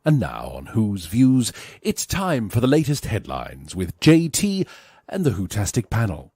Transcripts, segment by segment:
And now on Who's Views, it's time for the latest headlines with JT and the Whotastic panel.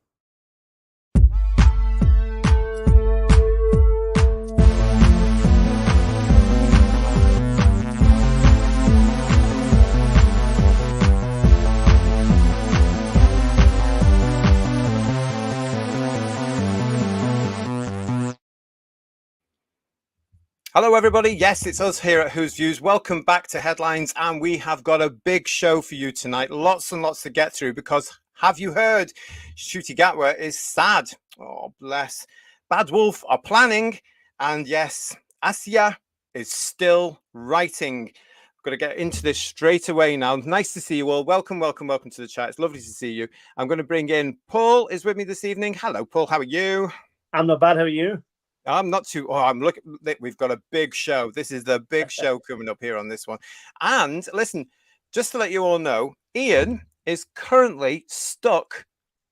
Hello, everybody. Yes, it's us here at Who's Views. Welcome back to Headlines, and we have got a big show for you tonight. Lots and lots to get through because, have you heard, NCUTI GATWA is sad. Oh, bless. Bad Wolf are planning, and yes, ASYIA is still writing. I've got to get into this straight away now. Nice to see you all. Welcome, welcome, welcome to the chat. It's lovely to see you. I'm going to bring in Paul is with me this evening. Hello, Paul. How are you? I'm not bad. How are you? I'm not too. Oh, I'm looking. We've got a big show. This is the big show coming up here on this one. And listen, just to let you all know, Ian is currently stuck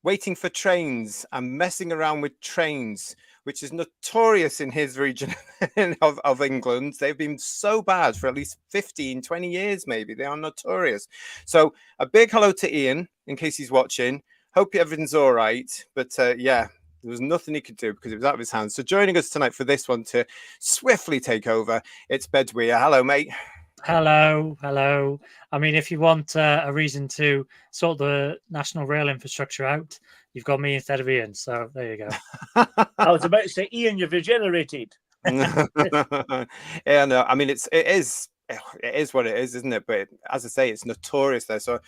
waiting for trains and messing around with trains, which is notorious in his region of England. They've been so bad for at least 15, 20 years, maybe. They are notorious. So a big hello to Ian, in case he's watching. Hope everything's all right. But yeah. There was nothing he could do because it was out of his hands. So joining us tonight for this one to swiftly take over, it's Bedweer. Hello, mate. Hello, hello. I mean, if you want a reason to sort the national rail infrastructure out, you've got me instead of Ian. So there you go. I was about to say, Ian, you've regenerated. Yeah, no, I mean, it is what it is, isn't it? But as I say, it's notorious there. So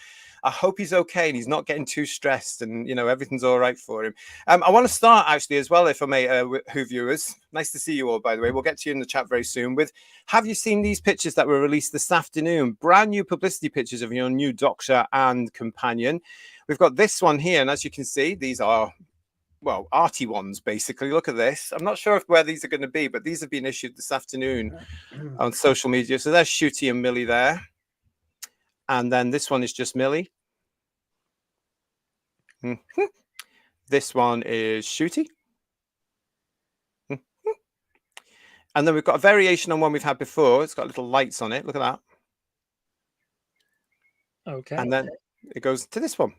I hope he's okay and he's not getting too stressed and, you know, everything's all right for him. I want to start actually as well, if I may, with Who viewers. Nice to see you all, by the way. We'll get to you in the chat very soon with, have you seen these pictures that were released this afternoon? Brand new publicity pictures of your new doctor and companion. We've got this one here. And as you can see, these are, well, arty ones, basically. Look at this. I'm not sure where these are going to be, but these have been issued this afternoon on social media. So there's Shooty and Millie there. And then this one is just Millie. Mm-hmm. This one is Shooty. Mm-hmm. And then we've got a variation on one we've had before. It's got little lights on it. Look at that. Okay. And then it goes to this one.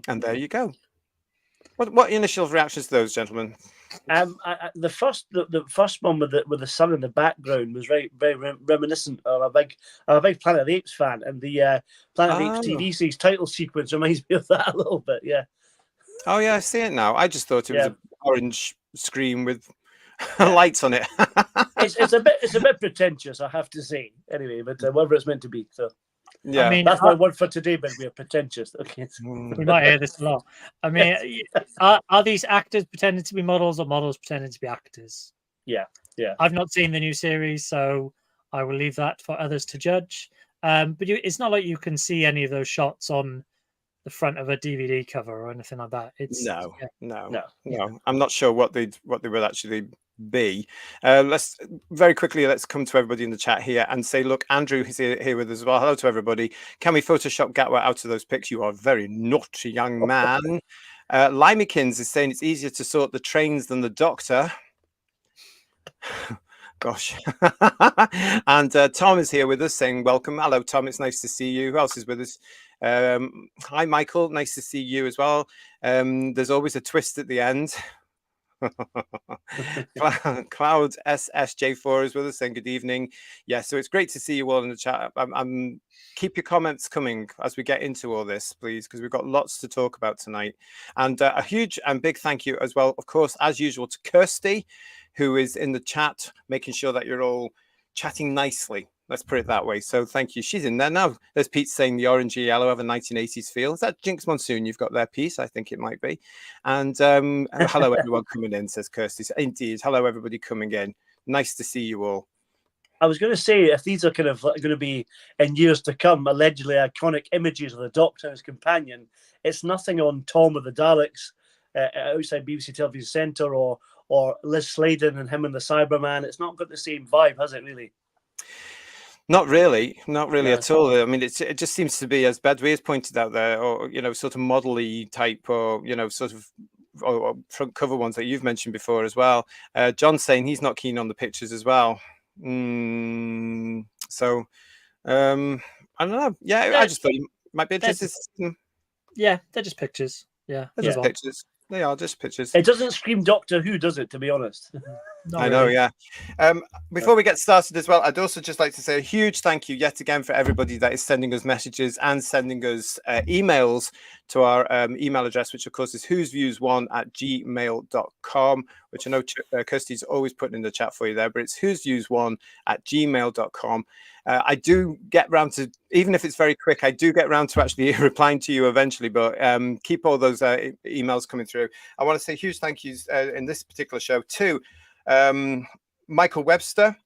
And there you go. What initial reactions to those, gentlemen? The first one with the sun in the background was very reminiscent of a big Planet of the Apes fan, and the Planet of the Apes TV series title sequence reminds me of that a little bit. Yeah. Oh yeah, I see it now. I just thought it was an orange screen with lights on it. it's a bit pretentious, I have to say. Anyway, but whatever it's meant to be. So. Yeah, I mean, that's my word for today, but we are pretentious. Okay, we might hear this a lot. I mean, are these actors pretending to be models or models pretending to be actors? Yeah. I've not seen the new series, so I will leave that for others to judge. But it's not like you can see any of those shots on the front of a DVD cover or anything like that. No. I'm not sure what they will actually be. Let's come to everybody in the chat here and say, look, Andrew is here with us as well. Hello to everybody. Can we Photoshop GATWA out of those pics? You are a very naughty young man. Limekins is saying it's easier to sort the trains than the doctor. Gosh. And Tom is here with us saying welcome. Hello, Tom. It's nice to see you. Who else is with us? Hi, Michael. Nice to see you as well. There's always a twist at the end. Cloud SSJ4 is with us saying good evening. Yeah, so it's great to see you all in the chat. Keep your comments coming as we get into all this, please, because we've got lots to talk about tonight. And a huge and big thank you as well, of course, as usual, to Kirsty, who is in the chat, making sure that you're all chatting nicely. Let's put it that way. So thank you. She's in there now. There's Pete saying the orangey yellow have a 1980s feel. Is that Jinx Monsoon you've got there, Pete? I think it might be. And hello, everyone coming in, says Kirsty. Indeed. Hello, everybody coming in. Nice to see you all. I was going to say, if these are kind of going to be, in years to come, allegedly iconic images of the Doctor and his companion, it's nothing on Tom of the Daleks outside BBC Television Centre or Liz Sladen and him and the Cyberman. It's not got the same vibe, has it, really? Not really at all. I mean, it just seems to be, as Bedweer has pointed out there, or, you know, sort of model-y type, or, you know, sort of or front cover ones that you've mentioned before as well. John's saying he's not keen on the pictures as well. So I don't know. Yeah, I just thought you might be interested. Yeah, they're just pictures. Yeah, They're just pictures. They are just pictures. It doesn't scream Doctor Who, does it? To be honest. I know, yeah. Before we get started as well, I'd also just like to say a huge thank you yet again for everybody that is sending us messages and sending us emails to our email address, which of course is whosviews1@gmail.com, which I know Kirsty's always putting in the chat for you there, but it's whosviews1@gmail.com. I do get round to, even if it's very quick, I do get round to actually replying to you eventually, but keep all those emails coming through. I want to say huge thank yous in this particular show to Michael Webster,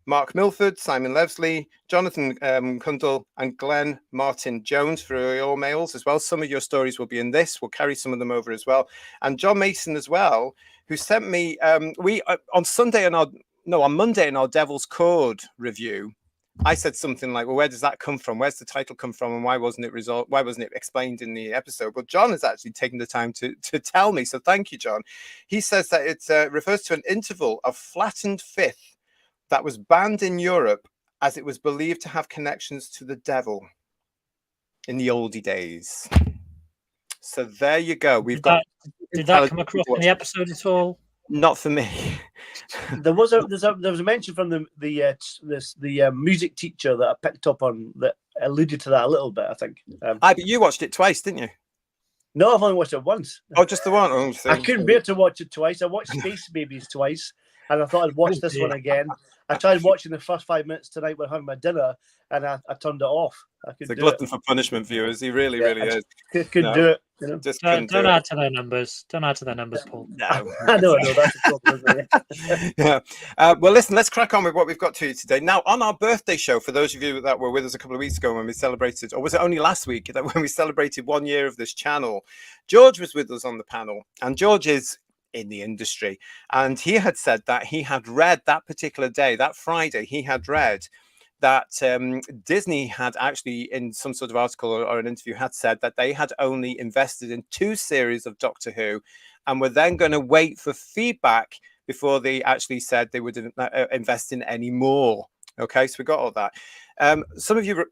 Mark Milford, Simon Lesley, Jonathan Kundle, and Glenn Martin Jones for your mails as well. Some of your stories will be in this. We'll carry some of them over as well. And John Mason as well, who sent me, on Monday in our Devil's Chord review, I said something like, well, where does that come from? Where's the title come from? And why wasn't it explained in the episode? But John has actually taken the time to tell me. So thank you, John. He says that it refers to an interval of flattened fifth that was banned in Europe as it was believed to have connections to the devil in the oldie days. So there you go. Did that come across in the episode at all? Not for me. There was a mention from the music teacher that I picked up on that alluded to that a little bit, I think. But you watched it twice, didn't you? No, I've only watched it once. Oh, just the one? Oh, I couldn't bear to watch it twice. I watched Space Babies twice, and I thought I'd watch this one again. I tried watching the first 5 minutes tonight when having my dinner, and I turned it off. It's a glutton for punishment, viewers. He really is. Couldn't do it. You know? Just don't add to their numbers. Don't add to their numbers, Paul. No. I know. That's the problem, isn't it? Yeah. Well, listen, let's crack on with what we've got to you today. Now, on our birthday show, for those of you that were with us a couple of weeks ago when we celebrated, or was it only last week, that when we celebrated 1 year of this channel, George was with us on the panel, and George is in the industry, and he had said that he had read that particular day, that Friday, he had read that Disney had actually, in some sort of article or an interview, had said that they had only invested in 2 series of Doctor Who and were then going to wait for feedback before they actually said they would invest in any more. Okay, so we got all that. Some of you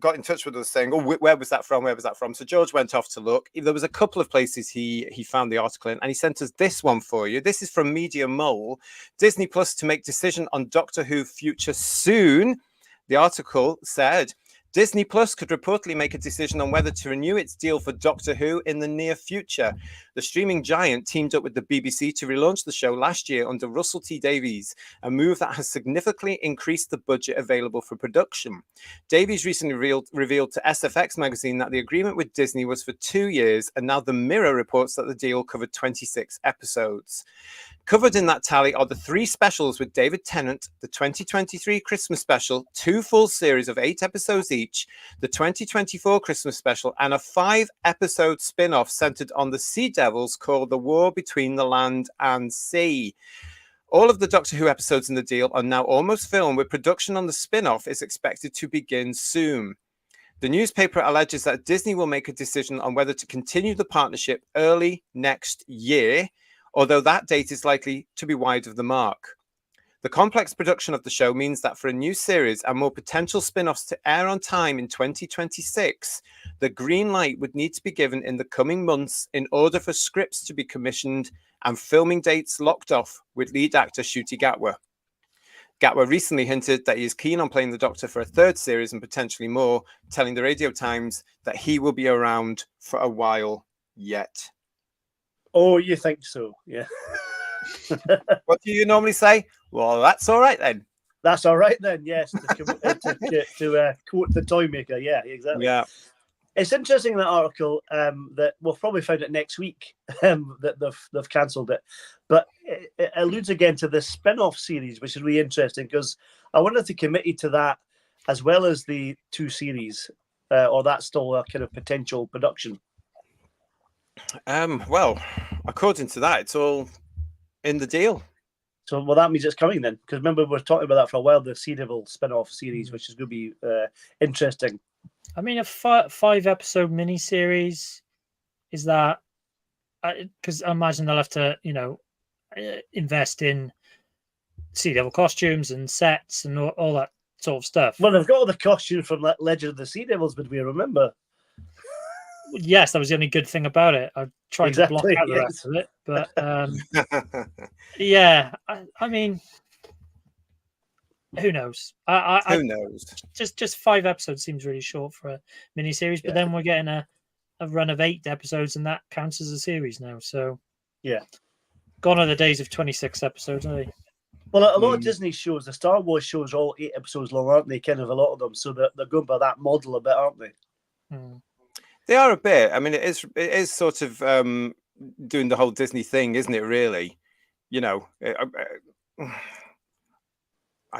got in touch with us saying, oh, where was that from? Where was that from? So George went off to look. There was a couple of places he found the article in, and he sent us this one for you. This is from Media Mole. Disney Plus to make decision on Doctor Who future soon. The article said, Disney Plus could reportedly make a decision on whether to renew its deal for Doctor Who in the near future. The streaming giant teamed up with the BBC to relaunch the show last year under Russell T Davies, a move that has significantly increased the budget available for production. Davies recently revealed to SFX magazine that the agreement with Disney was for 2 years, and now the Mirror reports that the deal covered 26 episodes. Covered in that tally are the 3 specials with David Tennant, the 2023 Christmas special, 2 full series of 8 episodes each, the 2024 Christmas special, and a 5-episode spin-off centered on the Sea Devils called The War Between the Land and Sea. All of the Doctor Who episodes in the deal are now almost filmed, with production on the spin-off is expected to begin soon. The newspaper alleges that Disney will make a decision on whether to continue the partnership early next year, although that date is likely to be wide of the mark. The complex production of the show means that for a new series and more potential spin-offs to air on time in 2026, the green light would need to be given in the coming months in order for scripts to be commissioned and filming dates locked off with lead actor Ncuti Gatwa. Gatwa recently hinted that he is keen on playing the Doctor for a 3rd series and potentially more, telling the Radio Times that he will be around for a while yet. Oh, you think so? Yeah. What do you normally say? Well, that's all right then. That's all right then. Yes, to quote the toy maker. Yeah, exactly. Yeah. It's interesting, that article, that we'll probably find it next week, that they've cancelled it, but it alludes again to the spin-off series, which is really interesting, because I wonder if they committed to that as well as the 2 series, or that's still a kind of potential production. Well, according to that, it's all in the deal. So, well, that means it's coming then, because remember, we were talking about that for a while, the Sea Devil spin-off series, which is going to be interesting. I mean, a 5-episode miniseries, is that, because I imagine they'll have to, invest in Sea Devil costumes and sets and all that sort of stuff. Well, they've got all the costumes from that Legend of the Sea Devils, but we remember. Yes, that was the only good thing about it. I tried to block out the rest of it, but yeah, I mean, who knows? Who knows? Just 5 episodes seems really short for a miniseries, but then we're getting a run of 8 episodes, and that counts as a series now. So yeah, gone are the days of 26 episodes, are they? Well, a lot of Disney shows, the Star Wars shows, are all 8 episodes long, aren't they? Kind of a lot of them, so they're going by that model a bit, aren't they? They are a bit. I mean, it is sort of doing the whole Disney thing, isn't it? Really, you know. I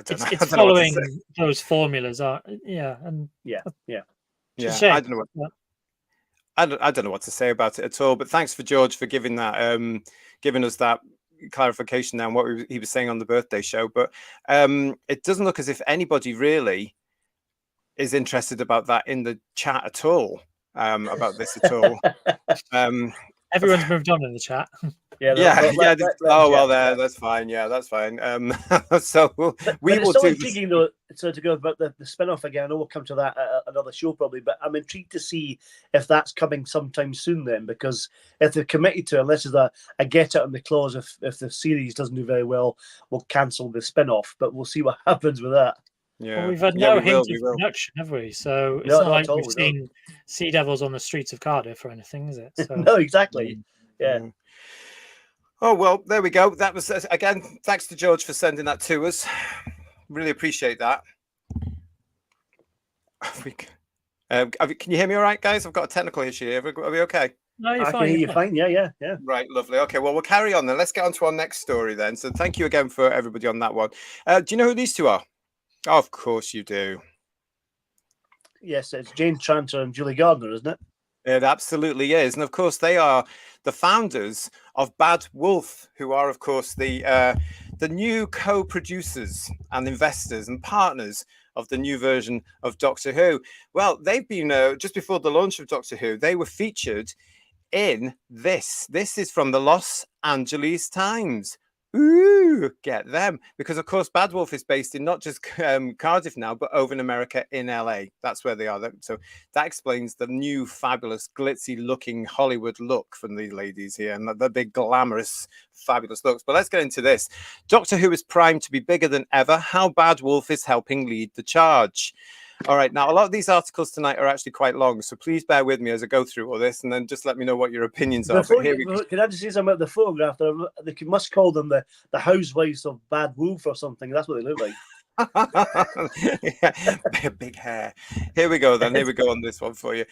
don't know. It's following those formulas, I don't know. I don't know what to say about it at all. But thanks for George for giving that, giving us that clarification now on what he was saying on the birthday show. But it doesn't look as if anybody really is interested about that in the chat at all. About this at all. Everyone's moved on in the chat. That's fine. Yeah, that's fine. So we will do. Intriguing, though, so to go about the spin-off again, I know we'll come to that another show probably, but I'm intrigued to see if that's coming sometime soon then, because if they're committed to, unless there's a get out on the clause, if the series doesn't do very well, we'll cancel the spin-off, but we'll see what happens with that. Yeah, well, we've had no hint of production, have we? So it's not like we've seen Sea Devils on the streets of Cardiff or anything, is it? So... No, exactly. Yeah. Oh, well, there we go. That was, again, thanks to George for sending that to us. Really appreciate that. Can you hear me all right, guys? I've got a technical issue here. Are we okay? No, you're I fine. can hear you fine. Yeah. Right, lovely. Okay, well, we'll carry on then. Let's get on to our next story then. So thank you again for everybody on that one. Do you know who these two are? Oh, of course you do. Yes, it's Jane Tranter and Julie Gardner, isn't it? It absolutely is. And of course, they are the founders of Bad Wolf, who are, of course, the new co-producers and investors and partners of the new version of Doctor Who. Well, they've been, just before the launch of Doctor Who, they were featured in this. This is from the Los Angeles Times. Ooh, get them. Because, of course, Bad Wolf is based in not just Cardiff now, but over in America in LA. That's where they are. So that explains the new, fabulous, glitzy-looking Hollywood look from these ladies here and the big, glamorous, fabulous looks. But let's get into this. Doctor Who is primed to be bigger than ever. How Bad Wolf is helping lead the charge. All right, now a lot of these articles tonight are actually quite long, so please bear with me as I go through all this, and then just let me know what your opinions are. Can I just say something about the photograph? They must call them the housewives of Bad Wolf or something. That's what they look like. Yeah, big hair. Here we go then. Here we go on this one for you.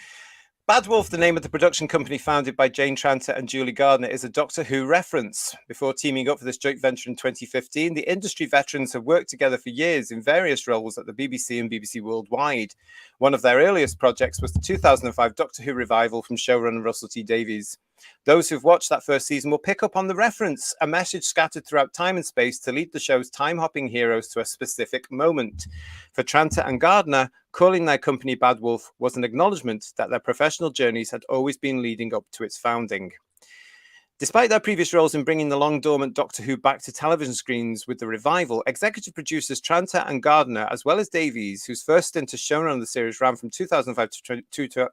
Bad Wolf, the name of the production company founded by Jane Tranter and Julie Gardner, is a Doctor Who reference. Before teaming up for this joint venture in 2015, the industry veterans have worked together for years in various roles at the BBC and BBC Worldwide. One of their earliest projects was the 2005 Doctor Who revival from showrunner Russell T Davies. Those who've watched that first season will pick up on the reference, a message scattered throughout time and space to lead the show's time-hopping heroes to a specific moment. For Tranter and Gardner, calling their company Bad Wolf was an acknowledgement that their professional journeys had always been leading up to its founding. Despite their previous roles in bringing the long-dormant Doctor Who back to television screens with the revival, executive producers Tranter and Gardner, as well as Davies, whose first stint as showrunner on the series ran from 2005 to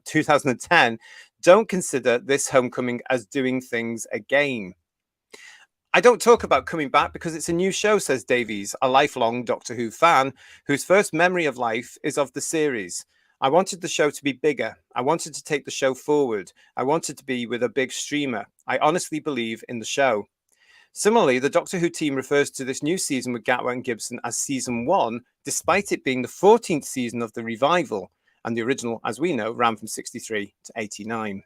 2010, don't consider this homecoming as doing things again. I don't talk about coming back because it's a new show, says Davies, a lifelong Doctor Who fan, whose first memory of life is of the series. I wanted the show to be bigger. I wanted to take the show forward. I wanted to be with a big streamer. I honestly believe in the show. Similarly, the Doctor Who team refers to this new season with Gatwa and Gibson as Season 1, despite it being the 14th season of the revival, and the original, as we know, ran from 63 to 89.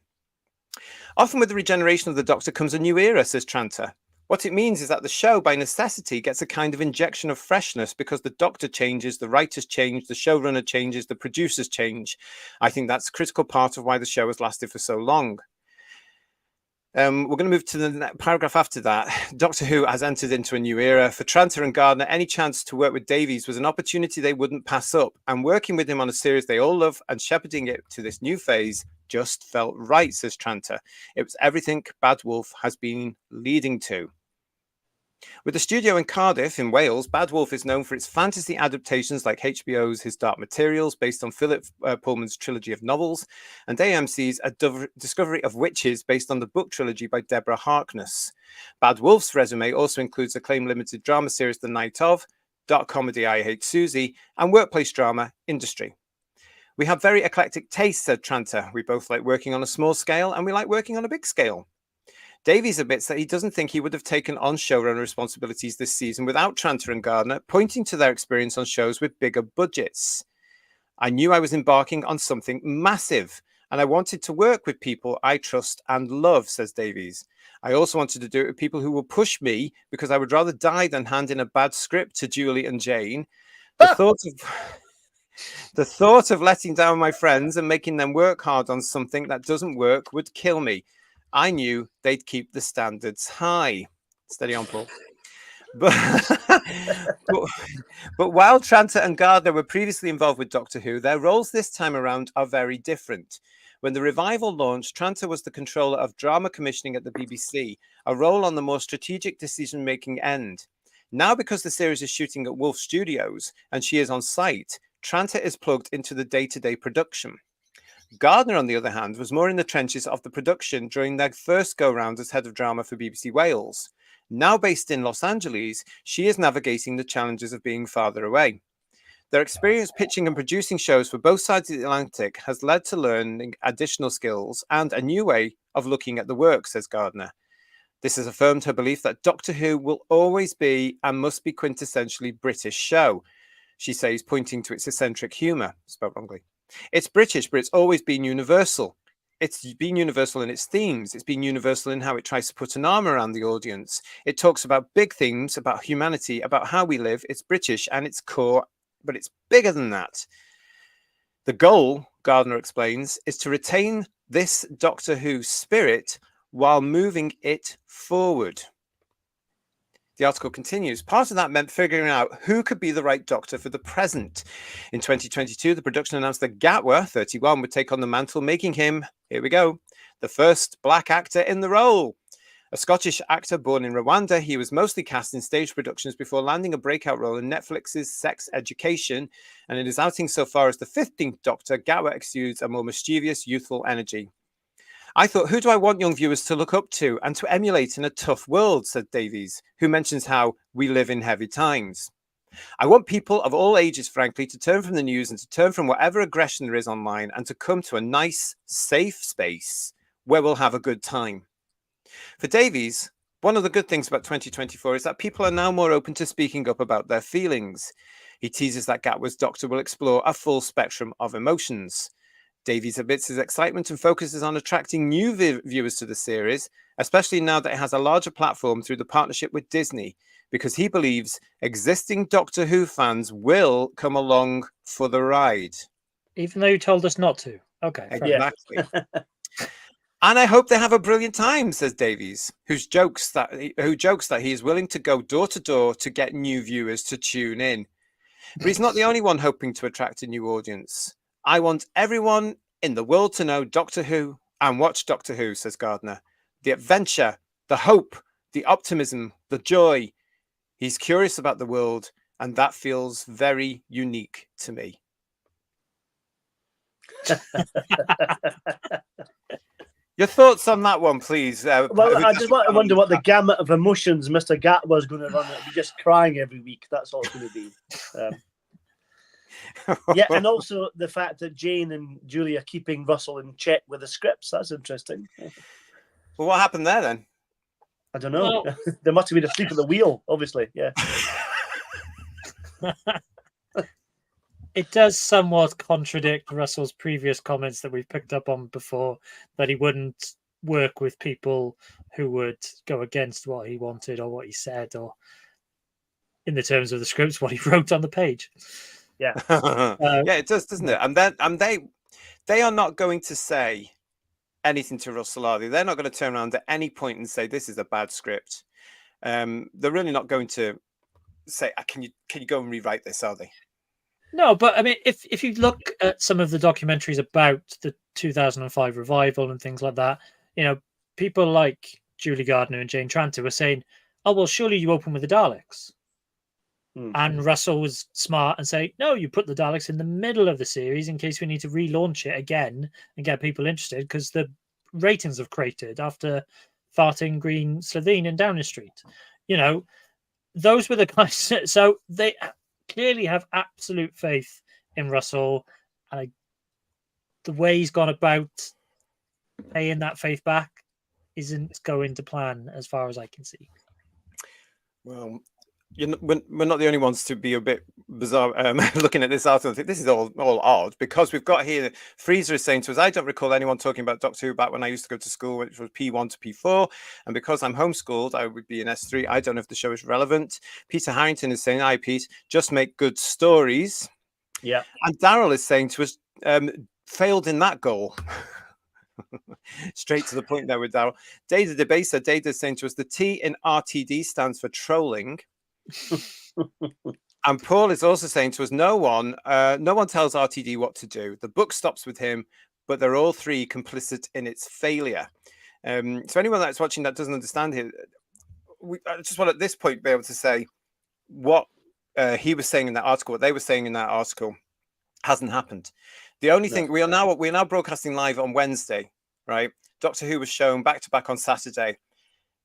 Often with the regeneration of the Doctor comes a new era, says Tranter. What it means is that the show, by necessity, gets a kind of injection of freshness because the Doctor changes, the writers change, the showrunner changes, the producers change. I think that's a critical part of why the show has lasted for so long. We're going to move to the paragraph after that. Doctor Who has entered into a new era. For Tranter and Gardner, any chance to work with Davies was an opportunity they wouldn't pass up. And working with him on a series they all love and shepherding it to this new phase just felt right, says Tranter. It was everything Bad Wolf has been leading to. With the studio in Cardiff in Wales, Bad Wolf is known for its fantasy adaptations like HBO's His Dark Materials, based on Philip Pullman's trilogy of novels, and AMC's A Discovery of Witches, based on the book trilogy by Deborah Harkness. Bad Wolf's resume also includes acclaimed limited drama series The Night Of, dark comedy I Hate Susie, and workplace drama Industry. We have very eclectic tastes, said Tranter. We both like working on a small scale and we like working on a big scale. Davies admits that he doesn't think he would have taken on showrunner responsibilities this season without Tranter and Gardner, pointing to their experience on shows with bigger budgets. I knew I was embarking on something massive, and I wanted to work with people I trust and love, says Davies. I also wanted to do it with people who will push me, because I would rather die than hand in a bad script to Julie and Jane. The thought of letting down my friends and making them work hard on something that doesn't work would kill me. I knew they'd keep the standards high. Steady on, Paul. But while Tranter and Gardner were previously involved with Doctor Who, their roles this time around are very different. When the revival launched, Tranter was the controller of drama commissioning at the BBC, a role on the more strategic decision-making end. Now, because the series is shooting at Wolf Studios and she is on site, Tranter is plugged into the day-to-day production. Gardner, on the other hand, was more in the trenches of the production during their first go-round as head of drama for BBC Wales. Now based in Los Angeles, she is navigating the challenges of being farther away. Their experience pitching and producing shows for both sides of the Atlantic has led to learning additional skills and a new way of looking at the work, says Gardner. This has affirmed her belief that Doctor Who will always be and must be quintessentially British show, she says, pointing to its eccentric humour. Spelled wrongly. It's British, but it's always been universal. It's been universal in its themes. It's been universal in how it tries to put an arm around the audience. It talks about big themes, about humanity, about how we live. It's British and its core, but it's bigger than that. The goal, Gardner explains, is to retain this Doctor Who spirit while moving it forward. The article continues. Part of that meant figuring out who could be the right doctor for the present. In 2022, the production announced that GATWA, 31, would take on the mantle, making him, here we go, the first black actor in the role. A Scottish actor born in Rwanda, he was mostly cast in stage productions before landing a breakout role in Netflix's Sex Education, and in his outing so far as the 15th Doctor, GATWA exudes a more mischievous, youthful energy. I thought, who do I want young viewers to look up to and to emulate in a tough world, said Davies, who mentions how we live in heavy times. I want people of all ages, frankly, to turn from the news and to turn from whatever aggression there is online and to come to a nice, safe space where we'll have a good time. For Davies, one of the good things about 2024 is that people are now more open to speaking up about their feelings. He teases that GATWA's Doctor will explore a full spectrum of emotions. Davies admits his excitement and focuses on attracting new viewers to the series, especially now that it has a larger platform through the partnership with Disney, because he believes existing Doctor Who fans will come along for the ride. Even though you told us not to. Okay. Exactly. And I hope they have a brilliant time, says Davies, who jokes that he is willing to go door to door to get new viewers to tune in. But he's not the only one hoping to attract a new audience. I want everyone in the world to know Doctor Who and watch Doctor Who, says Gardner. The adventure, the hope, the optimism, the joy. He's curious about the world, and that feels very unique to me. Your thoughts on that one, please. Well, I just wonder what the gamut of emotions Mr. Gatwa is going to run. It'll be just crying every week. That's all it's going to be. Yeah, and also the fact that Jane and Julie are keeping Russell in check with the scripts. That's interesting. Well, what happened there then? I don't know. Well, there must have been a sleep at the wheel, obviously. Yeah. It does somewhat contradict Russell's previous comments that we've picked up on before, that he wouldn't work with people who would go against what he wanted or what he said, or in the terms of the scripts, what he wrote on the page. Yeah. Yeah, it does, doesn't it? And they are not going to say anything to Russell, are they? They're not going to turn around at any point and say this is a bad script. They're really not going to say, can you go and rewrite this, are they? No, but I mean, if you look at some of the documentaries about the 2005 revival and things like that, you know, people like Julie Gardner and Jane Tranter were saying, oh, well, surely you open with the Daleks. Hmm. And Russell was smart and say, no, you put the Daleks in the middle of the series in case we need to relaunch it again and get people interested, because the ratings have cratered after farting Green Slitheen in Downing Street. You know, those were the guys. So they clearly have absolute faith in Russell. And the way he's gone about paying that faith back isn't going to plan as far as I can see. Well, we're not the only ones to be a bit bizarre looking at this article and think this is all odd, because we've got here Freezer is saying to us, I don't recall anyone talking about Doctor Who back when I used to go to school, which was P1 to P4, and because I'm homeschooled I would be in S3. I don't know if the show is relevant. Peter Harrington is saying, hi Pete, just make good stories. Yeah. And Daryl is saying to us, failed in that goal. Straight to the point there with Daryl. Data Debaser, Data is saying to us, the T in RTD stands for trolling. And Paul is also saying to us, no one tells RTD what to do. The book stops with him, but they're all three complicit in its failure. So anyone that's watching that doesn't understand here, I just want at this point be able to say what he was saying in that article, what they were saying in that article hasn't happened. The only thing, we're now broadcasting live on Wednesday, right? Doctor Who was shown back to back on Saturday.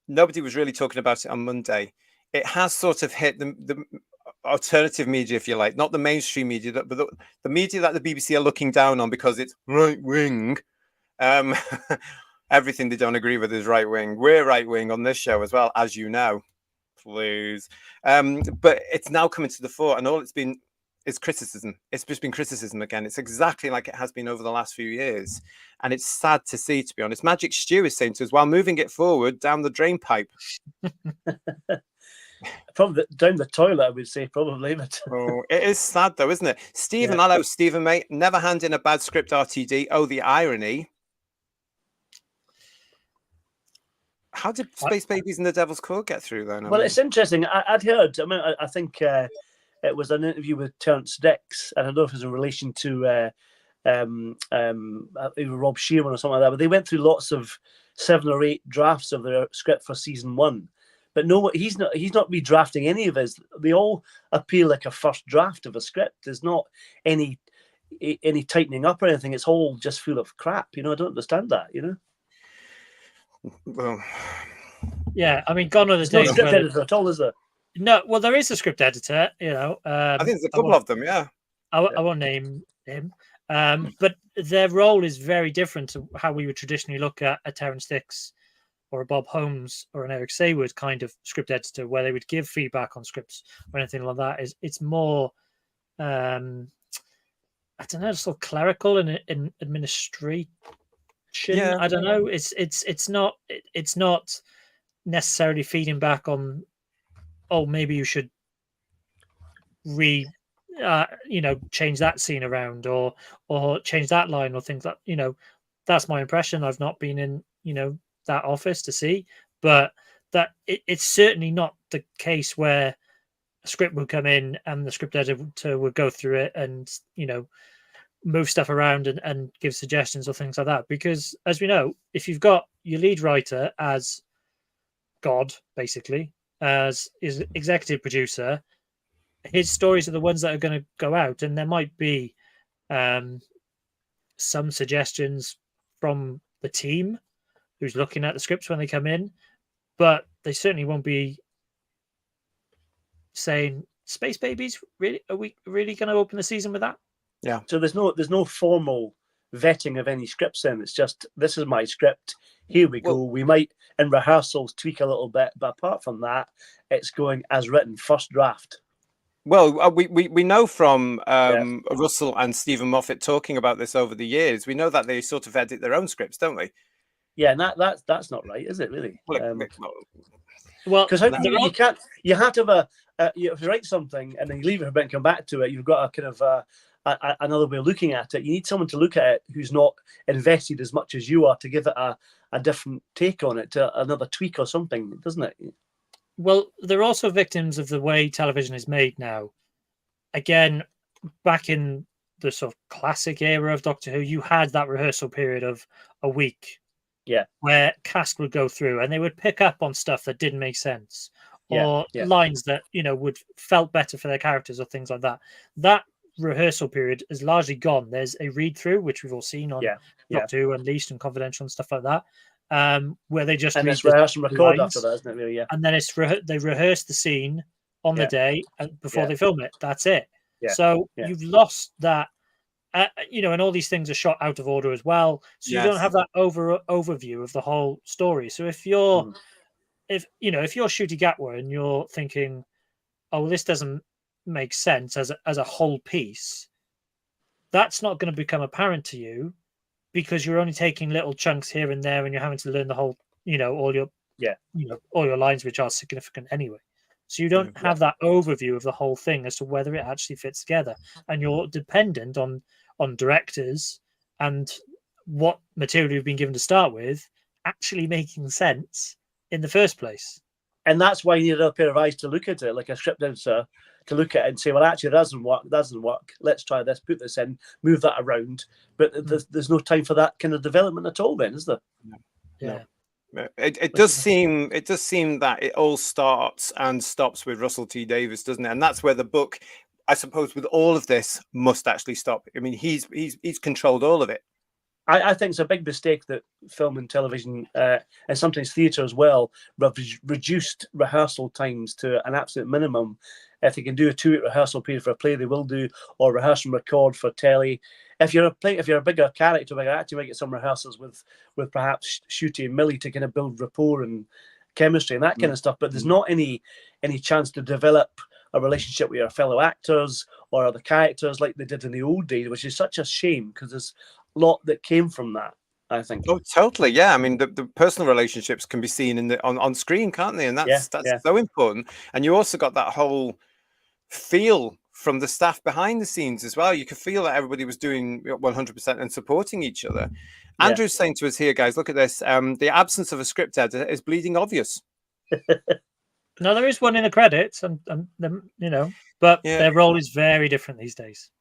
Nobody was really talking about it on Monday. It has sort of hit the alternative media, if you like, not the mainstream media, but the media that the BBC are looking down on because it's right wing. Everything they don't agree with is right wing. We're right wing on this show as well, as you know. Please. But it's now coming to the fore, and all it's been is criticism. It's just been criticism again. It's exactly like it has been over the last few years. And it's sad to see, to be honest. Magic Stew is saying to us, while moving it forward down the drain pipe. Probably down the toilet, I would say, probably. But oh, it is sad, though, isn't it? Stephen, hello, Stephen, mate. Never hand in a bad script, RTD. Oh, the irony. How did Space Babies and the Devil's Court get through, then? Well, it's interesting. I'd heard, I think it was an interview with Terence Dix, and I don't know if it was in relation to either Rob Shearman or something like that, but they went through lots of 7 or 8 drafts of their script for season 1. But no, he's not redrafting any of his. They all appear like a first draft of a script. There's not any tightening up or anything. It's all just full of crap. I don't understand that. Well, yeah, I mean, gone are the There's no days. script editor at all, is there? No, well, there is a script editor. I think there's a couple of them. Yeah, I won't name him. But their role is very different to how we would traditionally look at a Terence Dix or a Bob Holmes or an Eric Saywood kind of script editor, where they would give feedback on scripts or anything like that. It's more, I don't know, sort of clerical and in administration. Yeah. I don't know. It's not necessarily feeding back on, oh, maybe you should change that scene around or change that line or things like, that's my impression. I've not been in, that office to see, but that it's certainly not the case where a script would come in and the script editor would go through it and, move stuff around and give suggestions or things like that. Because as we know, if you've got your lead writer as God, basically, as his executive producer, his stories are the ones that are going to go out, and there might be some suggestions from the team who's looking at the scripts when they come in, but they certainly won't be saying, Space Babies, really? Are we really going to open the season with that? Yeah. So there's no formal vetting of any scripts then. It's just, this is my script. Here we go. We might, in rehearsals, tweak a little bit, but apart from that, it's going as written, first draft. Well, we know from Russell and Stephen Moffat talking about this over the years. We know that they sort of edit their own scripts, don't we? Yeah, and that's not right, is it? Really? Well, because you have to have if you write something and then you leave it a bit and come back to it, you've got a kind of another way of looking at it. You need someone to look at it who's not invested as much as you are to give it a different take on it, to another tweak or something, doesn't it? Well, they're also victims of the way television is made now. Again, back in the sort of classic era of Doctor Who, you had that rehearsal period of a week. Yeah. Where cast would go through and they would pick up on stuff that didn't make sense, or lines that would felt better for their characters or things like that. That rehearsal period is largely gone. There's a read through, which we've all seen on Doctor Who Unleashed and Confidential and stuff like that, where they just and read it's rehearse and record lines, after that, isn't it? Really, and then they rehearse the scene on the day before they film it. That's it. So you've lost that. And all these things are shot out of order as well, so you don't have that overview of the whole story. So if you're if you're shooting GATWA and you're thinking, oh, well, this doesn't make sense as a whole piece, that's not going to become apparent to you because you're only taking little chunks here and there, and you're having to learn the whole, all your lines, which are significant anyway. So you don't have that overview of the whole thing as to whether it actually fits together, and you're dependent on directors and what material you've been given to start with actually making sense in the first place. And that's why you need another pair of eyes to look at it, like a script editor, to look at it and say, well, actually, it doesn't work. Let's try this, put this in, move that around. But there's no time for that kind of development at all then, is there? Yeah. No. It does seem that it all starts and stops with Russell T Davies, doesn't it? And that's where the book, I suppose, with all of this, must actually stop. I mean, he's controlled all of it. I think it's a big mistake that film and television, and sometimes theatre as well, have reduced rehearsal times to an absolute minimum. If they can do a 2-week rehearsal period for a play, they will do, or rehearse and record for telly. If you're a bigger character, bigger actor, you might get some rehearsals with perhaps Shooty and Millie to kind of build rapport and chemistry and that kind of stuff. But there's not any chance to develop a relationship with your fellow actors or other characters like they did in the old days, which is such a shame because there's a lot that came from that, I think. Oh, totally. Yeah. I mean, the personal relationships can be seen on screen, can't they? And that's so important. And you also got that whole feel from the staff behind the scenes as well. You could feel that everybody was doing 100% and supporting each other. Andrew's saying to us here, guys, look at this. The absence of a script editor is bleeding obvious. No, there is one in the credits, and but their role is very different these days.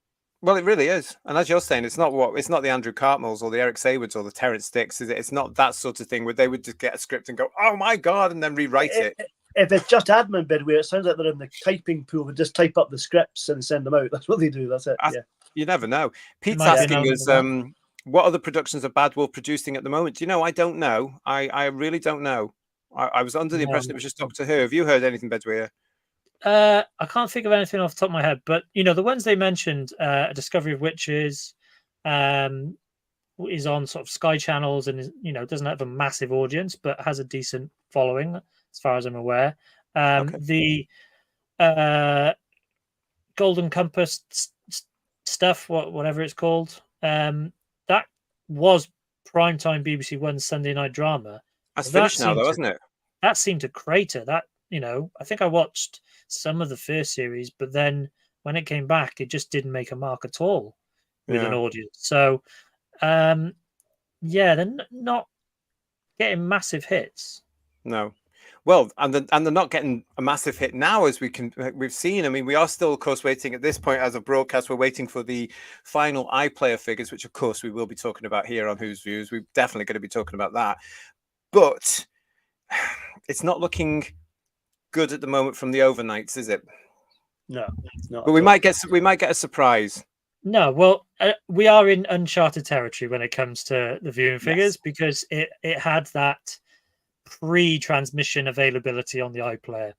Well, it really is. And as you're saying, it's not the Andrew Cartmels or the Eric Saywoods or the Terrence Dicks, is it? It's not that sort of thing where they would just get a script and go, oh my God, and then rewrite it. If it's just admin bid where it sounds like they're in the typing pool and just type up the scripts and send them out. That's what they do. That's it. You never know. Pete's asking us, what other productions are Bad Wolf producing at the moment? Do you know? I don't know. I really don't know. I was under the impression it was just Doctor Who. Have you heard anything, Bedweir? I can't think of anything off the top of my head, but the ones they mentioned, A Discovery of Witches, is on sort of Sky channels and doesn't have a massive audience, but has a decent following as far as I'm aware. The Golden Compass stuff, whatever it's called, that was primetime BBC One Sunday night drama. That's finished now, though, hasn't it? That seemed to crater. That I think I watched some of the first series, but then when it came back, it just didn't make a mark at all with an audience. So, they're not getting massive hits. No. Well, and they're not getting a massive hit now, as we've seen. I mean, we are still, of course, waiting at this point as a broadcast. We're waiting for the final iPlayer figures, which, of course, we will be talking about here on Who's Views. We're definitely going to be talking about that. But it's not looking good at the moment from the overnights, is it? No, it's not. But we might get a surprise. No, well, we are in uncharted territory when it comes to the viewing figures because it had that pre-transmission availability on the iPlayer.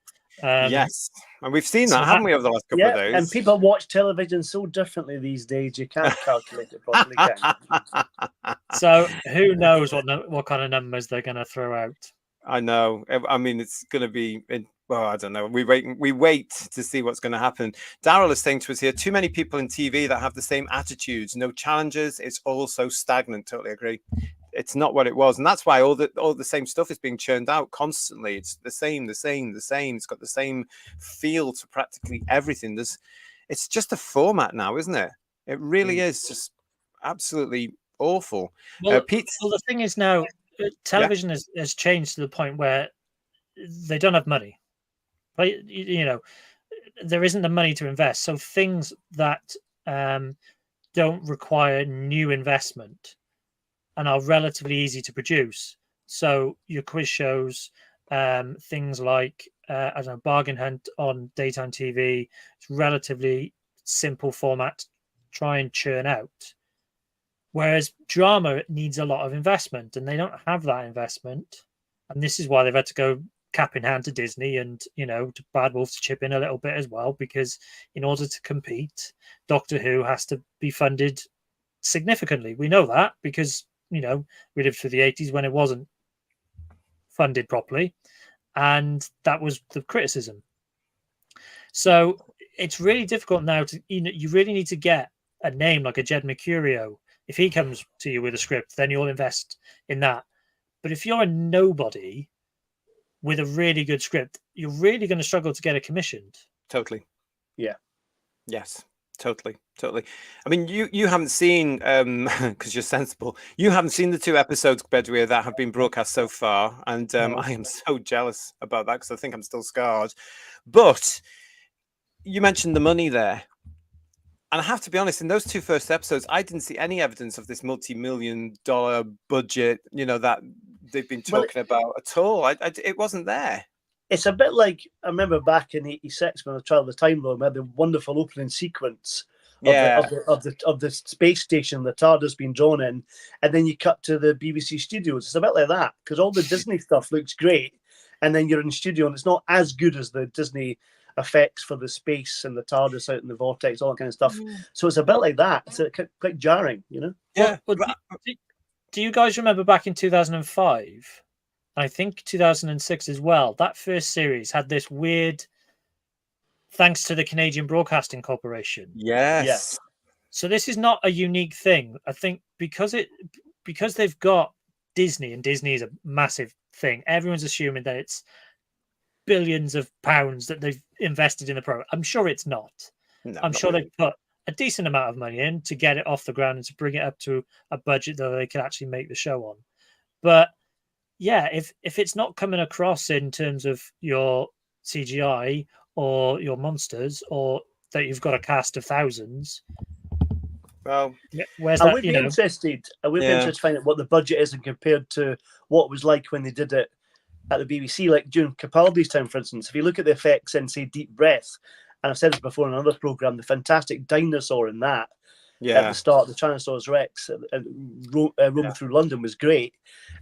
Yes, and we've seen that, haven't we, over the last couple of days? And people watch television so differently these days, you can't calculate it properly, can you? So who knows what kind of numbers they're going to throw out? I know. I mean, it's going to be. Well, I don't know. We wait to see what's going to happen. Daryl is saying to us here: too many people in TV that have the same attitudes, no challenges. It's all so stagnant. Totally agree. It's not what it was, and that's why all the same stuff is being churned out constantly. It's the same. It's got the same feel to practically everything. It's just a format now, isn't it? It really is just absolutely awful. Well, the thing is now, television has changed to the point where they don't have money. Right? There isn't the money to invest. So things that don't require new investment and are relatively easy to produce. So your quiz shows, things like I don't know, Bargain Hunt on daytime TV. It's relatively simple format to try and churn out. Whereas drama needs a lot of investment, and they don't have that investment. And this is why they've had to go cap in hand to Disney and, to Bad Wolf to chip in a little bit as well, because in order to compete, Doctor Who has to be funded significantly. We know that because, we lived through the 80s when it wasn't funded properly. And that was the criticism. So it's really difficult now to, you really need to get a name like a Jed Mercurio. If he comes to you with a script, then you'll invest in that. But if you're a nobody with a really good script, you're really going to struggle to get it commissioned. Totally. Yeah. Yes. Totally. I mean, you haven't seen, because you're sensible, you haven't seen the 2 episodes, Bedouin, that have been broadcast so far. And I am so jealous about that because I think I'm still scarred. But you mentioned the money there. And I have to be honest, in those 2 first episodes, I didn't see any evidence of this multi-million-dollar budget, that they've been talking about at all. It wasn't there. It's a bit like, I remember back in '86 when I tried the Time Lord, we had the wonderful opening sequence of the space station, the TARDIS being drawn in, and then you cut to the BBC studios. It's a bit like that, because all the Disney stuff looks great, and then you're in studio and it's not as good as the Disney effects for the space and the TARDIS out in the vortex, all that kind of stuff. So it's a bit like that. It's quite jarring, Yeah. Well, do you guys remember back in 2005? I think 2006 as well. That first series had this weird, thanks to the Canadian Broadcasting Corporation. Yes. So this is not a unique thing. I think because they've got Disney, and Disney is a massive thing. Everyone's assuming that it's billions of pounds that they've invested in the program. I'm sure it's not. No, I'm sure really. they've put a decent amount of money in to get it off the ground and to bring it up to a budget that they can actually make the show on. But yeah, if it's not coming across in terms of your CGI or your monsters, or that you've got a cast of thousands, well, where's I that? would be interested. I would be interested to find out what the budget is and compared to what it was like when they did it at the BBC, like during Capaldi's time, for instance. If you look at the effects in, say, Deep Breath, and I've said this before in another program, the fantastic dinosaur in that. At the start, the Tyrannosaurus Rex roaming through London was great,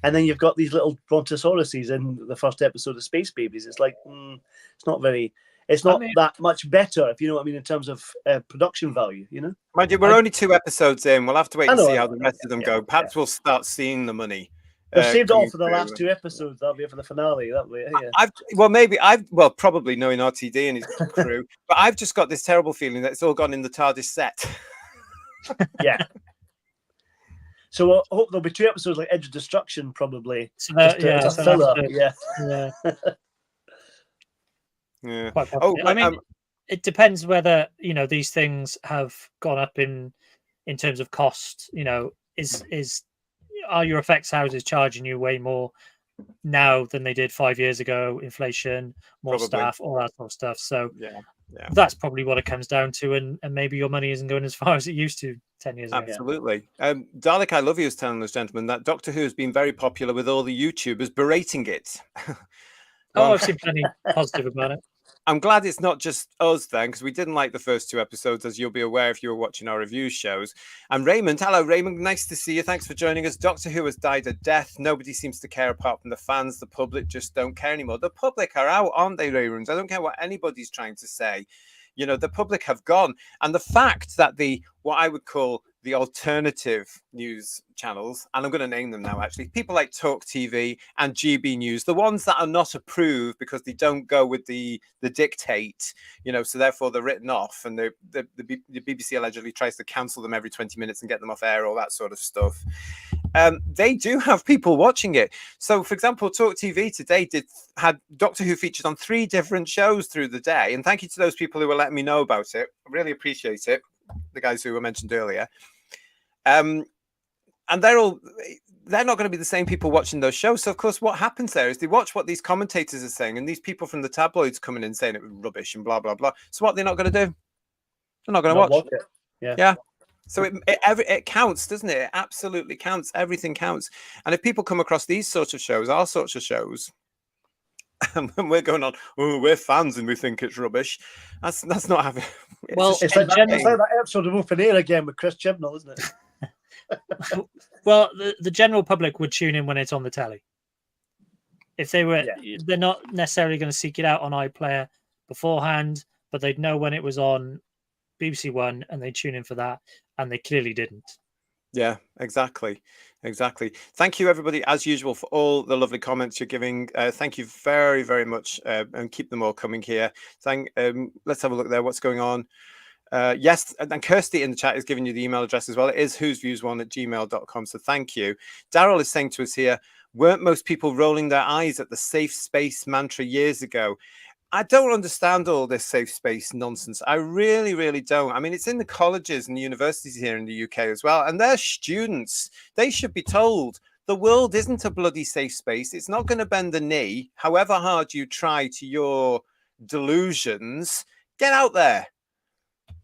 and then you've got these little brontosauruses in the first episode of Space Babies. It's like it's not that much better, if you know what I mean, in terms of production value. Mind you, we're only 2 episodes in. We'll have to wait and see how the rest of them go. Perhaps we'll start seeing the money. They've saved it all for the last 2 episodes. That'll be for the finale. Probably knowing RTD and his crew, but I've just got this terrible feeling that it's all gone in the TARDIS set. Yeah. So I hope there'll be 2 episodes like Edge of Destruction, probably. So Yeah. I mean, it depends whether these things have gone up in terms of cost. Are your effects houses charging you way more now than they did 5 years ago? Inflation, more staff, all that sort of stuff. So that's probably what it comes down to, and maybe your money isn't going as far as it used to 10 years ago. Absolutely. Dalek I Love You is telling those gentlemen that Doctor Who has been very popular with all the YouTubers berating it. I've seen plenty positive about it. I'm glad it's not just us then, because we didn't like the first 2 episodes, as you'll be aware if you were watching our review shows. And Raymond, hello Raymond, nice to see you. Thanks for joining us. Doctor Who has died a death. Nobody seems to care apart from the fans. The public just don't care anymore. The public are out, aren't they, Raymond? I don't care what anybody's trying to say. The public have gone. And the fact that what I would call the alternative news channels, and I'm going to name them now, actually, people like Talk TV and GB News, the ones that are not approved because they don't go with the dictate, so therefore they're written off, and the BBC allegedly tries to cancel them every 20 minutes and get them off air, all that sort of stuff. They do have people watching it. So, for example, Talk TV today had Doctor Who featured on 3 different shows through the day, and thank you to those people who were letting me know about it. I really appreciate it, the guys who were mentioned earlier. And they're not going to be the same people watching those shows. So, of course, what happens there is they watch what these commentators are saying, and these people from the tabloids coming in saying it was rubbish and blah, blah, blah. So what they're not going to do? They're not going to watch it. Yeah. So it counts, doesn't it? It absolutely counts. Everything counts. And if people come across these sorts of shows, our sorts of shows, and we're going on, oh, we're fans and we think it's rubbish. That's not having. Well, It's like that episode of Open Air again with Chris Chibnall, isn't it? Well, the general public would tune in when it's on the telly. If they were, they're not necessarily going to seek it out on iPlayer beforehand, but they'd know when it was on BBC One and they'd tune in for that, and they clearly didn't. Yeah, exactly. Thank you, everybody, as usual, for all the lovely comments you're giving. Thank you very, very much, and keep them all coming here. Let's have a look there. What's going on? Yes, and Kirsty in the chat is giving you the email address as well. It is whosviews1@gmail.com. So thank you. Daryl is saying to us here, weren't most people rolling their eyes at the safe space mantra years ago? I don't understand all this safe space nonsense. I really, really don't. I mean, it's in the colleges and the universities here in the UK as well. And their students, they should be told the world isn't a bloody safe space. It's not going to bend the knee, however hard you try to your delusions. Get out there.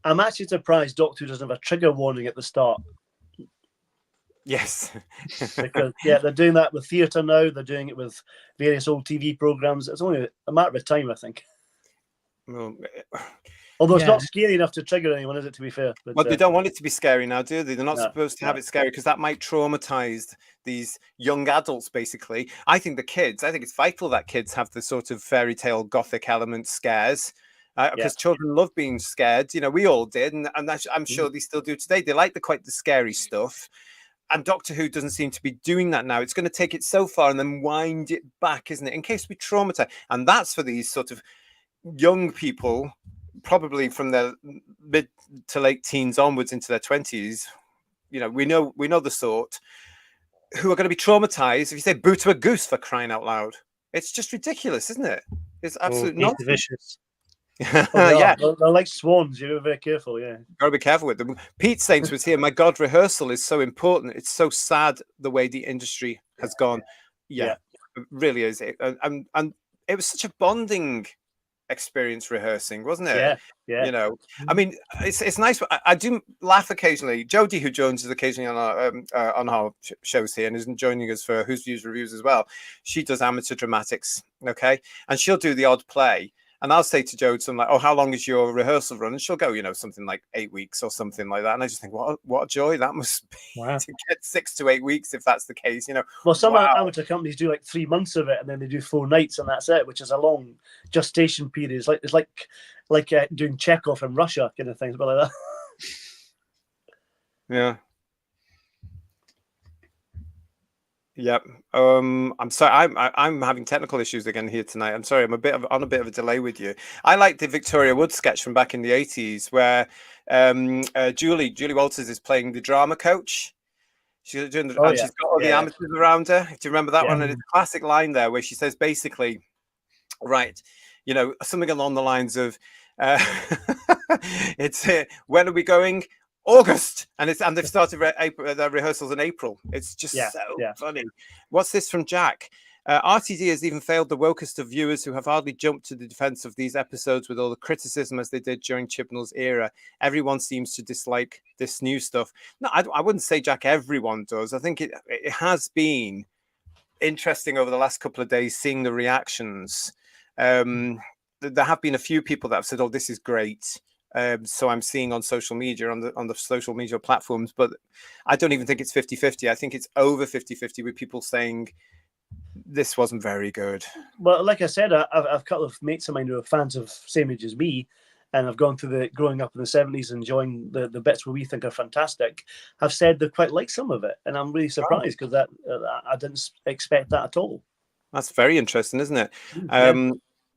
I'm actually surprised Doctor Who doesn't have a trigger warning at the start. Yes. Because, they're doing that with theatre now. They're doing it with various old TV programmes. It's only a matter of time, I think. Well, although it's not scary enough to trigger anyone, is it, to be fair? But, they don't want it to be scary now, do they? They're not supposed to have it scary because that might traumatize these young adults, basically. I think it's vital that kids have the sort of fairy tale gothic element scares. Because children love being scared. You know, we all did. And I'm sure they still do today. They like the scary stuff. And Doctor Who doesn't seem to be doing that now. It's going to take it so far and then wind it back, isn't it? In case we traumatize. And that's for these sort of young people, probably from their mid to late teens onwards into their 20s. You know, we know the sort who are going to be traumatized. If you say boo to a goose, for crying out loud, it's just ridiculous, isn't it? It's absolutely not vicious. They're like swans. You're very careful. Gotta be careful with them. Pete Saints was here. My God, rehearsal is so important. It's so sad the way the industry has gone. It really is. And it was such a bonding experience rehearsing, wasn't it? Yeah. You know, I mean, it's nice. I do laugh occasionally. Jodie, who joins us occasionally on our shows here and isn't joining us for Whose Views Reviews as well. She does amateur dramatics, okay, and she'll do the odd play. And I'll say to Jode something like, oh, how long is your rehearsal run? And she'll go, something like 8 weeks or something like that. And I just think, what a joy that must be to get 6 to 8 weeks if that's the case, Well, some amateur companies do like 3 months of it and then they do 4 nights and that's it, which is a long gestation period. It's like doing Chekhov in Russia kind of things, but like that. Yeah. Yep. I'm sorry. I'm having technical issues again here tonight. I'm sorry. I'm on a bit of a delay with you. I like the Victoria Wood sketch from back in the 80s where Julie Walters is playing the drama coach. She's doing she's got all the amateurs around her. Do you remember that one? And it's a classic line there where she says basically, right, something along the lines of, it's when are we going? August, and they've started their rehearsals in April. It's just so funny. What's this from Jack? RTD has even failed the wokest of viewers who have hardly jumped to the defense of these episodes with all the criticism as they did during Chibnall's era. Everyone seems to dislike this new stuff. No, I wouldn't say, Jack, everyone does. I think it has been interesting over the last couple of days seeing the reactions. There have been a few people that have said, oh, this is great. So I'm seeing on social media, on the social media platforms, but I don't even think it's 50-50. I think it's over 50-50 with people saying this wasn't very good. Well, like I said, I've a couple of mates of mine who are fans of same age as me, and I've gone through the growing up in the 70s, enjoying the bits where we think are fantastic, have said they quite like some of it, and I'm really surprised because I didn't expect that at all. That's very interesting, isn't it?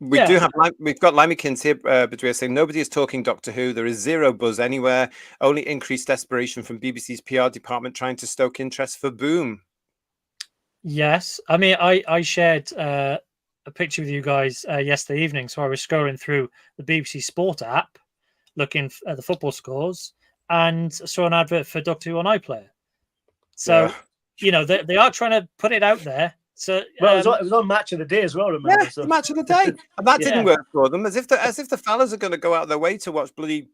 We've got Limekins here, but we're saying nobody is talking Doctor Who. There is zero buzz anywhere. Only increased desperation from BBC's PR department trying to stoke interest for Boom. Yes, I mean, I shared a picture with you guys yesterday evening. So I was scrolling through the BBC Sport app, looking at the football scores, and saw an advert for Doctor Who on iPlayer. So they are trying to put it out there. So it was on Match of the Day as well. Remember? Yeah, Match of the Day, and that didn't work for them. As if the fellas are going to go out of their way to watch bloody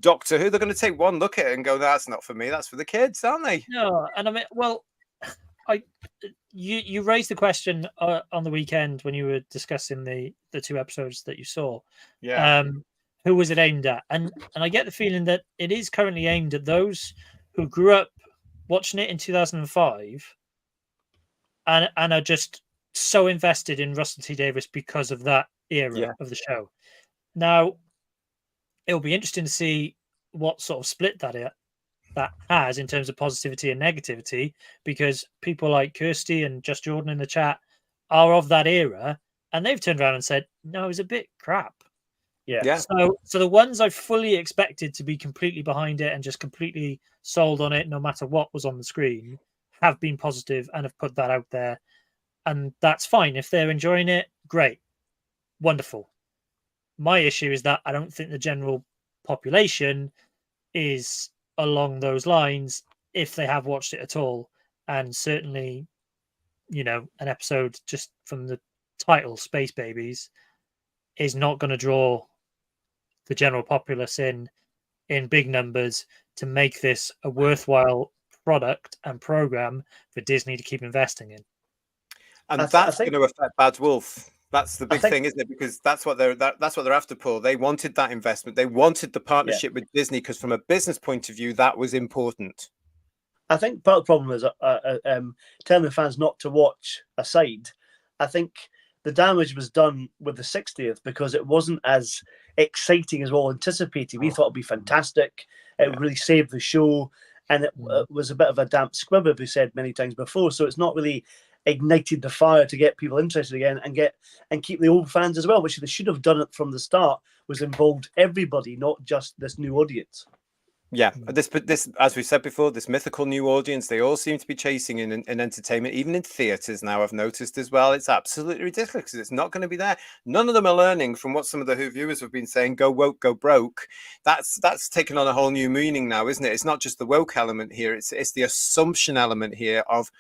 Doctor Who. They're going to take one look at it and go, "That's not for me. That's for the kids, aren't they?" No, and I mean, well, you raised the question on the weekend when you were discussing the 2 episodes that you saw. Yeah. Who was it aimed at? And I get the feeling that it is currently aimed at those who grew up watching it in 2005 and are just so invested in Russell T Davies because of that era of the show. Now, it'll be interesting to see what sort of split that has in terms of positivity and negativity, because people like Kirsty and Just Jordan in the chat are of that era, and they've turned around and said, no, it was a bit crap. Yeah. So the ones I fully expected to be completely behind it and just completely sold on it, no matter what was on the screen, have been positive and have put that out there. And that's fine. If they're enjoying it, great. Wonderful. My issue is that I don't think the general population is along those lines if they have watched it at all. And certainly, an episode just from the title, Space Babies, is not going to draw the general populace in big numbers to make this a worthwhile product and program for Disney to keep investing in. And that's going to affect Bad Wolf. That's the big thing, isn't it? Because that's what they're after, Paul. They wanted that investment. They wanted the partnership with Disney because, from a business point of view, that was important. I think part of the problem is telling the fans not to watch ASYIA. I think the damage was done with the 60th because it wasn't as exciting as we all anticipated. We thought it'd be fantastic. It would really save the show, and it was a bit of a damp squib, as we said many times before. So it's not really ignited the fire to get people interested again and keep the old fans as well, which they should have done it from the start. Was involved everybody, not just this new audience. Yeah, this, as we said before, this mythical new audience, they all seem to be chasing in entertainment, even in theatres now, I've noticed as well. It's absolutely ridiculous because it's not going to be there. None of them are learning from what some of the Who viewers have been saying, go woke, go broke. That's taken on a whole new meaning now, isn't it? It's not just the woke element here, it's the assumption element here of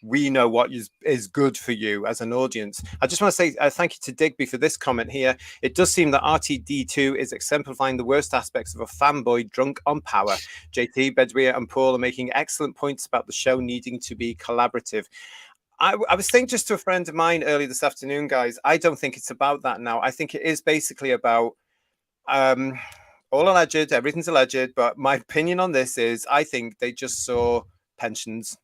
we know what is good for you as an audience. I just want to say thank you to Digby for this comment here. It does seem that RTD2 is exemplifying the worst aspects of a fanboy drunk on power. JT, Bedouin and Paul are making excellent points about the show needing to be collaborative. I was saying just to a friend of mine earlier this afternoon, guys, I don't think it's about that now. I think it is basically about all alleged, everything's alleged, but my opinion on this is I think they just saw pensions.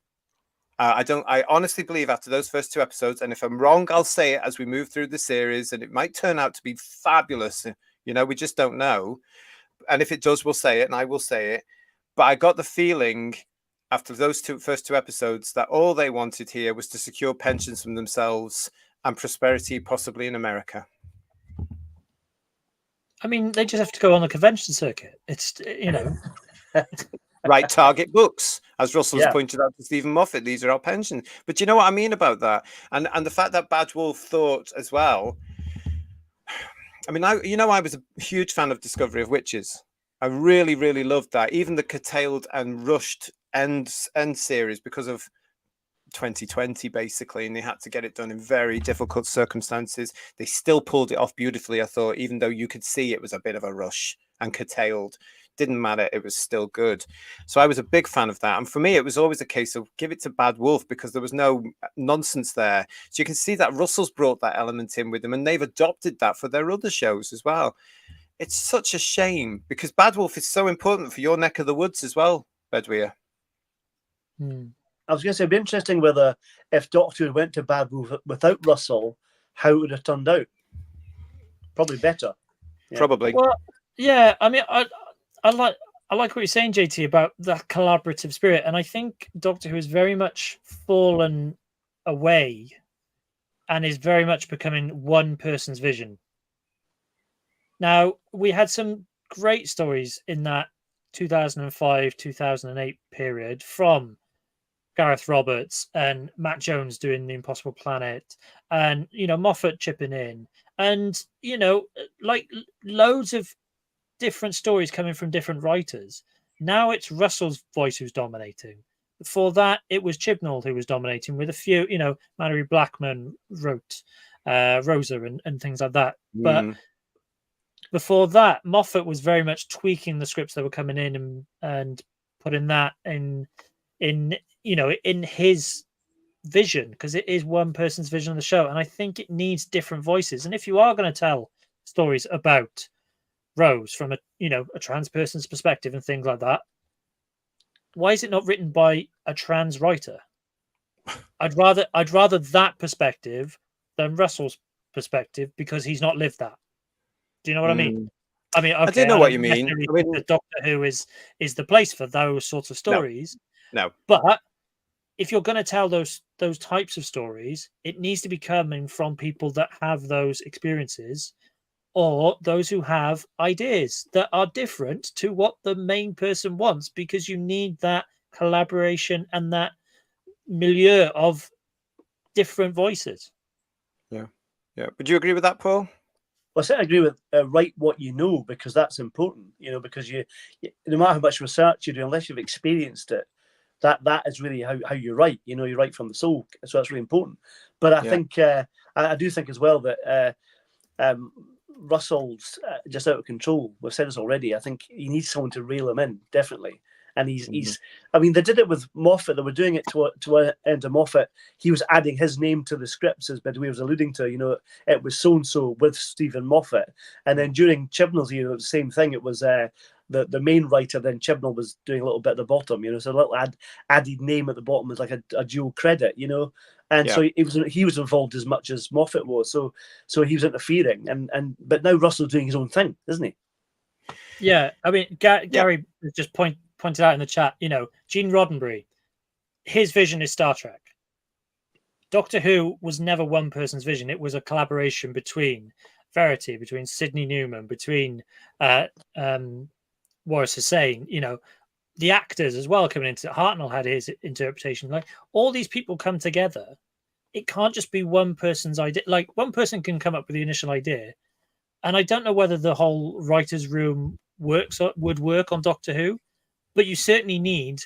I honestly believe after those first 2 episodes, and if I'm wrong, I'll say it as we move through the series, and it might turn out to be fabulous. We just don't know. And if it does, we'll say it, and I will say it. But I got the feeling after those first 2 episodes that all they wanted here was to secure pensions from themselves and prosperity, possibly in America. I mean, they just have to go on the convention circuit. It's, Write target books, as Russell's pointed out to Stephen Moffat. These are our pensions. But you know what I mean about that, and the fact that Bad Wolf thought as well. I mean, I was a huge fan of Discovery of Witches. I really, really loved that. Even the curtailed and rushed end series because of 2020, basically, and they had to get it done in very difficult circumstances. They still pulled it off beautifully, I thought, even though you could see it was a bit of a rush and curtailed. Didn't matter, it was still good. So I was a big fan of that, and for me it was always a case of give it to Bad Wolf because there was no nonsense there. So you can see that Russell's brought that element in with them, and they've adopted that for their other shows as well. It's such a shame because Bad Wolf is so important for your neck of the woods as well, Bedouin. I was going to say it'd be interesting whether if Doctor Who went to Bad Wolf without Russell, how it would have turned out. Probably better. Probably. Well, yeah, I mean, I like what you're saying, JT, about that collaborative spirit, and I think Doctor Who has very much fallen away and is very much becoming one person's vision. Now, we had some great stories in that 2005-2008 period from Gareth Roberts and Matt Jones doing The Impossible Planet, and Moffat chipping in, and like loads of different stories coming from different writers. Now it's Russell's voice who's dominating. Before that, it was Chibnall who was dominating with a few, Malorie Blackman wrote Rosa and things like that. But before that, Moffat was very much tweaking the scripts that were coming in and putting that in his vision, because it is one person's vision of the show, and I think it needs different voices. And if you are going to tell stories about Rose from a trans person's perspective and things like that, why is it not written by a trans writer? I'd rather that perspective than Russell's perspective, because he's not lived that. Do you know what I mean? I mean, okay, I do know what you mean. I mean, the Doctor Who is the place for those sorts of stories. No. But if you're going to tell those types of stories, it needs to be coming from people that have those experiences, or those who have ideas that are different to what the main person wants, because you need that collaboration and that milieu of different voices. Yeah. Would you agree with that, Paul? Well, I certainly agree with write what you know, because that's important, because you no matter how much research you do, unless you've experienced it, that is really how you write. You write from the soul, so that's really important. But I think I do think as well that Russell's just out of control. We've said this already. I think he needs someone to reel him in, definitely. And he's I mean, they did it with Moffat. They were doing it to end of Moffat. He was adding his name to the scripts, as Bedway was alluding to. It was so-and-so with Stephen Moffat. And then during Chibnall's era, it was the same thing. It was the main writer, then Chibnall was doing a little bit at the bottom, so a little added name at the bottom was like a dual credit, and so he was involved as much as Moffat was, so he was interfering, but now Russell's doing his own thing, isn't he? Yeah, I mean, Gary just pointed out in the chat, Gene Roddenberry, his vision is Star Trek. Doctor Who was never one person's vision; it was a collaboration between Verity, between Sidney Newman, between Waris Hussein, the actors as well coming into it. Hartnell had his interpretation. Like, all these people come together. It can't just be one person's idea. Like, one person can come up with the initial idea, and I don't know whether the whole writer's room would work on Doctor Who, but you certainly need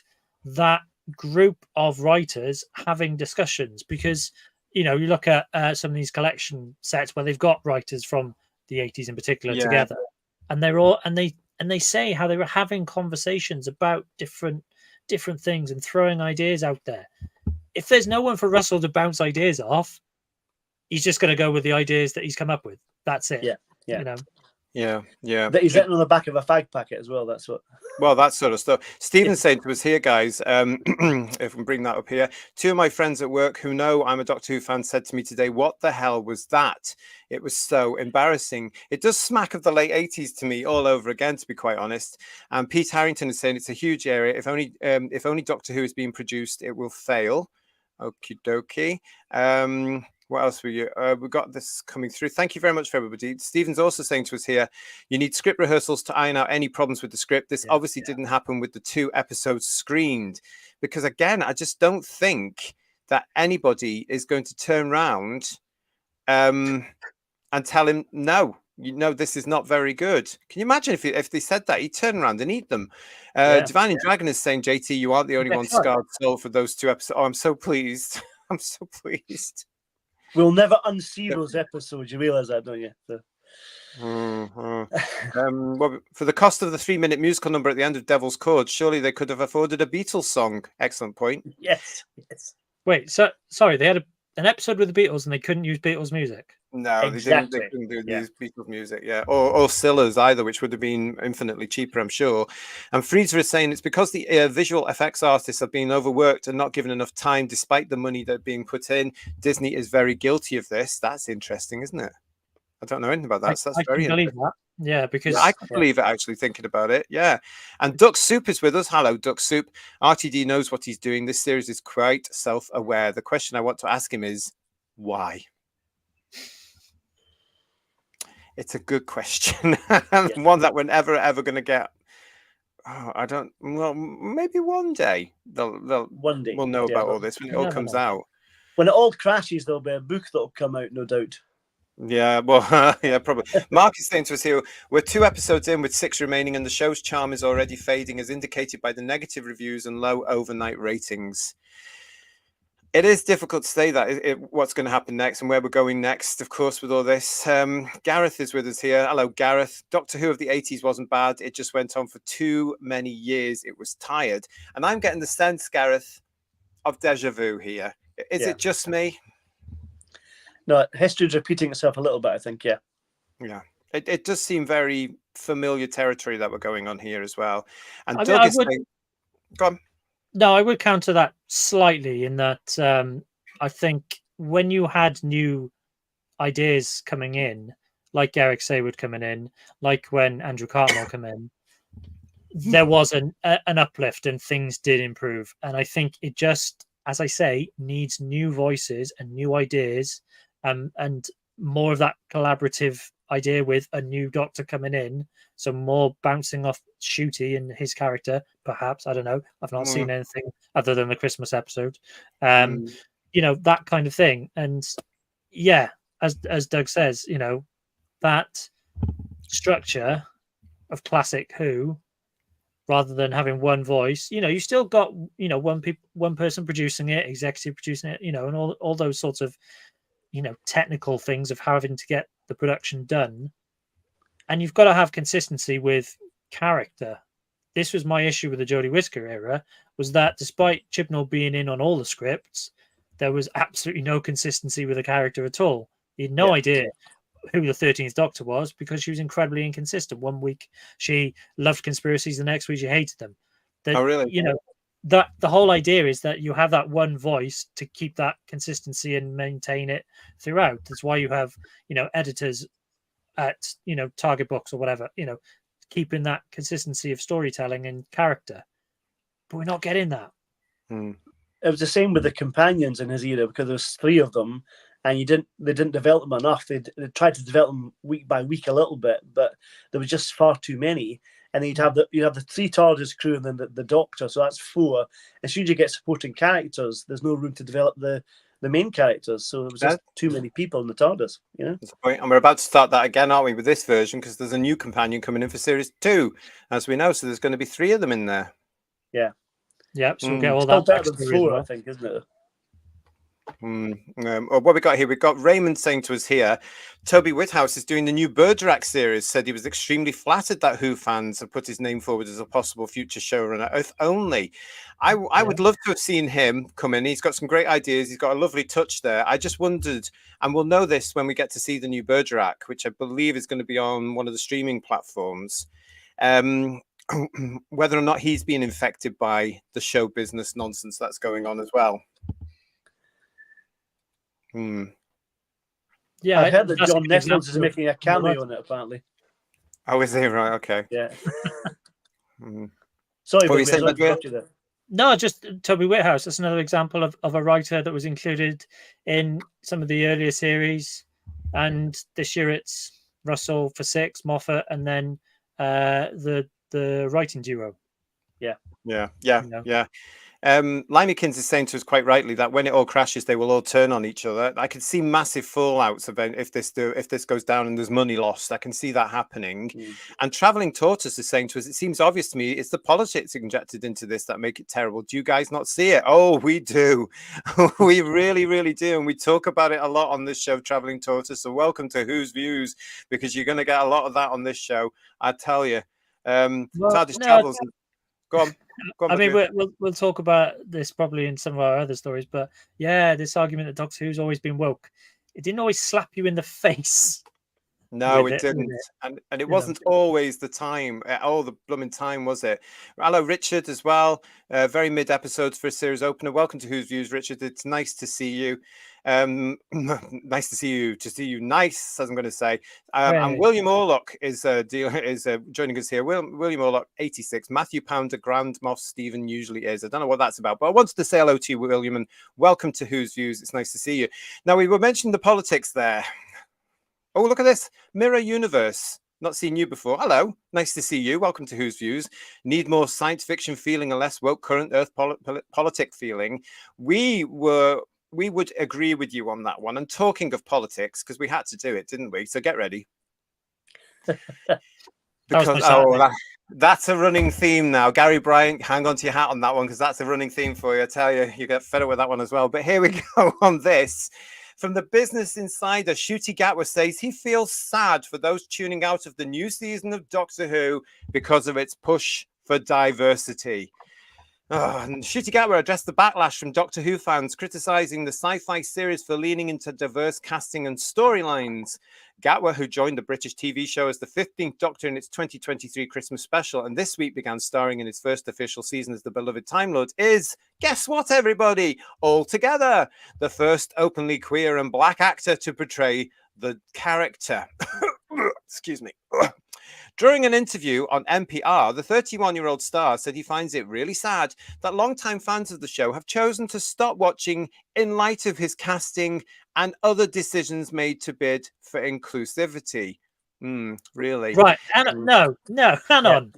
that group of writers having discussions, because you look at some of these collection sets where they've got writers from the 80s in particular together, and they're all and they say how they were having conversations about different things and throwing ideas out there. If there's no one for Russell to bounce ideas off, he's just going to go with the ideas that he's come up with. That's it. Yeah. Yeah. That he's written on the back of a fag packet as well. That's what. Well, that sort of stuff. Stephen's saying to us here, guys, if we can bring that up here. 2 of my friends at work who know I'm a Doctor Who fan said to me today, "What the hell was that? It was so embarrassing." It does smack of the late 80s to me all over again, to be quite honest. And Pete Harrington is saying it's a huge area. If only Doctor Who is being produced, it will fail. Okie dokie. What else we got this coming through? Thank you very much for everybody. Stephen's also saying to us here, you need script rehearsals to iron out any problems with the script. This obviously didn't happen with the 2 episodes screened, because again, I just don't think that anybody is going to turn around and tell him, no, this is not very good. Can you imagine if they said that? He'd turn around and eat them. Divine and Dragon is saying, JT, you aren't the only one scarred soul for those 2 episodes. Oh, I'm so pleased. I'm so pleased. We'll never unsee those episodes. You realise that, don't you? So. Well, for the cost of the 3-minute musical number at the end of Devil's Chord, surely they could have afforded a Beatles song. Excellent point. Yes. Wait, so sorry, they had an episode with the Beatles and they couldn't use Beatles music? No, exactly. They couldn't do these Beatles music, or Silla's either, which would have been infinitely cheaper, I'm sure. And Frieza is saying it's because the visual effects artists have been overworked and not given enough time, despite the money that's being put in. Disney is very guilty of this. That's interesting, isn't it? I don't know anything about that. So that's very believe that. Yeah, because I can believe it, actually, thinking about it. Yeah. And Duck Soup is with us. Hello, Duck Soup. RTD knows what he's doing. This series is quite self-aware. The question I want to ask him is, why? It's a good question. One that we're never ever going to get. Oh, I don't. Well, maybe one day one day we'll know about all this when it all comes out. When it all crashes, there'll be a book that'll come out, no doubt. Yeah, well, yeah, probably. Mark is saying to us here, we're 2 episodes in with 6 remaining, and the show's charm is already fading, as indicated by the negative reviews and low overnight ratings. It is difficult to say that what's going to happen next and where we're going next, of course, with all this. Gareth is with us here. Hello, Gareth. Doctor Who of the 80s wasn't bad. It just went on for too many years. It was tired. And I'm getting the sense, Gareth, of deja vu here. Is it just me? No, history's repeating itself a little bit, I think, yeah. Yeah. It does seem very familiar territory that we're going on here as well. And I mean, Doug I is would- saying, go on. No, I would counter that slightly in that I think when you had new ideas coming in, like Eric Saywood coming in, like when Andrew Cartmel came in, there was an uplift and things did improve. And I think it just, as I say, needs new voices and new ideas, and more of that collaborative idea with a new Doctor coming in. So more bouncing off Ncuti and his character, perhaps. I don't know. I've not seen anything other than the Christmas episode. You know, that kind of thing. And yeah, as Doug says, you know, that structure of classic Who, rather than having one voice, you know, you still got, you know, one person producing it, executive producing it, you know, and all those sorts of, you know, technical things of having to get the production done. And you've got to have consistency with character. This was my issue with the Jodie Whittaker era, was that despite Chibnall being in on all the scripts, there was absolutely no consistency with the character at all. You had no idea who the 13th Doctor was because she was incredibly inconsistent. One week she loved conspiracies, the next week she hated them. Oh, really? You know, that the whole idea is that you have that one voice to keep that consistency and maintain it throughout. That's why you have, you know, editors at, you know, Target Books or whatever, you know, keeping that consistency of storytelling and character. But we're not getting that. It was the same with the companions in his era because there was 3 of them, and they didn't develop them enough. They tried to develop them week by week a little bit, but there was just far too many. And then you'd have the 3 TARDIS crew and then the Doctor, so that's 4. As soon as you get supporting characters, there's no room to develop the main characters. So it was just too many people in the TARDIS, you know. That's the point. And we're about to start that again, aren't we, with this version? Because there's a new companion coming in for series 2, as we know. So there's going to be 3 of them in there. Yeah. Yep. So we'll get all Still that better than backstory as 4, well. I think, isn't it? What we got here, we've got Raymond saying to us here, Toby Whithouse is doing the new Bergerac series, said he was extremely flattered that Who fans have put his name forward as a possible future showrunner, Earth Only. I would love to have seen him come in. He's got some great ideas. He's got a lovely touch there. I just wondered, and we'll know this when we get to see the new Bergerac, which I believe is going to be on one of the streaming platforms, whether or not he's being infected by the show business nonsense that's going on as well. Yeah, I heard that that's John an Nesmond is example making a cameo on it, apparently. Oh, is he? Right, okay. Yeah. What Sorry, were but you saying, sorry to Badger? interrupt you there. No, just Toby Whithouse. That's another example of a writer that was included in some of the earlier series. And this year it's Russell for 6, Moffat, and then the writing duo. Yeah. Limekins is saying to us quite rightly that when it all crashes, they will all turn on each other. I could see massive fallouts if this goes down and there's money lost. I can see that happening. And Traveling Tortoise is saying to us, it seems obvious to me it's the politics injected into this that make it terrible. Do you guys not see it? Oh, we do. We really, really do. And we talk about it a lot on this show, Traveling Tortoise. So welcome to Who's Views, because you're going to get a lot of that on this show. I tell you. TARDIS Travels. Go on. I mean, we'll talk about this probably in some of our other stories, but yeah, this argument that Doctor Who's always been woke, it didn't always slap you in the face. No, it didn't. And it wasn't always the time, all the blooming time, was it? Hello, Richard, as well. Very mid-episodes for a series opener. Welcome to Who's Views, Richard. It's nice to see you. Nice to see you. Nice, as I'm going to say. And William Orlock is joining us here. William Orlock, 86. Matthew Pounder, Grand Moff Stephen usually is. I don't know what that's about, but I wanted to say hello to you, William, and welcome to Who's Views. It's nice to see you. Now, we were mentioning the politics there. Oh, look at this. Mirror Universe. Not seen you before. Hello. Nice to see you. Welcome to Who's Views. Need more science fiction feeling and less woke current Earth politic feeling. We would agree with you on that one. And talking of politics, because we had to do it, didn't we? So get ready. Because that's a running theme now. Gary Bryant, hang on to your hat on that one, because that's a running theme for you. I tell you, you get fed up with that one as well. But here we go on this. From the Business Insider, Ncuti Gatwa says he feels sad for those tuning out of the new season of Doctor Who because of its push for diversity. And Ncuti Gatwa addressed the backlash from Doctor Who fans criticising the sci-fi series for leaning into diverse casting and storylines. Gatwa, who joined the British TV show as the 15th Doctor in its 2023 Christmas special, and this week began starring in its first official season as the beloved Time Lord, is, guess what, everybody, altogether, the first openly queer and black actor to portray the character. Excuse me. During an interview on NPR, the 31-year-old star said he finds it really sad that longtime fans of the show have chosen to stop watching in light of his casting and other decisions made to bid for inclusivity. Really? Right. Hang on.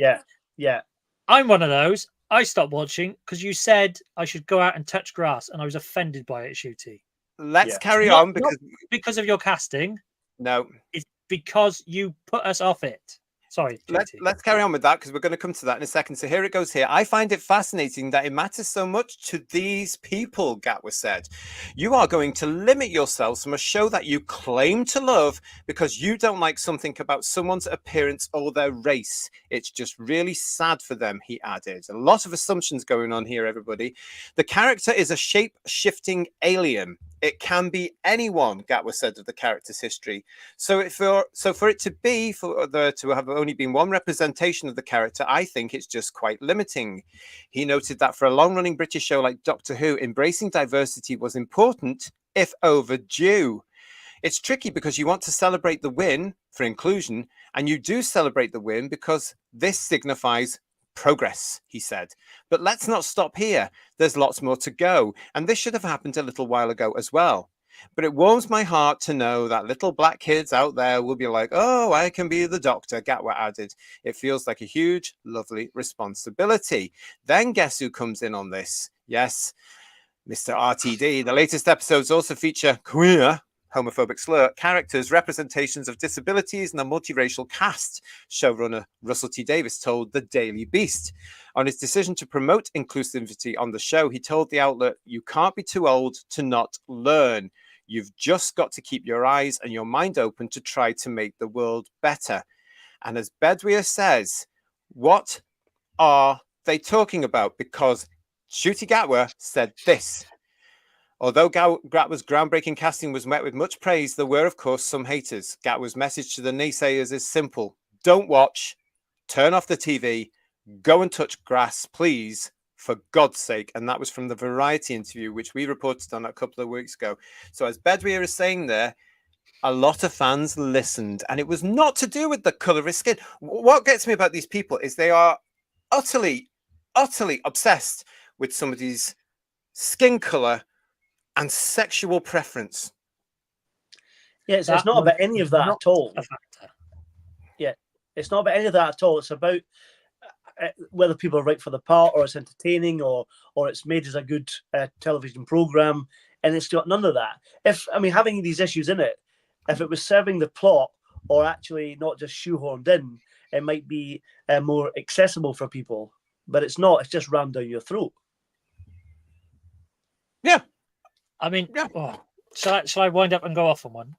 Yeah. I'm one of those. I stopped watching because you said I should go out and touch grass, and I was offended by it, Ncuti. Let's carry on not because of your casting. No. It's because you put us off it. Sorry. Let's carry on with that because we're going to come to that in a second. So here it goes here. I find it fascinating that it matters so much to these people, Gatwa said. You are going to limit yourselves from a show that you claim to love because you don't like something about someone's appearance or their race. It's just really sad for them, he added. A lot of assumptions going on here, everybody. The character is a shape-shifting alien. It can be anyone, Gatwa said of the character's history. So for it to have only been one representation of the character, I think it's just quite limiting. He noted that for a long-running British show like Doctor Who, embracing diversity was important, if overdue. It's tricky because you want to celebrate the win for inclusion, and you do celebrate the win because this signifies progress, he said. But let's not stop here. There's lots more to go, and this should have happened a little while ago as well. But it warms my heart to know that little black kids out there will be like, oh, I can be the Doctor, Gatwa added. It feels like a huge, lovely responsibility. Then guess who comes in on this? Yes, Mr. RTD. The latest episodes also feature queer, homophobic slur, characters, representations of disabilities, and a multiracial cast, showrunner Russell T. Davies told The Daily Beast. On his decision to promote inclusivity on the show, he told the outlet, you can't be too old to not learn. You've just got to keep your eyes and your mind open to try to make the world better. And as Bedweer says, what are they talking about? Because Ncuti Gatwa said this. Although Gatwa's groundbreaking casting was met with much praise, there were, of course, some haters. Gatwa's message to the naysayers is simple. Don't watch. Turn off the TV. Go and touch grass, please, for God's sake. And that was from the Variety interview, which we reported on a couple of weeks ago. So as Bedweer is saying there, a lot of fans listened. And it was not to do with the colour of his skin. What gets me about these people is they are utterly, utterly obsessed with somebody's skin colour and sexual preference. Yeah, it's not about any of that at all. Yeah, it's not about any of that at all. It's about whether people are right for the part, or it's entertaining, or it's made as a good television program, and it's got none of that. Having these issues in it, if it was serving the plot or actually not just shoehorned in, it might be more accessible for people. But it's not. It's just rammed down your throat. Yeah. Shall I wind up and go off on one?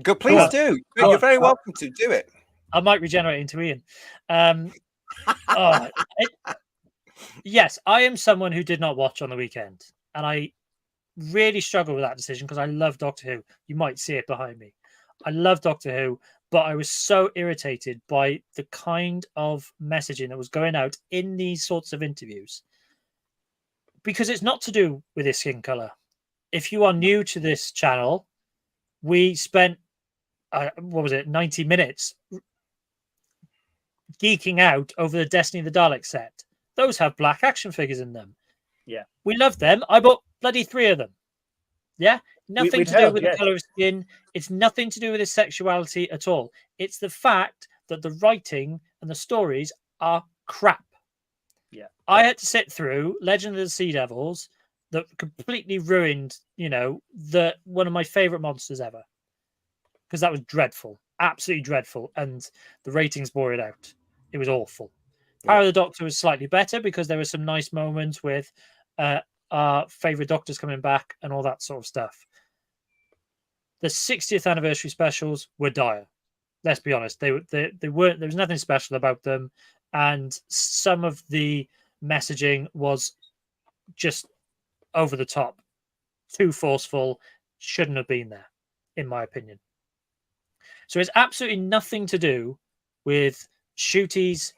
Go, please do. You're very welcome to do it. I might regenerate into Ian. Yes, I am someone who did not watch on the weekend, and I really struggle with that decision because I love Doctor Who. You might see it behind me. I love Doctor Who, but I was so irritated by the kind of messaging that was going out in these sorts of interviews, because it's not to do with his skin color. If you are new to this channel, we spent 90 minutes geeking out over the Destiny of the Daleks set. Those have black action figures in them. Yeah. We love them. I bought bloody 3 of them. Yeah. Nothing to do with the color of skin. It's nothing to do with his sexuality at all. It's the fact that the writing and the stories are crap. Yeah. I had to sit through Legend of the Sea Devils that completely ruined, one of my favorite monsters ever. Because that was dreadful. Absolutely dreadful. And the ratings bore it out. It was awful. Power of the Doctor was slightly better because there were some nice moments with our favorite doctors coming back and all that sort of stuff. The 60th anniversary specials were dire. Let's be honest. They weren't. There was nothing special about them, and some of the messaging was just over the top, too forceful, shouldn't have been there, in my opinion. So it's absolutely nothing to do with Ncuti's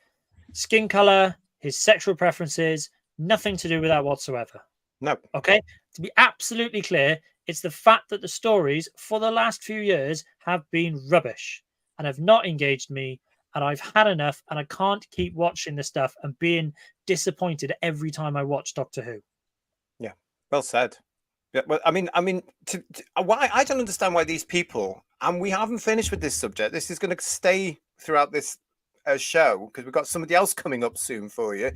skin color, his sexual preferences, nothing to do with that whatsoever. No. Okay? To be absolutely clear, it's the fact that the stories for the last few years have been rubbish and have not engaged me, and I've had enough, and I can't keep watching this stuff and being disappointed every time I watch Doctor Who. Yeah, well said. Yeah, well, I mean, why I don't understand why these people, and we haven't finished with this subject. This is going to stay throughout this show because we've got somebody else coming up soon for you.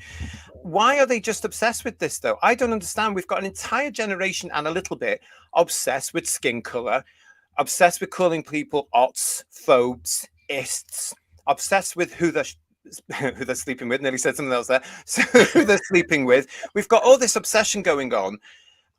Why are they just obsessed with this though? I don't understand. We've got an entire generation and a little bit obsessed with skin color, obsessed with calling people ots, phobes, ists, obsessed with who they're sleeping with. Nearly said something else there. So who they're sleeping with. We've got all this obsession going on.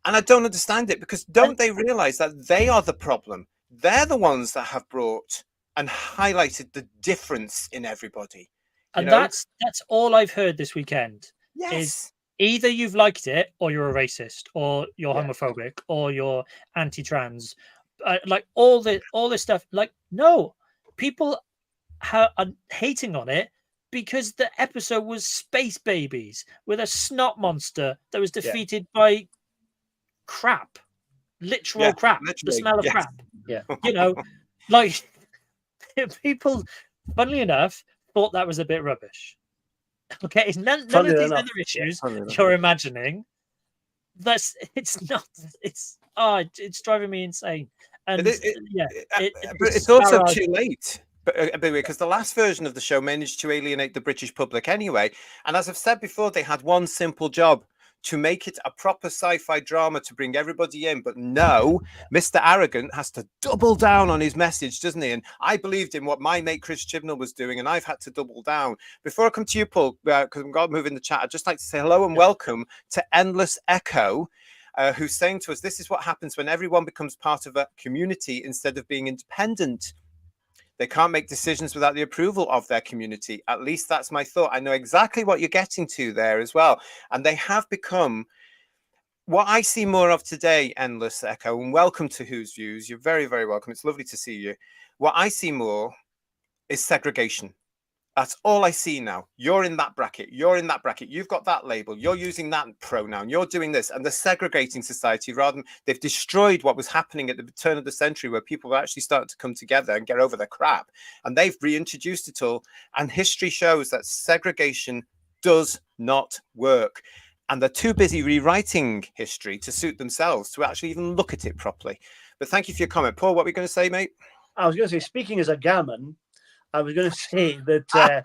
And I don't understand it because don't they realize that they are the problem? They're the ones that have brought and highlighted the difference in everybody. And that's all I've heard this weekend. Yes. Is either you've liked it or you're a racist or you're homophobic or you're anti-trans. Like all this stuff. Like, no, people are hating on it because the episode was Space Babies with a snot monster that was defeated by crap, literal crap, the smell of crap. Yeah, like people, funnily enough, thought that was a bit rubbish. Okay, it's none of these other issues you're imagining. It's driving me insane. And but it's also too late. Because the last version of the show managed to alienate the British public anyway. And as I've said before, they had one simple job: to make it a proper sci-fi drama to bring everybody in. But no, Mr. Arrogant has to double down on his message, doesn't he? And I believed in what my mate Chris Chibnall was doing, and I've had to double down. Before I come to you, Paul, because I've got to move in the chat, I'd just like to say hello and welcome to Endless Echo, who's saying to us, this is what happens when everyone becomes part of a community instead of being independent. They can't make decisions without the approval of their community. At least that's my thought. I know exactly what you're getting to there as well. And they have become what I see more of today, Endless Echo, and welcome to Who's Views. You're very, very welcome. It's lovely to see you. What I see more is segregation. That's all I see now. You're in that bracket. You're in that bracket. You've got that label. You're using that pronoun. You're doing this. And they're segregating society rather than they've destroyed what was happening at the turn of the century where people were actually starting to come together and get over their crap. And they've reintroduced it all. And history shows that segregation does not work. And they're too busy rewriting history to suit themselves to actually even look at it properly. But thank you for your comment. Paul, what were you going to say, mate? I was going to say, speaking as a gammon, I was going to say that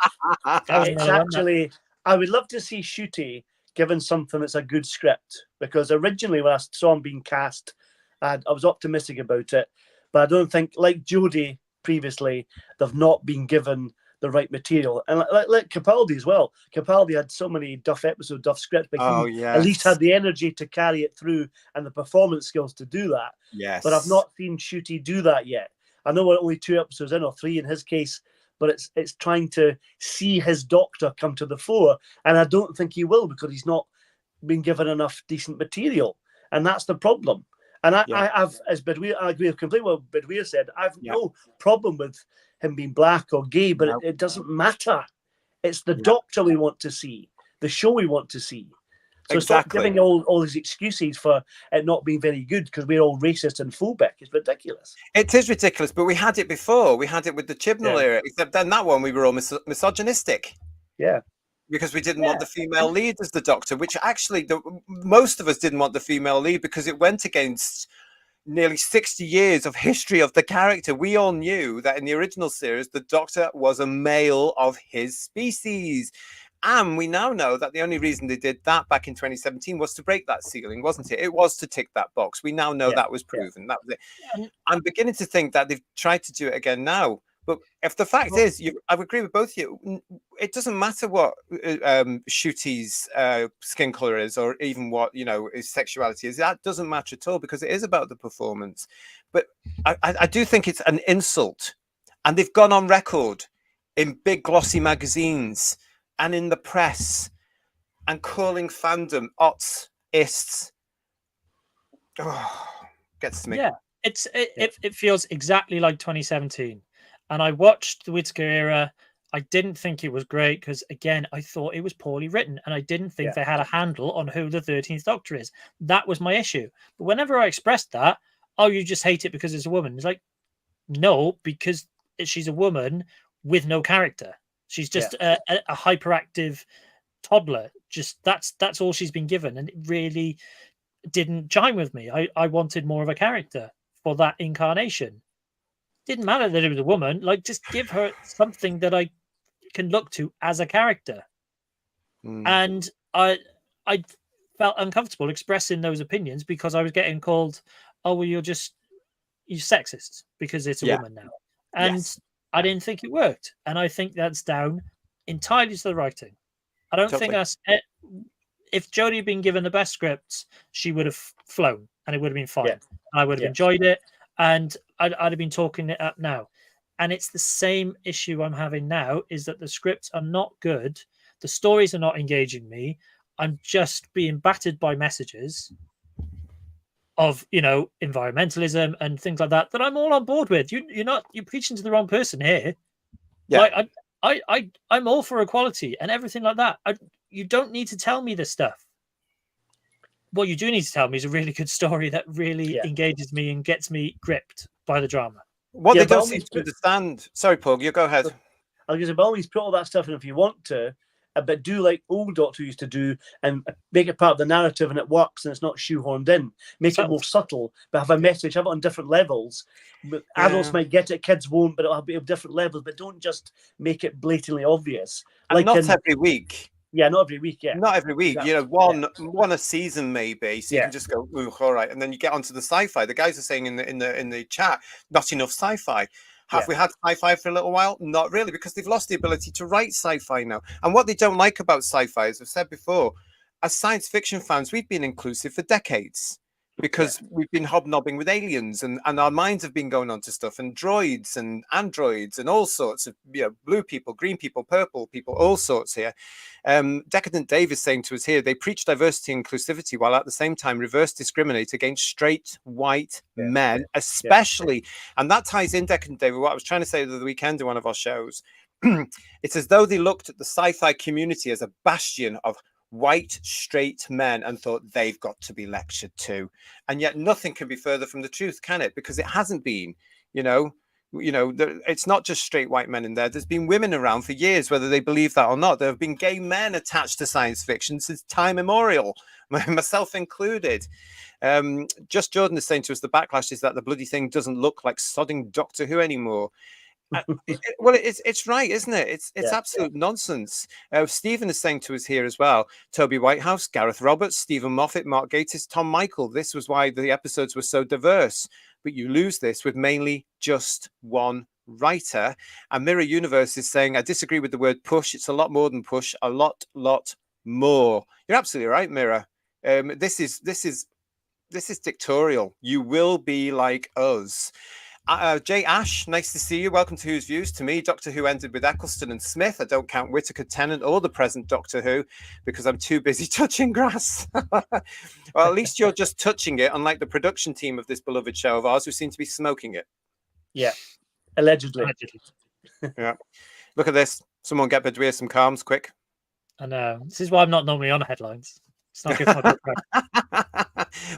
it's actually, I would love to see Ncuti given something that's a good script, because originally when I saw him being cast, I was optimistic about it, but I don't think, like Jodie previously, they've not been given the right material. And like Capaldi as well. Capaldi had so many duff episodes, duff scripts, but he at least had the energy to carry it through and the performance skills to do that. Yes. But I've not seen Ncuti do that yet. I know we're only 2 episodes in, or 3 in his case, but it's trying to see his Doctor come to the fore, and I don't think he will, because he's not been given enough decent material, and that's the problem. And I've, as Bedweer, I agree completely with what Bedweer said. I've no problem with him being black or gay, but it doesn't matter. It's the Doctor we want to see, the show we want to see. So stop giving all these excuses for it not being very good because we're all racist and phobic. It's ridiculous. It is ridiculous, but we had it before. We had it with the Chibnall era, except then that one we were all misogynistic. Yeah. Because we didn't want the female lead as the Doctor, which actually most of us didn't want the female lead because it went against nearly 60 years of history of the character. We all knew that in the original series, the Doctor was a male of his species. And we now know that the only reason they did that back in 2017 was to break that ceiling, wasn't it? It was to tick that box. We now know that was proven. That was it. Yeah. I'm beginning to think that they've tried to do it again now. But if the fact is, I would agree with both of you, it doesn't matter what Ncuti's skin color is, or even what, his sexuality is. That doesn't matter at all, because it is about the performance. But I do think it's an insult. And they've gone on record in big glossy magazines and in the press and calling fandom ots gets to me. Yeah, it feels exactly like 2017. And I watched the Whittaker era. I didn't think it was great because, again, I thought it was poorly written, and I didn't think they had a handle on who the 13th Doctor is. That was my issue. But whenever I expressed that, oh, you just hate it because it's a woman. It's like, no, because she's a woman with no character. She's just a hyperactive toddler. Just that's all she's been given, and it really didn't chime with me. I wanted more of a character for that incarnation. Didn't matter that it was a woman. Like, just give her something that I can look to as a character. And I felt uncomfortable expressing those opinions because I was getting called, oh, well, you're sexist because it's a woman now. And I didn't think it worked. And I think that's down entirely to the writing. I don't think if Jodie had been given the best scripts, she would have flown and it would have been fine. And I would have enjoyed it. And I'd have been talking it up now. And it's the same issue I'm having now, is that the scripts are not good. The stories are not engaging me. I'm just being battered by messages of, environmentalism and things like that I'm all on board with. You're preaching to the wrong person here. Yeah. Like, I'm all for equality and everything like that. You don't need to tell me this stuff. What you do need to tell me is a really good story that really engages me and gets me gripped by the drama. What they don't seem to understand. Sorry, Paul, you go ahead. I was going to say, by all means, put all that stuff in if you want to, but do like old Doctor used to do and make it part of the narrative, and it works and it's not shoehorned in. Make it more subtle, but have a message, have it on different levels. Adults might get it, kids won't, but it'll be of different levels. But don't just make it blatantly obvious. And like not every week. Yeah, not every week. Yeah, not every week. Exactly. One a season maybe. So you can just go, ooh, all right, and then you get onto the sci-fi. The guys are saying in the chat, not enough sci-fi. Have we had sci-fi for a little while? Not really, because they've lost the ability to write sci-fi now. And what they don't like about sci-fi, as I've said before, as science fiction fans, we've been inclusive for decades. Because we've been hobnobbing with aliens and our minds have been going on to stuff and droids and androids and all sorts of blue people, green people, purple people, all sorts here. Decadent Dave is saying to us here, they preach diversity and inclusivity while at the same time reverse discriminate against straight white men, especially. And that ties in, Decadent Dave, what I was trying to say the weekend in one of our shows. It's as though they looked at the sci-fi community as a bastion of white straight men and thought they've got to be lectured to, and yet nothing can be further from the truth, can it? Because it hasn't been. It's not just straight white men in there. There's been women around for years, whether they believe that or not. There have been gay men attached to science fiction since time immemorial, myself included. Just Jordan is saying to us, the backlash is that the bloody thing doesn't look like sodding Doctor Who anymore. Well, it's right, isn't it? It's absolute nonsense. Stephen is saying to us here as well, Toby Whitehouse, Gareth Roberts, Stephen Moffat, Mark Gatiss, Tom Michael. This was why the episodes were so diverse. But you lose this with mainly just one writer. And Mirror Universe is saying, I disagree with the word push. It's a lot more than push, a lot more. You're absolutely right, Mirror. This is dictatorial. You will be like us. Jay Ash, nice to see you. Welcome to Who's Views. To me, Doctor Who ended with Eccleston and Smith. I don't count Whittaker, Tennant, or the present Doctor Who because I'm too busy touching grass. Well, at least you're just touching it, unlike the production team of this beloved show of ours, who seem to be smoking it. Yeah, allegedly. Yeah. Look at this. Someone get Badweir some calms, quick. I know. This is why I'm not normally on headlines. It's not good for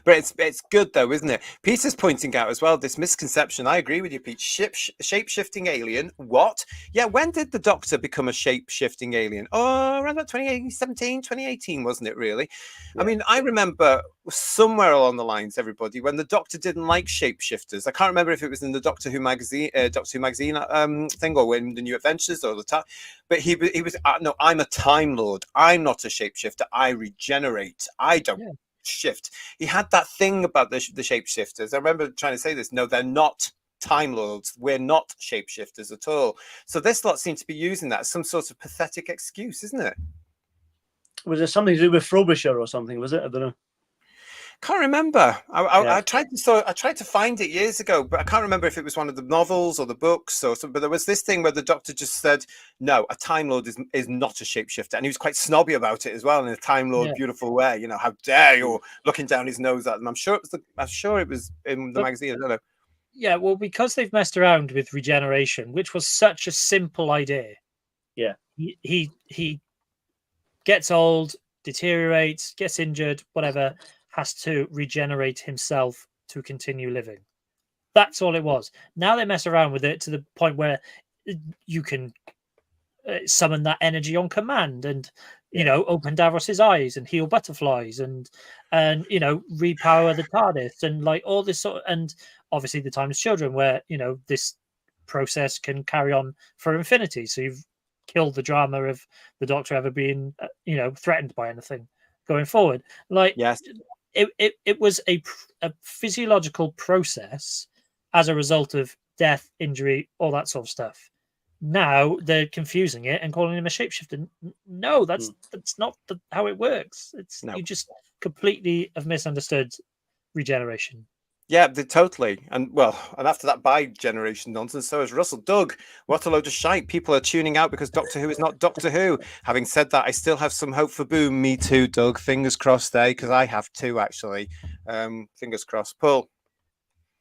But it's good though, isn't it? Peter's pointing out as well this misconception. I agree with you, Pete. Shape-shifting alien. What? Yeah, when did the Doctor become a shape-shifting alien? Oh, around about 2017, 2018, wasn't it, really? Yeah. I mean, I remember somewhere along the lines, everybody, when the Doctor didn't like shapeshifters. I can't remember if it was in the Doctor Who magazine thing, or in the New Adventures, or the time. But he was no, I'm a Time Lord. I'm not a shapeshifter. I regenerate. I don't shift. He had that thing about the shapeshifters. I remember trying to say this. No, they're not Time Lords. We're not shapeshifters at all. So this lot seems to be using that as some sort of pathetic excuse, isn't it? Was it something to do with Frobisher or something? Was it? I don't know. Can't remember. Yeah. I tried to find it years ago, but I can't remember if it was one of the novels or the books or something. But there was this thing where the Doctor just said, "No, a Time Lord is not a shapeshifter," and he was quite snobby about it as well in a Time Lord Yeah. beautiful way. You know, how dare you? Looking down his nose at them. I'm sure it was in the But- magazine. I don't know. Yeah, well, because they've messed around with regeneration, which was such a simple idea. Yeah. He gets old, deteriorates, gets injured, whatever, has to regenerate himself to continue living. That's all it was. Now they mess around with it to the point where you can summon that energy on command, and you know, open Davros's eyes and heal butterflies, and you know, repower the TARDIS, and like all this sort of, and obviously the Timeless Children, where you know this process can carry on for infinity. So you've killed the drama of the Doctor ever being you know, threatened by anything going forward. Like, Yes. it was a physiological process as a result of death, injury, all that sort of stuff. Now they're confusing it and calling him a shapeshifter. No, that's not how it works. It's No. You just completely have misunderstood regeneration. Yeah, totally. And well, and after that bi-generation nonsense, so is Russell. Doug, what a load of shite. People are tuning out because Doctor Who is not Doctor Who. Having said that, I still have some hope for Boom. Me too, Doug. Fingers crossed there, because I have too, actually. Fingers crossed. Paul.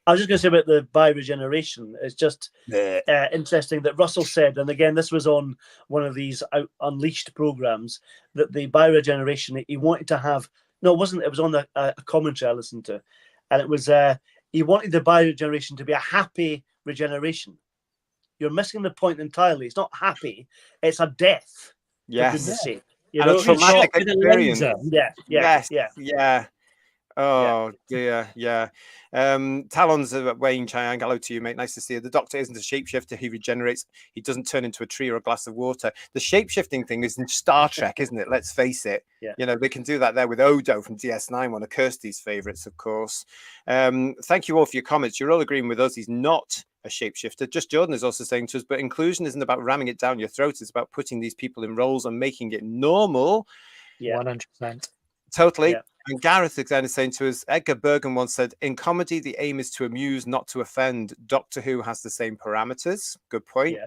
I was just going to say about the bioregeneration. It's just interesting that Russell said, and again, this was on one of these Unleashed programs, that the bioregeneration he wanted to have. No, it wasn't. It was on a commentary I listened to, and it was he wanted the bioregeneration to be a happy regeneration. You're missing the point entirely. It's not happy. It's a death. Yes. For goodness sake. You And know? a traumatic With a experience. laser. Yeah. Oh dear, yeah. Talon's Wayne Chiang, hello to you, mate. Nice to see you. The Doctor isn't a shapeshifter. He regenerates. He doesn't turn into a tree or a glass of water. The shapeshifting thing is in Star Trek, isn't it? Let's face it. Yeah. You know, they can do that there with Odo from DS9, one of Kirsty's favourites, of course. Thank you all for your comments. You're all agreeing with us. He's not a shapeshifter. Just Jordan is also saying to us, but inclusion isn't about ramming it down your throat. It's about putting these people in roles and making it normal. Yeah. 100%. Totally. Yeah. And Gareth again is saying to us, Edgar Bergen once said, in comedy, the aim is to amuse, not to offend. Doctor Who has the same parameters. Good point. Yeah.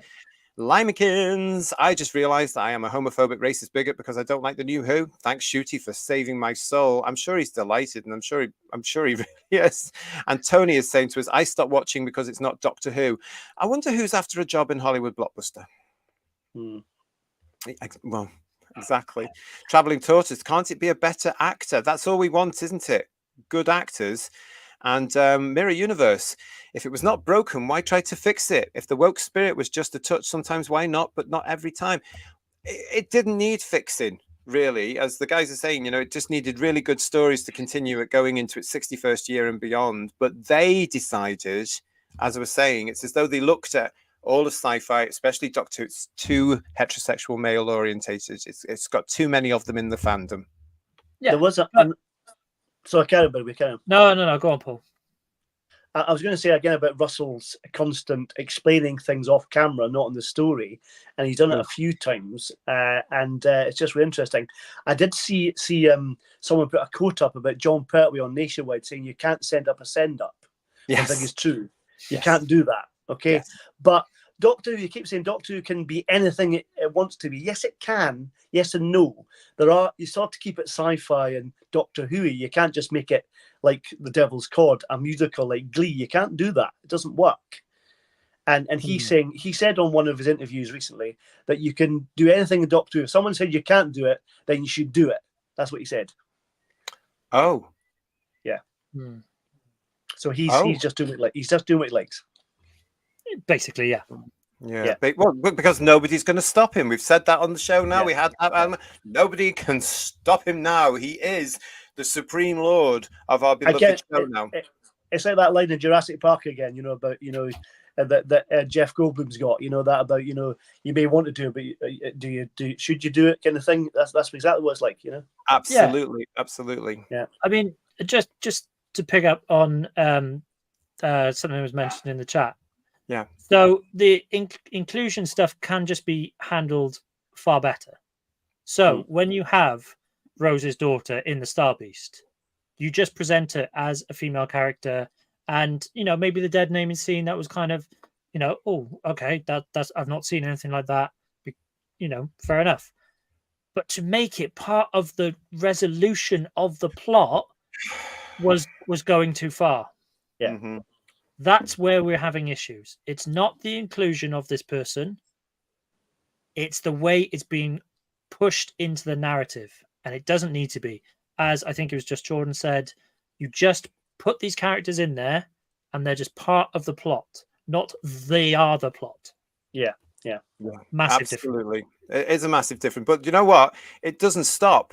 Limekins, I just realized that I am a homophobic racist bigot because I don't like the new Who. Thanks, Shooty, for saving my soul. I'm sure he's delighted, and I'm sure he really is. And Tony is saying to us, I stopped watching because it's not Doctor Who. I wonder who's after a job in Hollywood blockbuster. Well, exactly. Traveling Tortoise, can't it be a better actor? That's all we want, isn't it? Good actors. And Mirror Universe, if it was not broken, why try to fix it? If the woke spirit was just a touch, sometimes why not? But not every time. It didn't need fixing, really. As the guys are saying, you know, it just needed really good stories to continue it going into its 61st year and beyond. But they decided, as I was saying, it's as though they looked at all of sci-fi, especially Doctor Who, it's too heterosexual male orientated. It's got too many of them in the fandom. Yeah. There was a... So I can't, but we can. No. Go on, Paul. I was going to say again about Russell's constant explaining things off camera, not in the story, and he's done it a few times, and it's just really interesting. I did see someone put a quote up about John Pertwee on Nationwide saying you can't send up a send up. Yes. I think it's true. You can't do that. Okay, yes. But Doctor Who, you keep saying Doctor Who can be anything it wants to be. Yes, it can. Yes and no. You start to keep it sci-fi and Doctor Who. You can't just make it like The Devil's Cod, a musical like Glee. You can't do that. It doesn't work. And he said on one of his interviews recently that you can do anything in Doctor Who. If someone said you can't do it, then you should do it. That's what he said. Oh. Yeah. So he's just doing what he likes. Basically, yeah. Yeah. Well, because nobody's going to stop him. We've said that on the show now. We had that. Nobody can stop him now. He is the supreme lord of our beloved show now. It's like that line in Jurassic Park again, you know, about, you know, that Jeff Goldblum's got, you know, that about, you know, you may want to do it, but should you do it kind of thing? That's exactly what it's like, you know. Absolutely. Yeah. I mean, just to pick up on something that was mentioned in the chat. Yeah. So the inclusion stuff can just be handled far better. So when you have Rose's daughter in the Star Beast, You just present it as a female character, and maybe the dead naming scene that was kind of, oh, okay, that's I've not seen anything like that. Fair enough. But to make it part of the resolution of the plot was going too far. Yeah. Mm-hmm. That's where we're having issues. It's not the inclusion of this person. It's the way it's being pushed into the narrative, and it doesn't need to be. As I think it was just Jordan said, you just put these characters in there, and they're just part of the plot, not they are the plot. Yeah. Massive Absolutely. It is a massive difference. But you know what? It doesn't stop.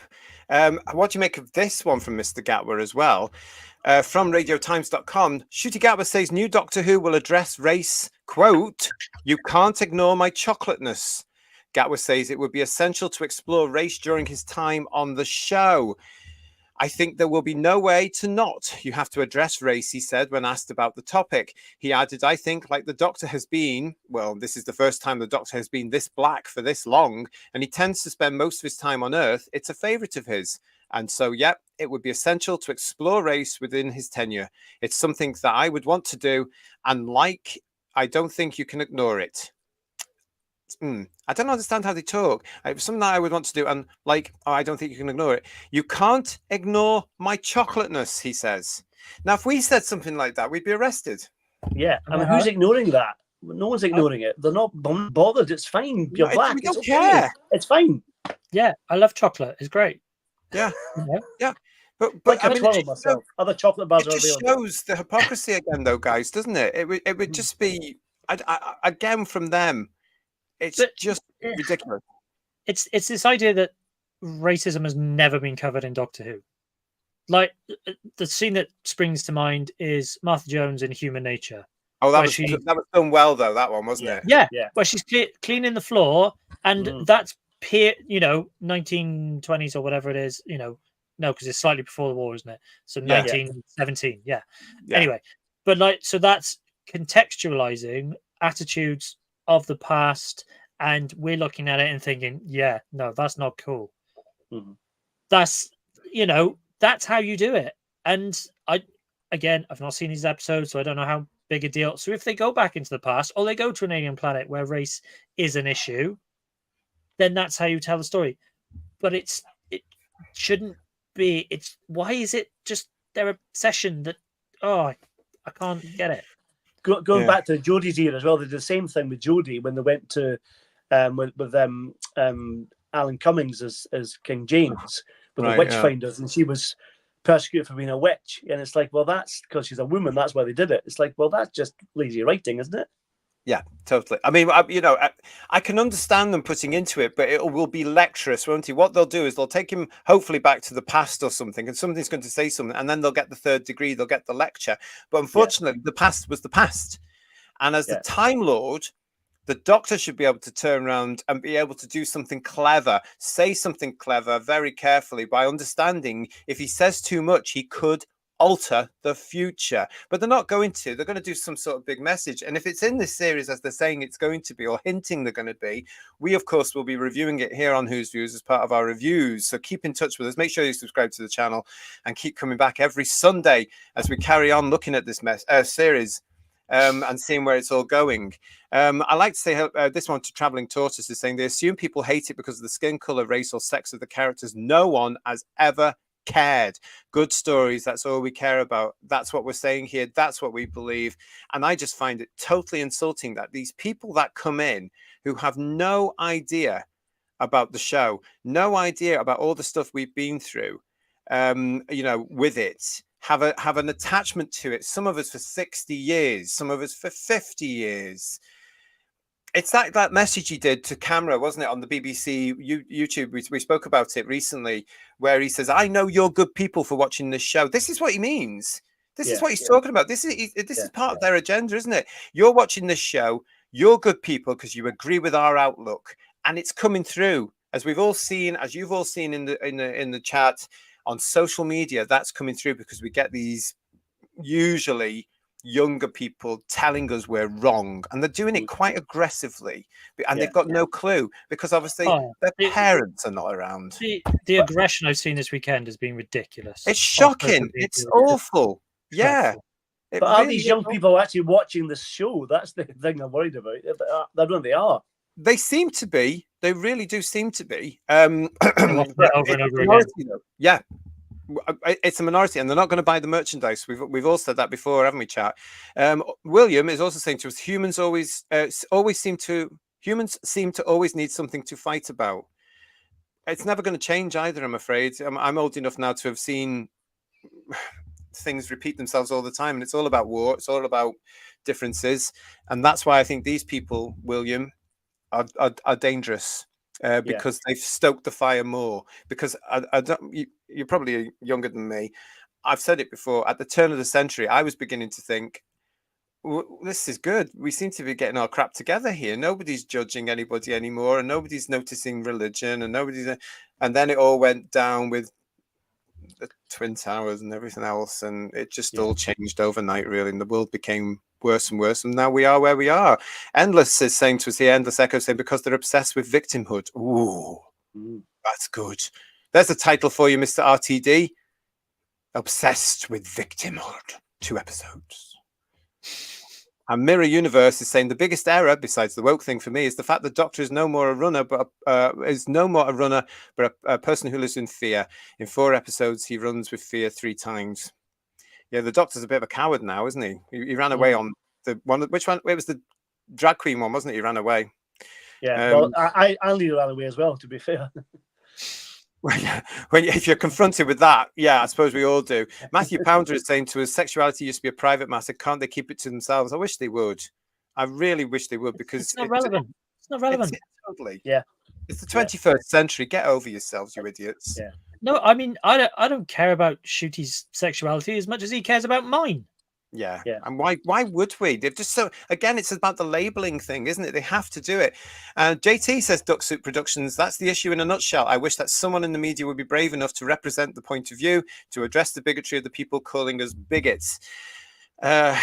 What do you make of this one from Mr. Gatwa as well? From radiotimes.com, Ncuti Gatwa says new Doctor Who will address race. Quote, "You can't ignore my chocolateness." Gatwa says it would be essential to explore race during his time on the show. "I think there will be no way to not. You have to address race," he said when asked about the topic. He added, "I think like the Doctor has been, well, this is the first time the Doctor has been this black for this long, and he tends to spend most of his time on Earth. It's a favourite of his. And so, yeah, it would be essential to explore race within his tenure. It's something that I would want to do, and I don't think you can ignore it." I don't understand how they talk. It's something that I would want to do, and I don't think you can ignore it. "You can't ignore my chocolateness," he says. Now, if we said something like that, we'd be arrested. Yeah. I mean, who's ignoring that? No one's ignoring it. They're not bothered. It's fine. You're black. We don't okay. care. It's fine. Yeah, I love chocolate. It's great. Yeah. Yeah. But Like, I I mean, swallow myself. Other chocolate bars it are just available. shows the hypocrisy again, though, guys, doesn't it? It would just be, again, from them. It's just ridiculous. It's this idea that racism has never been covered in Doctor Who. Like, the scene that springs to mind is Martha Jones in Human Nature. Oh, that was done well, though, that one, wasn't it? Yeah. Where she's cleaning the floor, and that's 1920s or whatever it is. No, because it's slightly before the war, isn't it? So 1917. Yeah. Anyway, but so that's contextualizing attitudes of the past, and we're looking at it and thinking, yeah, no, that's not cool. That's that's how you do it. And I've not seen these episodes, so I don't know how big a deal. So if they go back into the past, or they go to an alien planet where race is an issue, then that's how you tell the story. But it shouldn't be. It's why is it just their obsession that I can't get it. Going back to Jodie's era as well, they did the same thing with Jodie when they went to with Alan Cummings as King James with the Witchfinders, and she was persecuted for being a witch. And it's like, well, that's because she's a woman. That's why they did it. It's like, well, that's just lazy writing, isn't it? Yeah, totally. I mean, I can understand them putting into it, but it will be lecturous, won't it? What they'll do is they'll take him hopefully back to the past or something, and somebody's going to say something, and then they'll get the third degree, they'll get the lecture. But unfortunately, the past was the past. And as the Time Lord, the Doctor should be able to turn around and be able to do something clever, say something clever very carefully, by understanding if he says too much, he could alter the future. But they're not going to. They're going to do some sort of big message. And if it's in this series as they're saying it's going to be, or hinting they're going to be, we, of course, will be reviewing it here on Who's Views as part of our reviews. So keep in touch with us. Make sure you subscribe to the channel and keep coming back every Sunday as we carry on looking at this series. And seeing where it's all going. I like to say this one to Traveling Tortoise is saying they assume people hate it because of the skin color, race, or sex of the characters. No one has ever cared. Good stories, that's all we care about. That's what we're saying here. That's what we believe. And I just find it totally insulting that these people that come in who have no idea about the show, no idea about all the stuff we've been through, with it, have an attachment to it. Some of us for 60 years, some of us for 50 years. It's like that message he did to camera, wasn't it, on the BBC YouTube? We spoke about it recently, where he says, "I know you're good people for watching this show." This is what he means. This is what he's talking about. This is part of their agenda, isn't it? You're watching this show. You're good people because you agree with our outlook, and it's coming through, as we've all seen, as you've all seen in the chat on social media. That's coming through because we get these usually younger people telling us we're wrong, and they're doing it quite aggressively, and they've got no clue because obviously their parents are not around. The aggression I've seen this weekend has been ridiculous. It's shocking. It's awful. Yeah. But are these young people actually watching the show? That's the thing I'm worried about. I don't know, they are. They seem to be. They really do seem to be. Over and over again. Yeah. It's a minority, and they're not going to buy the merchandise. We've all said that before, haven't we, chat? William is also saying to us, humans seem to always need something to fight about. It's never going to change either, I'm afraid. I'm old enough now to have seen things repeat themselves all the time, and it's all about war. It's all about differences, and that's why I think these people, William, are dangerous. Because they've stoked the fire more. Because you're probably younger than me. I've said it before. At the turn of the century, I was beginning to think, this is good. We seem to be getting our crap together here. Nobody's judging anybody anymore, and nobody's noticing religion, and then it all went down with the Twin Towers and everything else, and it just all changed overnight, really, and the world became worse and worse, and now we are where we are. Endless is saying to us here, Endless Echo saying, because they're obsessed with victimhood. Ooh, that's good. There's a title for you, Mr. RTD. Obsessed with victimhood. 2 episodes. And Mirror Universe is saying the biggest error, besides the woke thing for me, is the fact that Doctor is no more a runner, but a person who lives in fear. In 4 episodes, he runs with fear 3 times. Yeah, the Doctor's a bit of a coward now, isn't he? He ran away on the one. Which one? It was the drag queen one, wasn't it? He ran away. Yeah, well, I nearly ran away as well, to be fair. If you're confronted with that, yeah, I suppose we all do. Matthew Pounder is saying to us, sexuality used to be a private matter. Can't they keep it to themselves? I wish they would. I really wish they would, because it's not relevant. It's not relevant. Totally. Yeah. It's the 21st century. Get over yourselves, you idiots. Yeah. No, I mean, I don't care about Shooty's sexuality as much as he cares about mine. Yeah. And why would we? They've just again, it's about the labeling thing, isn't it? They have to do it. JT says Duck Soup Productions, that's the issue in a nutshell. I wish that someone in the media would be brave enough to represent the point of view, to address the bigotry of the people calling us bigots. I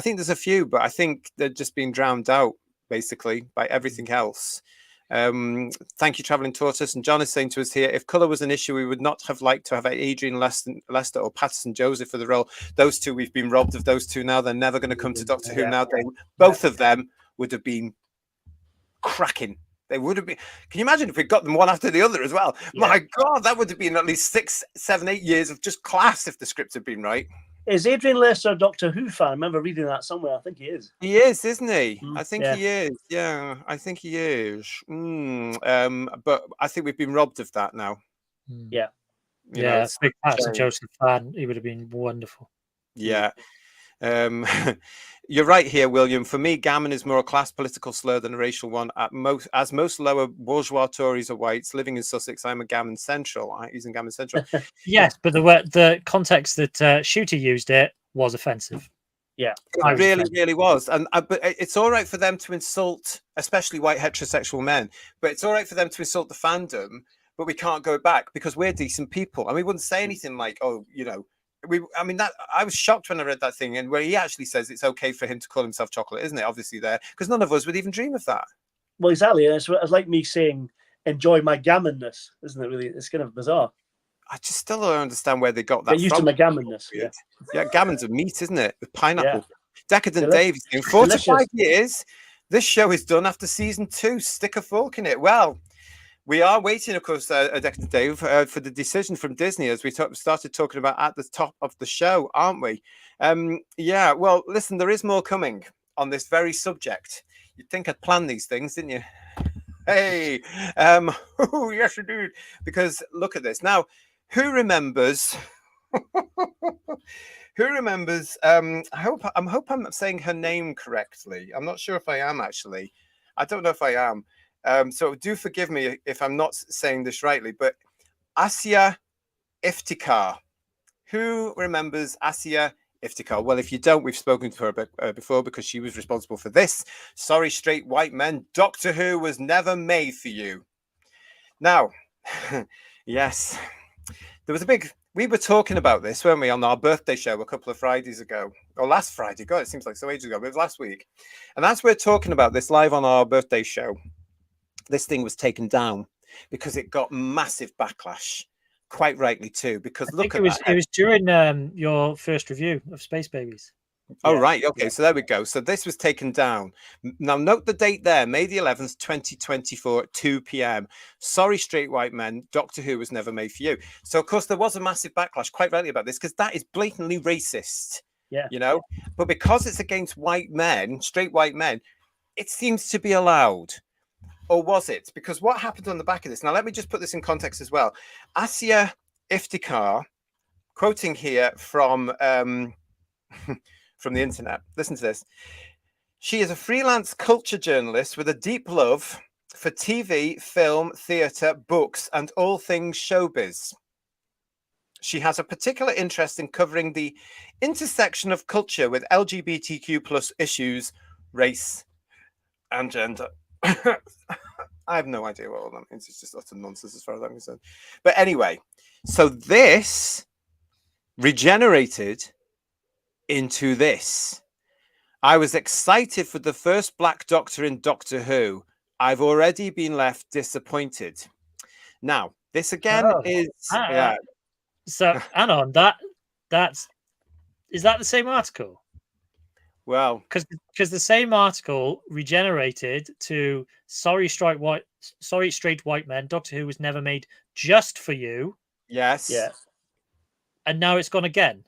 think there's a few, but I think they're just being drowned out, basically, by everything else. Thank you, Traveling Tortoise. And John is saying to us here, if colour was an issue, we would not have liked to have Adrian Lester or Patterson Joseph for the role. Those two, we've been robbed of those two now. They're never going to come to Doctor Who now. Both of them would have been cracking. They would have been. Can you imagine if we got them one after the other as well? My God, that would have been at least 6, 7, 8 years of just class if the scripts had been right. Is Adrian Lester a Doctor Who fan? I remember reading that somewhere. I think he is. He is, isn't he? I think he is. Yeah, I think he is. But I think we've been robbed of that now. Yeah. You know, yeah, big Patterson Joseph fan. He would have been wonderful. Yeah. You're right here, William. For me, gammon is more a class political slur than a racial one. As most lower bourgeois Tories are whites living in Sussex, I'm a gammon central. He's in gammon central. Yes, but the context that Shooty used it was offensive. Yeah, it really was. And but it's all right for them to insult, especially white heterosexual men. But it's all right for them to insult the fandom. But we can't go back because we're decent people, and we wouldn't say anything like, "Oh, you know." I was shocked when I read that thing, and where he actually says it's okay for him to call himself chocolate, isn't it? Obviously, there, because none of us would even dream of that. Well, exactly. It's like me saying, "Enjoy my gammonness," isn't it? Really, it's kind of bizarre. I just still don't understand where they got that from. Used to my gammonness. Yeah, gammon's a meat, isn't it? With pineapple. Yeah. Decadent Dave is saying 4 to 5 years. This show is done after season 2. Stick a fork in it. Well. We are waiting, of course, Decadent Dave, for the decision from Disney, as we started talking about at the top of the show, aren't we? Yeah, well, listen, there is more coming on this very subject. You'd think I'd planned these things, didn't you? Hey, yes, I did. Because look at this. Now, who remembers... Who remembers... I hope I'm saying her name correctly. I'm not sure if I am, actually. I don't know if I am. So do forgive me if I'm not saying this rightly, but ASYIA Iftikhar. Who remembers ASYIA Iftikhar? Well, if you don't, we've spoken to her before because she was responsible for this. Sorry, straight white men. Doctor Who was never made for you. Now, yes, there was a big we were talking about this, weren't we, on our birthday show a couple of Fridays ago, or last Friday? God, it seems like so ages ago, but it was last week. And as we're talking about this live on our birthday show, this thing was taken down because it got massive backlash, quite rightly too. Because I look think at it that. was during your first review of Space Babies. Oh, Yeah. right. Okay. So there we go. So this was taken down. Now, note the date there, May the 11th, 2024 at 2 p.m. Sorry, straight white men, Doctor Who was never made for you. So, of course, there was a massive backlash, quite rightly, about this, because that is blatantly racist, Yeah. you know? But because it's against white men, straight white men, it seems to be allowed. Or was it? Because what happened on the back of this? Now, let me just put this in context as well. ASYIA Iftikhar, quoting here from... from the internet. Listen to this. She is a freelance culture journalist with a deep love for TV, film, theatre, books, and all things showbiz. She has a particular interest in covering the intersection of culture with LGBTQ plus issues, race, and gender. I have no idea what all that means. It's just utter nonsense as far as I'm concerned. But anyway, so this regenerated into this. I was excited for the first Black Doctor in Doctor Who. I've already been left disappointed. Now, this again is So, hang on, is that the same article? Well, because the same article regenerated to sorry straight white men. Doctor Who was never made just for you. yes, Yeah. And now it's gone again.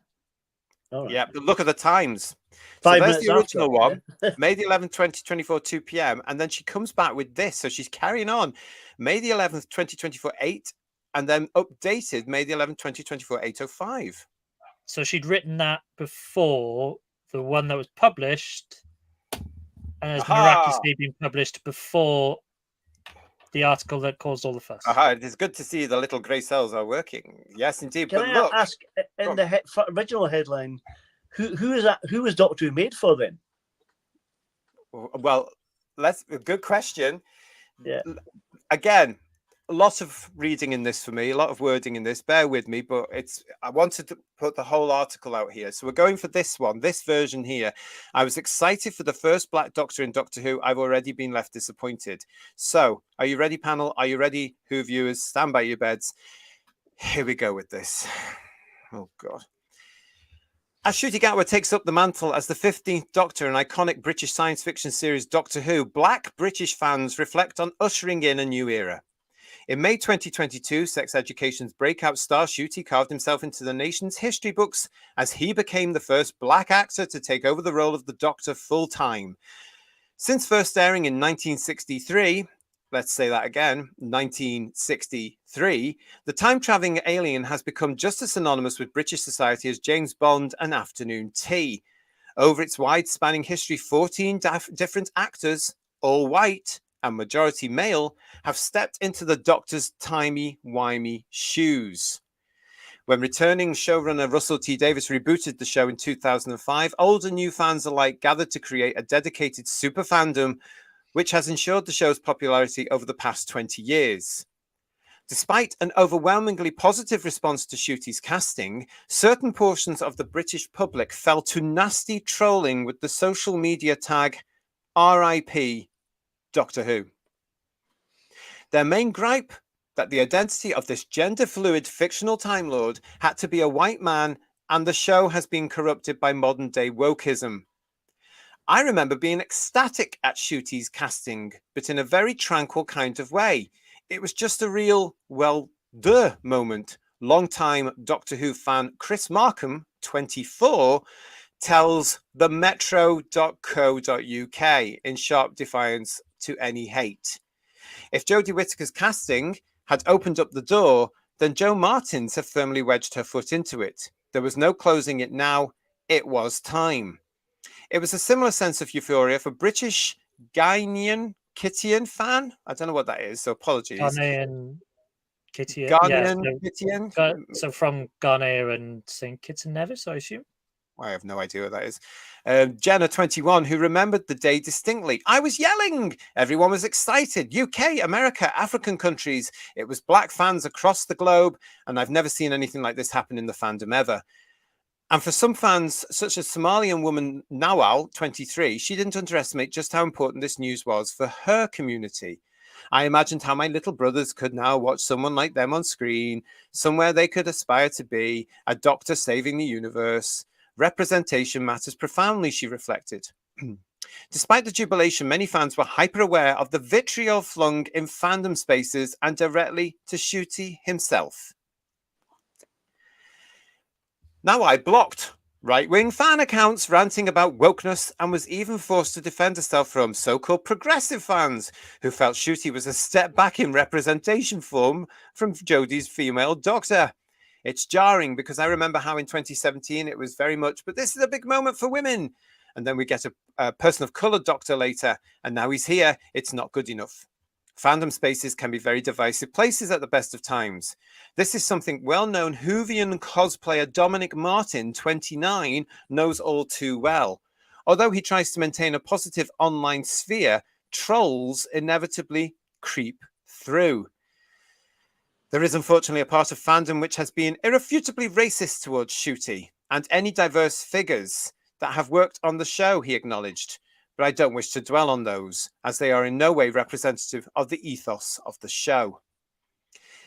All right. yeah. But look at the times. So 5 there's minutes the original after, one, yeah. May the 11th, 2024, 2 p.m. And then she comes back with this. So she's carrying on. May the 11th, 2024, 8. And then updated May the 11th, 2024, 8:05. So she'd written that before the one that was published, and has miraculously been published before the article that caused all the fuss. It is good to see the little grey cells are working. Yes, indeed. Can But I look, ask, in the original headline, who is that? Who was Doctor Who made for then? well, good question. Yeah. Again, a lot of reading in this for me, a lot of wording in this. Bear with me, but I wanted to put the whole article out here. So we're going for this one, this version here. I was excited for the first Black Doctor in Doctor Who. I've already been left disappointed. So are you ready, panel? Are you ready, Who viewers? Stand by your beds. Here we go with this. Oh, God. As Ncuti Gatwa takes up the mantle as the 15th Doctor in iconic British science fiction series Doctor Who, Black British fans reflect on ushering in a new era. In May 2022, Sex Education's breakout star Ncuti carved himself into the nation's history books as he became the first Black actor to take over the role of the Doctor full-time. Since first airing in 1963, let's say that again, 1963, the time-traveling alien has become just as synonymous with British society as James Bond and afternoon tea. Over its wide-spanning history, 14 different actors, all white and majority male, have stepped into the Doctor's timey-wimey shoes. When returning showrunner Russell T Davies rebooted the show in 2005, old and new fans alike gathered to create a dedicated super fandom, which has ensured the show's popularity over the past 20 years. Despite an overwhelmingly positive response to Ncuti's casting, certain portions of the British public fell to nasty trolling with the social media tag RIP Doctor Who. Their main gripe, that the identity of this gender-fluid fictional Time Lord had to be a white man, and the show has been corrupted by modern-day wokeism. I remember being ecstatic at Ncuti's casting, but in a very tranquil kind of way. It was just a real, well, duh moment. Longtime Doctor Who fan Chris Markham, 24, tells the metro.co.uk in sharp defiance to any hate. If Jodie Whittaker's casting had opened up the door, then Jo Martin's had firmly wedged her foot into it. There was no closing it now. It was time. It was a similar sense of euphoria for British Ghanaian Kittian fan. I don't know what that is, so apologies. Ghanaian Kittian. Ghanaian Kittian. So from Ghana and St. Kitts and Nevis, I assume. I have no idea what that is. Jenna, 21, who remembered the day distinctly. I was yelling. Everyone was excited. UK, America, African countries. It was black fans across the globe. And I've never seen anything like this happen in the fandom ever. And for some fans, such as Somalian woman Nawal, 23, she didn't underestimate just how important this news was for her community. I imagined how my little brothers could now watch someone like them on screen, somewhere they could aspire to be, a doctor saving the universe. Representation matters profoundly, she reflected. Despite the jubilation, many fans were hyper-aware of the vitriol flung in fandom spaces and directly to Ncuti himself. Now I blocked right-wing fan accounts ranting about wokeness and was even forced to defend herself from so-called progressive fans who felt Ncuti was a step back in representation form from Jodie's female doctor. It's jarring because I remember how in 2017 it was very much, but this is a big moment for women. And then we get a person of colour doctor later, and now he's here. It's not good enough. Fandom spaces can be very divisive places at the best of times. This is something well-known Whovian cosplayer Dominic Martin, 29, knows all too well. Although he tries to maintain a positive online sphere, trolls inevitably creep through. There is unfortunately a part of fandom which has been irrefutably racist towards Ncuti and any diverse figures that have worked on the show, he acknowledged. But I don't wish to dwell on those, as they are in no way representative of the ethos of the show.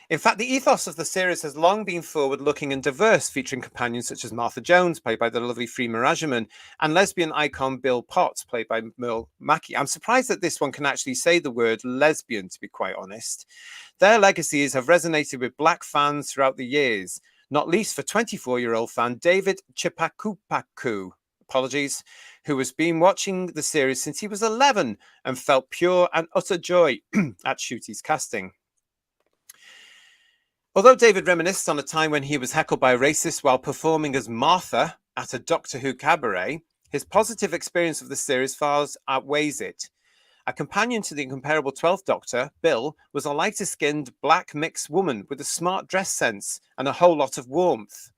In fact, the ethos of the series has long been forward-looking and diverse, featuring companions such as Martha Jones, played by the lovely Freema Rajaman, and lesbian icon Bill Potts, played by Merle Mackey. I'm surprised that this one can actually say the word lesbian, to be quite honest. Their legacies have resonated with black fans throughout the years, not least for 24-year-old fan David Chipakupaku, apologies, who has been watching the series since he was 11 and felt pure and utter joy at Ncuti's casting. Although David reminisced on a time when he was heckled by a racist while performing as Martha at a Doctor Who cabaret, his positive experience of the series far outweighs it. A companion to the incomparable 12th Doctor, Bill, was a lighter-skinned black mixed woman with a smart dress sense and a whole lot of warmth.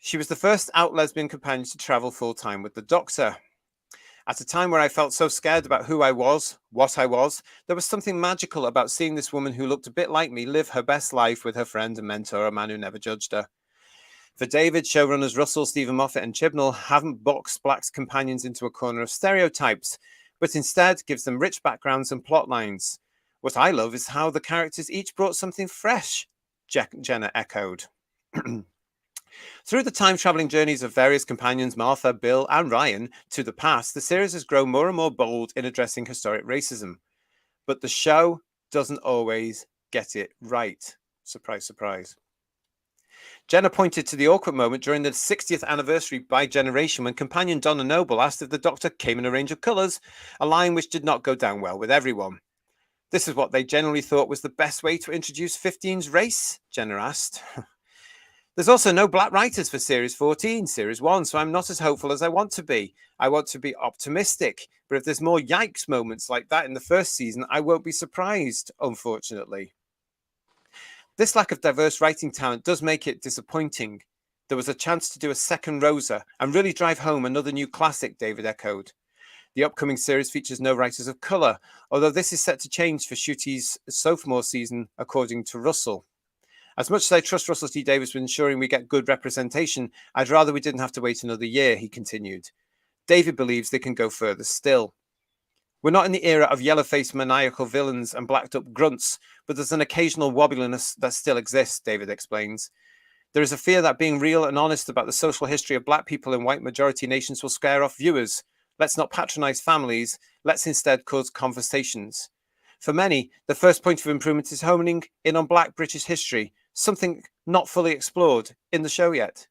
She was the first out lesbian companion to travel full-time with the Doctor. At a time where I felt so scared about who I was, what I was, there was something magical about seeing this woman who looked a bit like me live her best life with her friend and mentor, a man who never judged her. For David, showrunners Russell, Stephen Moffat and Chibnall haven't boxed black companions into a corner of stereotypes, but instead gives them rich backgrounds and plot lines. What I love is how the characters each brought something fresh, Jenna echoed. Through the time-traveling journeys of various companions, Martha, Bill, and Ryan, to the past, the series has grown more and more bold in addressing historic racism. But the show doesn't always get it right. Surprise, surprise. Jenna pointed to the awkward moment during the 60th anniversary by Generation when companion Donna Noble asked if the Doctor came in a range of colours, a line which did not go down well with everyone. This is what they generally thought was the best way to introduce 15's race, Jenna asked. There's also no black writers for Series 14, Series 1, so I'm not as hopeful as I want to be. I want to be optimistic, but if there's more yikes moments like that in the first season, I won't be surprised, unfortunately. This lack of diverse writing talent does make it disappointing. There was a chance to do a second Rosa and really drive home another new classic, David echoed. The upcoming series features no writers of colour, although this is set to change for Ncuti's sophomore season, according to Russell. As much as I trust Russell T Davies with ensuring we get good representation, I'd rather we didn't have to wait another year, he continued. David believes they can go further still. We're not in the era of yellow-faced maniacal villains and blacked-up grunts, but there's an occasional wobbliness that still exists, David explains. There is a fear that being real and honest about the social history of black people in white-majority nations will scare off viewers. Let's not patronize families. Let's instead cause conversations. For many, the first point of improvement is honing in on black British history, something not fully explored in the show yet.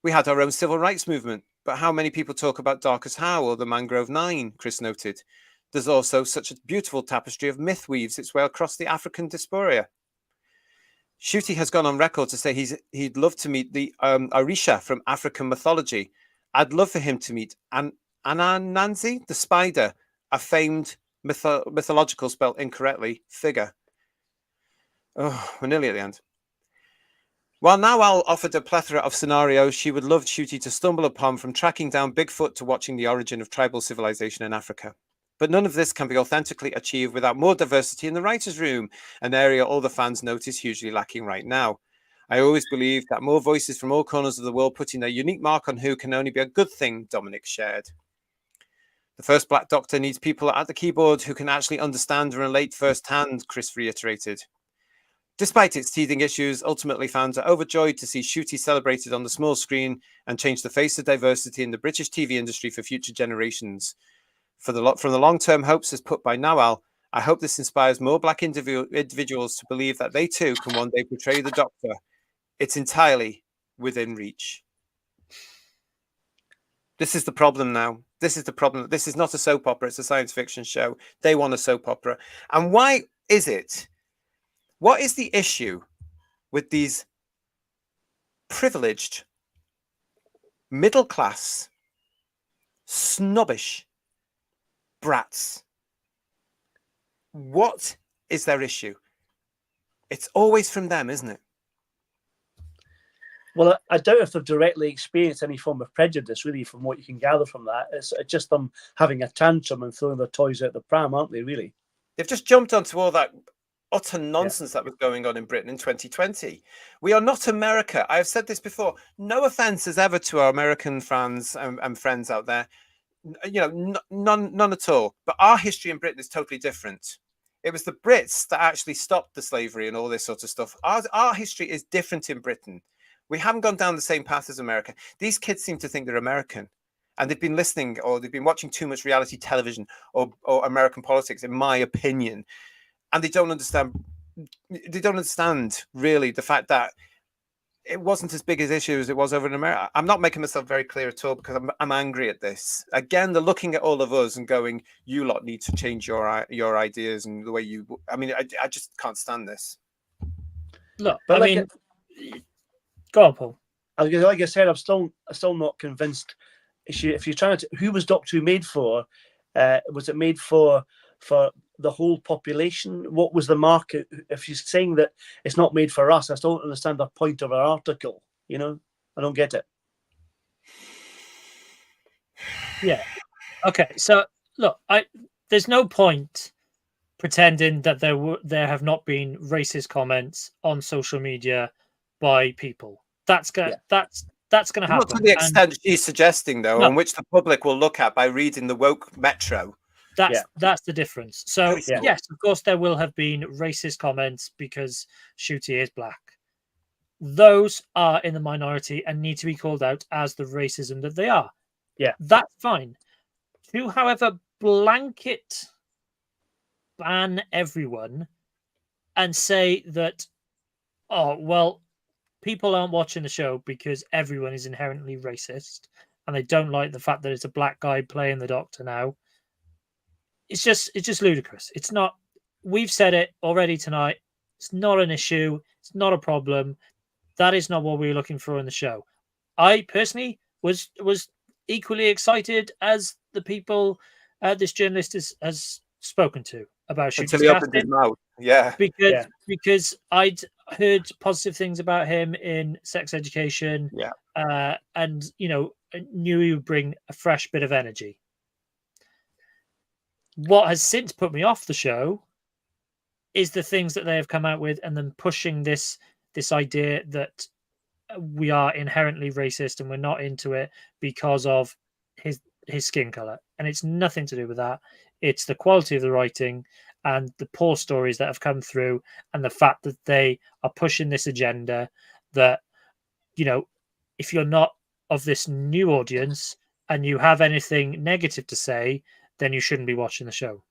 We had our own civil rights movement, but how many people talk about Darkest Hour or the Mangrove 9, Chris noted. There's also such a beautiful tapestry of myth weaves its way across the African diaspora. Ncuti has gone on record to say he'd love to meet the Orisha from African mythology. I'd love for him to meet Anansi, the spider, a famed mythological, spelled incorrectly, figure. Oh, we're nearly at the end. While Nawal offered a plethora of scenarios she would love Ncuti to stumble upon, from tracking down Bigfoot to watching the origin of tribal civilization in Africa. But none of this can be authentically achieved without more diversity in the writer's room, an area all the fans notice hugely lacking right now. I always believed that more voices from all corners of the world putting their unique mark on Who can only be a good thing, Dominic shared. The first Black Doctor needs people at the keyboard who can actually understand and relate firsthand, Chris reiterated. Despite its teething issues, ultimately fans are overjoyed to see Ncuti celebrated on the small screen and change the face of diversity in the British TV industry for future generations. From the long-term hopes as put by Nawal, I hope this inspires more Black individuals to believe that they too can one day portray the Doctor. It's entirely within reach. This is the problem now. This is the problem. This is not a soap opera. It's a science fiction show. They want a soap opera. And why is it? What is the issue with these privileged, middle-class, snobbish brats? What is their issue? It's always from them, isn't it? Well, I doubt if they've directly experienced any form of prejudice, really, from what you can gather from that. It's just them having a tantrum and throwing their toys out the pram, aren't they, really? They've just jumped onto all that utter nonsense that was going on in Britain in 2020. We are not America. I have said this before. No offense as ever to our American fans and friends out there. None at all. But our history in Britain is totally different. It was the Brits that actually stopped the slavery and all this sort of stuff. Our history is different in Britain. We haven't gone down the same path as America. These kids seem to think they're American, and they've been listening or they've been watching too much reality television or American politics, in my opinion. And they don't understand. They don't understand really the fact that it wasn't as big an issue as it was over in America. I'm not making myself very clear at all because I'm angry at this. Again, they're looking at all of us and going, "You lot need to change your ideas and the way you." I mean, I just can't stand this. Look, but I mean, go on, Paul. Like I said, I'm still not convinced. If you're trying to, who was Doctor Who made for? Was it made for the whole population? What was the market? If she's saying that it's not made for us, I still don't understand the point of her article. You know, I don't get it. Yeah. Okay. So look, there's no point pretending that there have not been racist comments on social media by people. That's gonna happen. Not to the extent she's suggesting, though, on which the public will look at by reading the woke Metro. That's the difference. So yes, of course, there will have been racist comments because Ncuti is black. Those are in the minority and need to be called out as the racism that they are. Yeah, that's fine. To, however, blanket ban everyone and say that, oh well, people aren't watching the show because everyone is inherently racist and they don't like the fact that it's a black guy playing the Doctor now. It's just ludicrous. It's not. We've said it already tonight. It's not an issue. It's not a problem. That is not what we were looking for in the show. I personally was equally excited as the people this journalist has spoken to about Ncuti's until he opened his mouth. Yeah, because I'd heard positive things about him in Sex Education. Yeah, and knew he would bring a fresh bit of energy. What has since put me off the show is the things that they have come out with, and then pushing this idea that we are inherently racist and we're not into it because of his skin color, and it's nothing to do with that. It's the quality of the writing and the poor stories that have come through, and the fact that they are pushing this agenda that, if you're not of this new audience and you have anything negative to say, then you shouldn't be watching the show.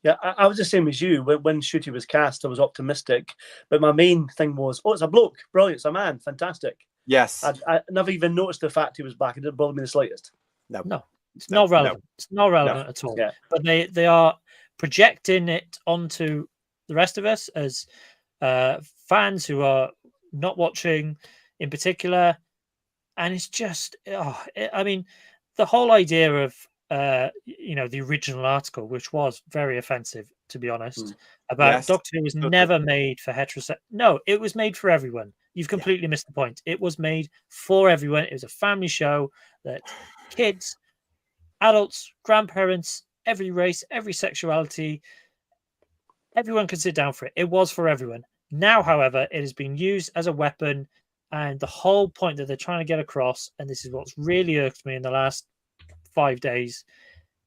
Yeah, I was the same as you. When Ncuti was cast, I was optimistic. But my main thing was, it's a bloke. Brilliant. It's a man. Fantastic. Yes. I never even noticed the fact he was black. It didn't bother me the slightest. No. It's not relevant. No. It's not relevant at all. Yeah. But they are projecting it onto the rest of us as fans who are not watching in particular. And it's just, the whole idea of the original article, which was very offensive, to be honest, about Yes. Doctor Who was never made for heterosexual. No, it was made for everyone. You've completely missed the point. It was made for everyone. It was a family show that kids, adults, grandparents, every race, every sexuality, everyone could sit down for it. It was for everyone. Now, however, it has been used as a weapon, and the whole point that they're trying to get across, and this is what's really irked me in the last 5 days,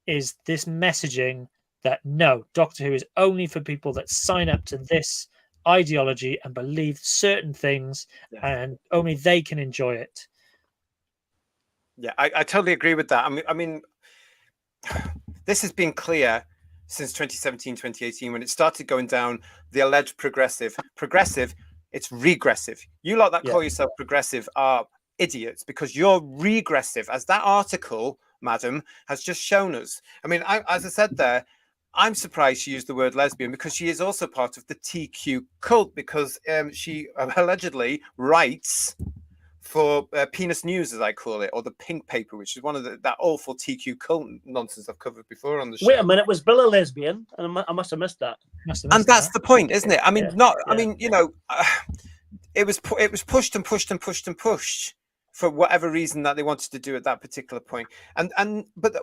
is this messaging that no, Doctor Who is only for people that sign up to this ideology and believe certain things, and only they can enjoy it. Yeah, I totally agree with that. I mean, this has been clear since 2017, 2018, when it started going down the alleged progressive. Progressive, it's regressive. You lot that call yourself progressive are idiots, because you're regressive, as that article, madam, has just shown us. I mean, as I said there, I'm surprised she used the word lesbian, because she is also part of the TQ cult, because she allegedly writes for Penis News, as I call it, or the Pink Paper, which is one of that awful TQ cult nonsense I've covered before on the show. Wait a minute, was Bill a lesbian? And I must have missed that. And that's the point, isn't it? I mean, I mean, it was pushed and pushed and pushed and pushed for whatever reason that they wanted to do at that particular point. But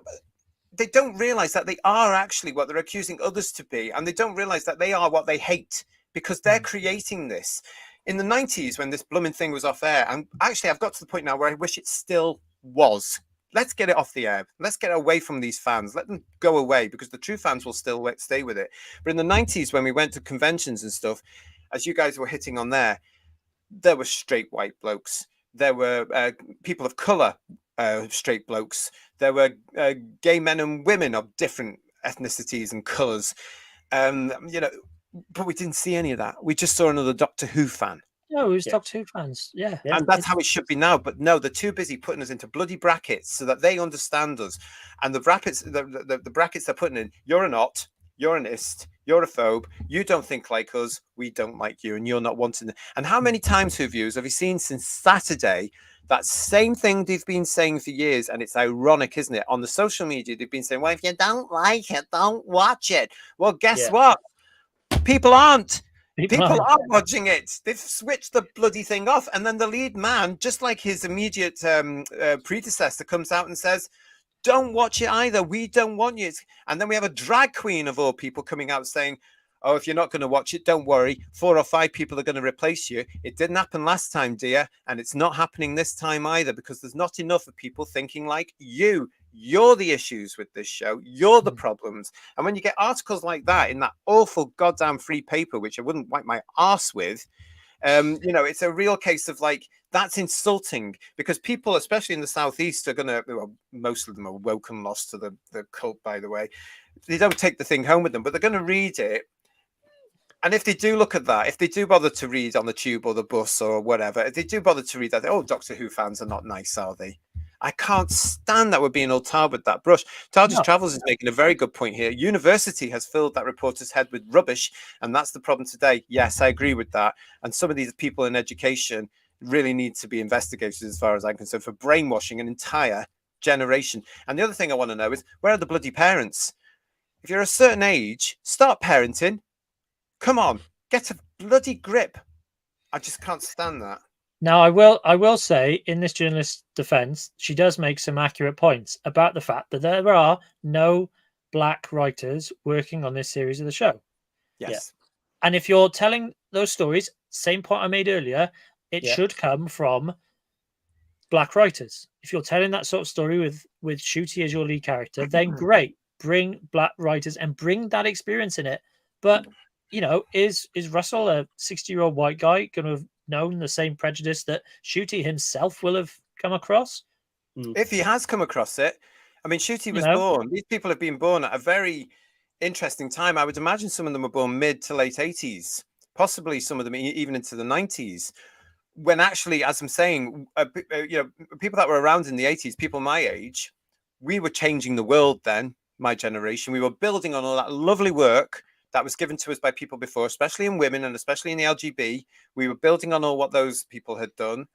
they don't realize that they are actually what they're accusing others to be, and they don't realize that they are what they hate, because they're creating this. In the 90s, when this blooming thing was off air, and actually I've got to the point now where I wish it still was. Let's get it off the air. Let's get away from these fans. Let them go away, because the true fans will still stay with it. But in the 90s, when we went to conventions and stuff, as you guys were hitting on there were straight white blokes. There were people of color, straight blokes. There were gay men and women of different ethnicities and colors. But we didn't see any of that. We just saw another Doctor Who fan. No, it was Doctor Who fans. Yeah. And that's how it should be now. But no, they're too busy putting us into bloody brackets so that they understand us. And the brackets, the brackets they're putting in, you're an ot, you're an ist, you're a phobe, you don't think like us, we don't like you, and you're not wanting it. And how many times, Who viewers, have you seen since Saturday that same thing they've been saying for years? And it's ironic, isn't it? On the social media, they've been saying, well, if you don't like it, don't watch it. Well, guess what? People aren't. People aren't watching it. They've switched the bloody thing off. And then the lead man, just like his immediate predecessor, comes out and says, don't watch it either. We don't want you. And then we have a drag queen of all people coming out saying, oh, if you're not going to watch it, don't worry. 4 or 5 people are going to replace you. It didn't happen last time, dear. And it's not happening this time either, because there's not enough of people thinking like you. You're the issues with this show. You're the problems. And when you get articles like that in that awful goddamn free paper, which I wouldn't wipe my arse with, it's a real case of like, that's insulting, because people, especially in the Southeast, are going to, well, most of them are woke and lost to the cult, by the way. They don't take the thing home with them, but they're going to read it. And if they do look at that, if they do bother to read on the tube or the bus or whatever, if they do bother to read that, oh, Doctor Who fans are not nice, are they? I can't stand that we're being all tarred with that brush. TARDIS Travels is making a very good point here. University has filled that reporter's head with rubbish, and that's the problem today. Yes, I agree with that. And some of these people in education really need to be investigated, as far as I'm concerned, for brainwashing an entire generation. And the other thing I want to know is, where are the bloody parents? If you're a certain age, start parenting. Come on, get a bloody grip. I just can't stand that. Now, I will say, in this journalist's defense, she does make some accurate points about the fact that there are no black writers working on this series of the show. Yes. Yeah. And if you're telling those stories, same point I made earlier, it should come from black writers. If you're telling that sort of story with Ncuti as your lead character, then great. Bring black writers and bring that experience in it. But, is Russell, a 60-year-old white guy, going to have known the same prejudice that Ncuti himself will have come across? If he has come across it. I mean, Ncuti was born. These people have been born at a very interesting time. I would imagine some of them were born mid to late 80s, possibly some of them even into the 90s. When actually, as I'm saying, people that were around in the 80s, people my age, we were changing the world then, my generation. We were building on all that lovely work that was given to us by people before, especially in women and especially in the LGB. We were building on all what those people had done.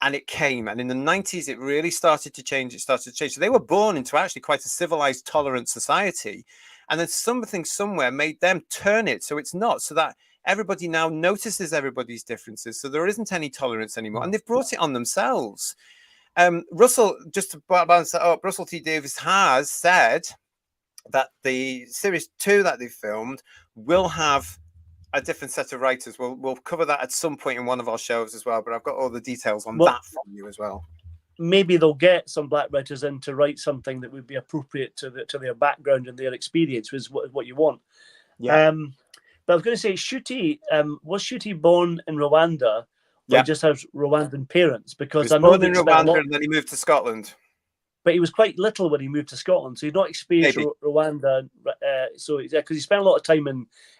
and it came. And in the 90s, it really started to change. It started to change. So they were born into actually quite a civilized, tolerant society. And then something somewhere made them turn it so it's not, so that everybody now notices everybody's differences. So there isn't any tolerance anymore. And they've brought it on themselves. Russell, just to balance that up, Russell T. Davies has said that the series 2 that they filmed will have a different set of writers. We'll cover that at some point in one of our shows as well, but I've got all the details on that from you as well. Maybe they'll get some black writers in to write something that would be appropriate to their background and their experience, is what you want. Yeah. But I was going to say, Ncuti, was Ncuti born in Rwanda? Or just has Rwandan parents? Because he was I know born in Rwanda and then he moved to Scotland. But he was quite little when he moved to Scotland, so he'd not experienced Rwanda. Because he spent a lot of time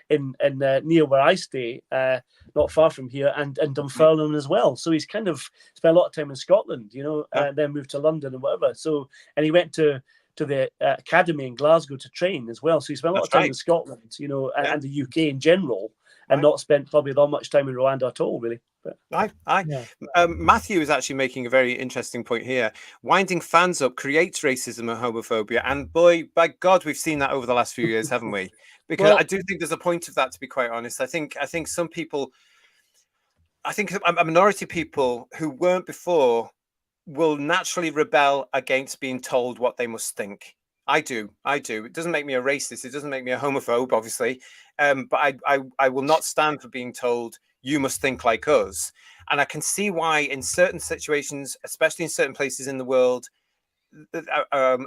in near where I stay, not far from here, and Dunfermline as well. So he's kind of spent a lot of time in Scotland, and then moved to London and whatever. So, and he went to the academy in Glasgow to train as well. So he spent a lot of time in Scotland, and the UK in general, and not spent probably that much time in Rwanda at all, really. But, Matthew is actually making a very interesting point here. Winding fans up creates racism and homophobia, and boy, by God, we've seen that over the last few years, haven't we? Because I do think there's a point of that, to be quite honest. I think some people, I think a minority of people who weren't before will naturally rebel against being told what they must think. I do. It doesn't make me a racist. It doesn't make me a homophobe, obviously. But I will not stand for being told you must think like us. And I can see why in certain situations, especially in certain places in the world,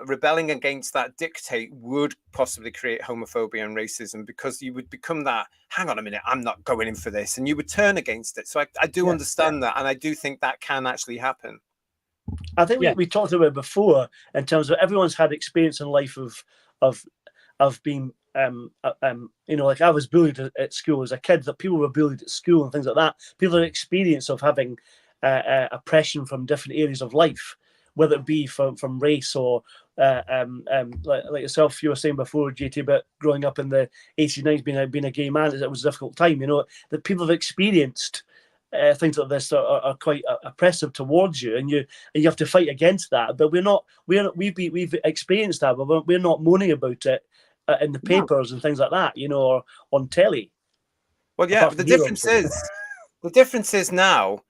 rebelling against that dictate would possibly create homophobia and racism, because you would become that, hang on a minute, I'm not going in for this. And you would turn against it. So I do understand that. And I do think that can actually happen. I think we talked about it before in terms of everyone's had experience in life of being like I was bullied at school as a kid, that people were bullied at school and things like that. People have experience of having oppression from different areas of life, whether it be from race or like yourself, you were saying before, JT, about growing up in the 80s, 90s, being a gay man. It was a difficult time, that people have experienced things like this are quite oppressive towards you, and you have to fight against that. But we've experienced that, but we're not moaning about it in the papers and things like that, or on telly. Well, yeah, but the difference is now,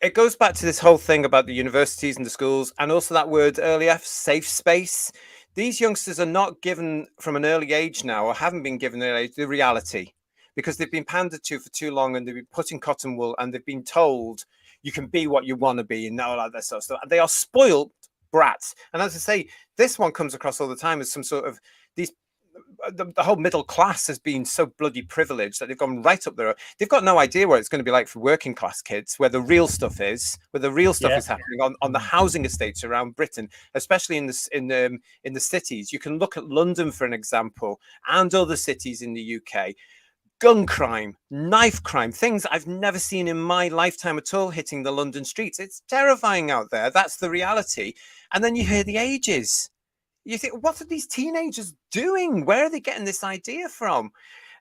it goes back to this whole thing about the universities and the schools, and also that word earlier, safe space. These youngsters are not given from an early age now, or haven't been given the reality, because they've been pandered to for too long, and they've been put in cotton wool, and they've been told you can be what you want to be, and all that sort of stuff. They are spoiled brats. And as I say, this one comes across all the time as some sort of the whole middle class has been so bloody privileged that they've gone right up there. They've got no idea what it's going to be like for working class kids, where the real stuff is, is happening on the housing estates around Britain, especially in the cities. You can look at London for an example, and other cities in the UK. Gun crime, knife crime, things I've never seen in my lifetime at all hitting the London streets. It's terrifying out there. That's the reality. And then you hear the ages. You think, what are these teenagers doing? Where are they getting this idea from?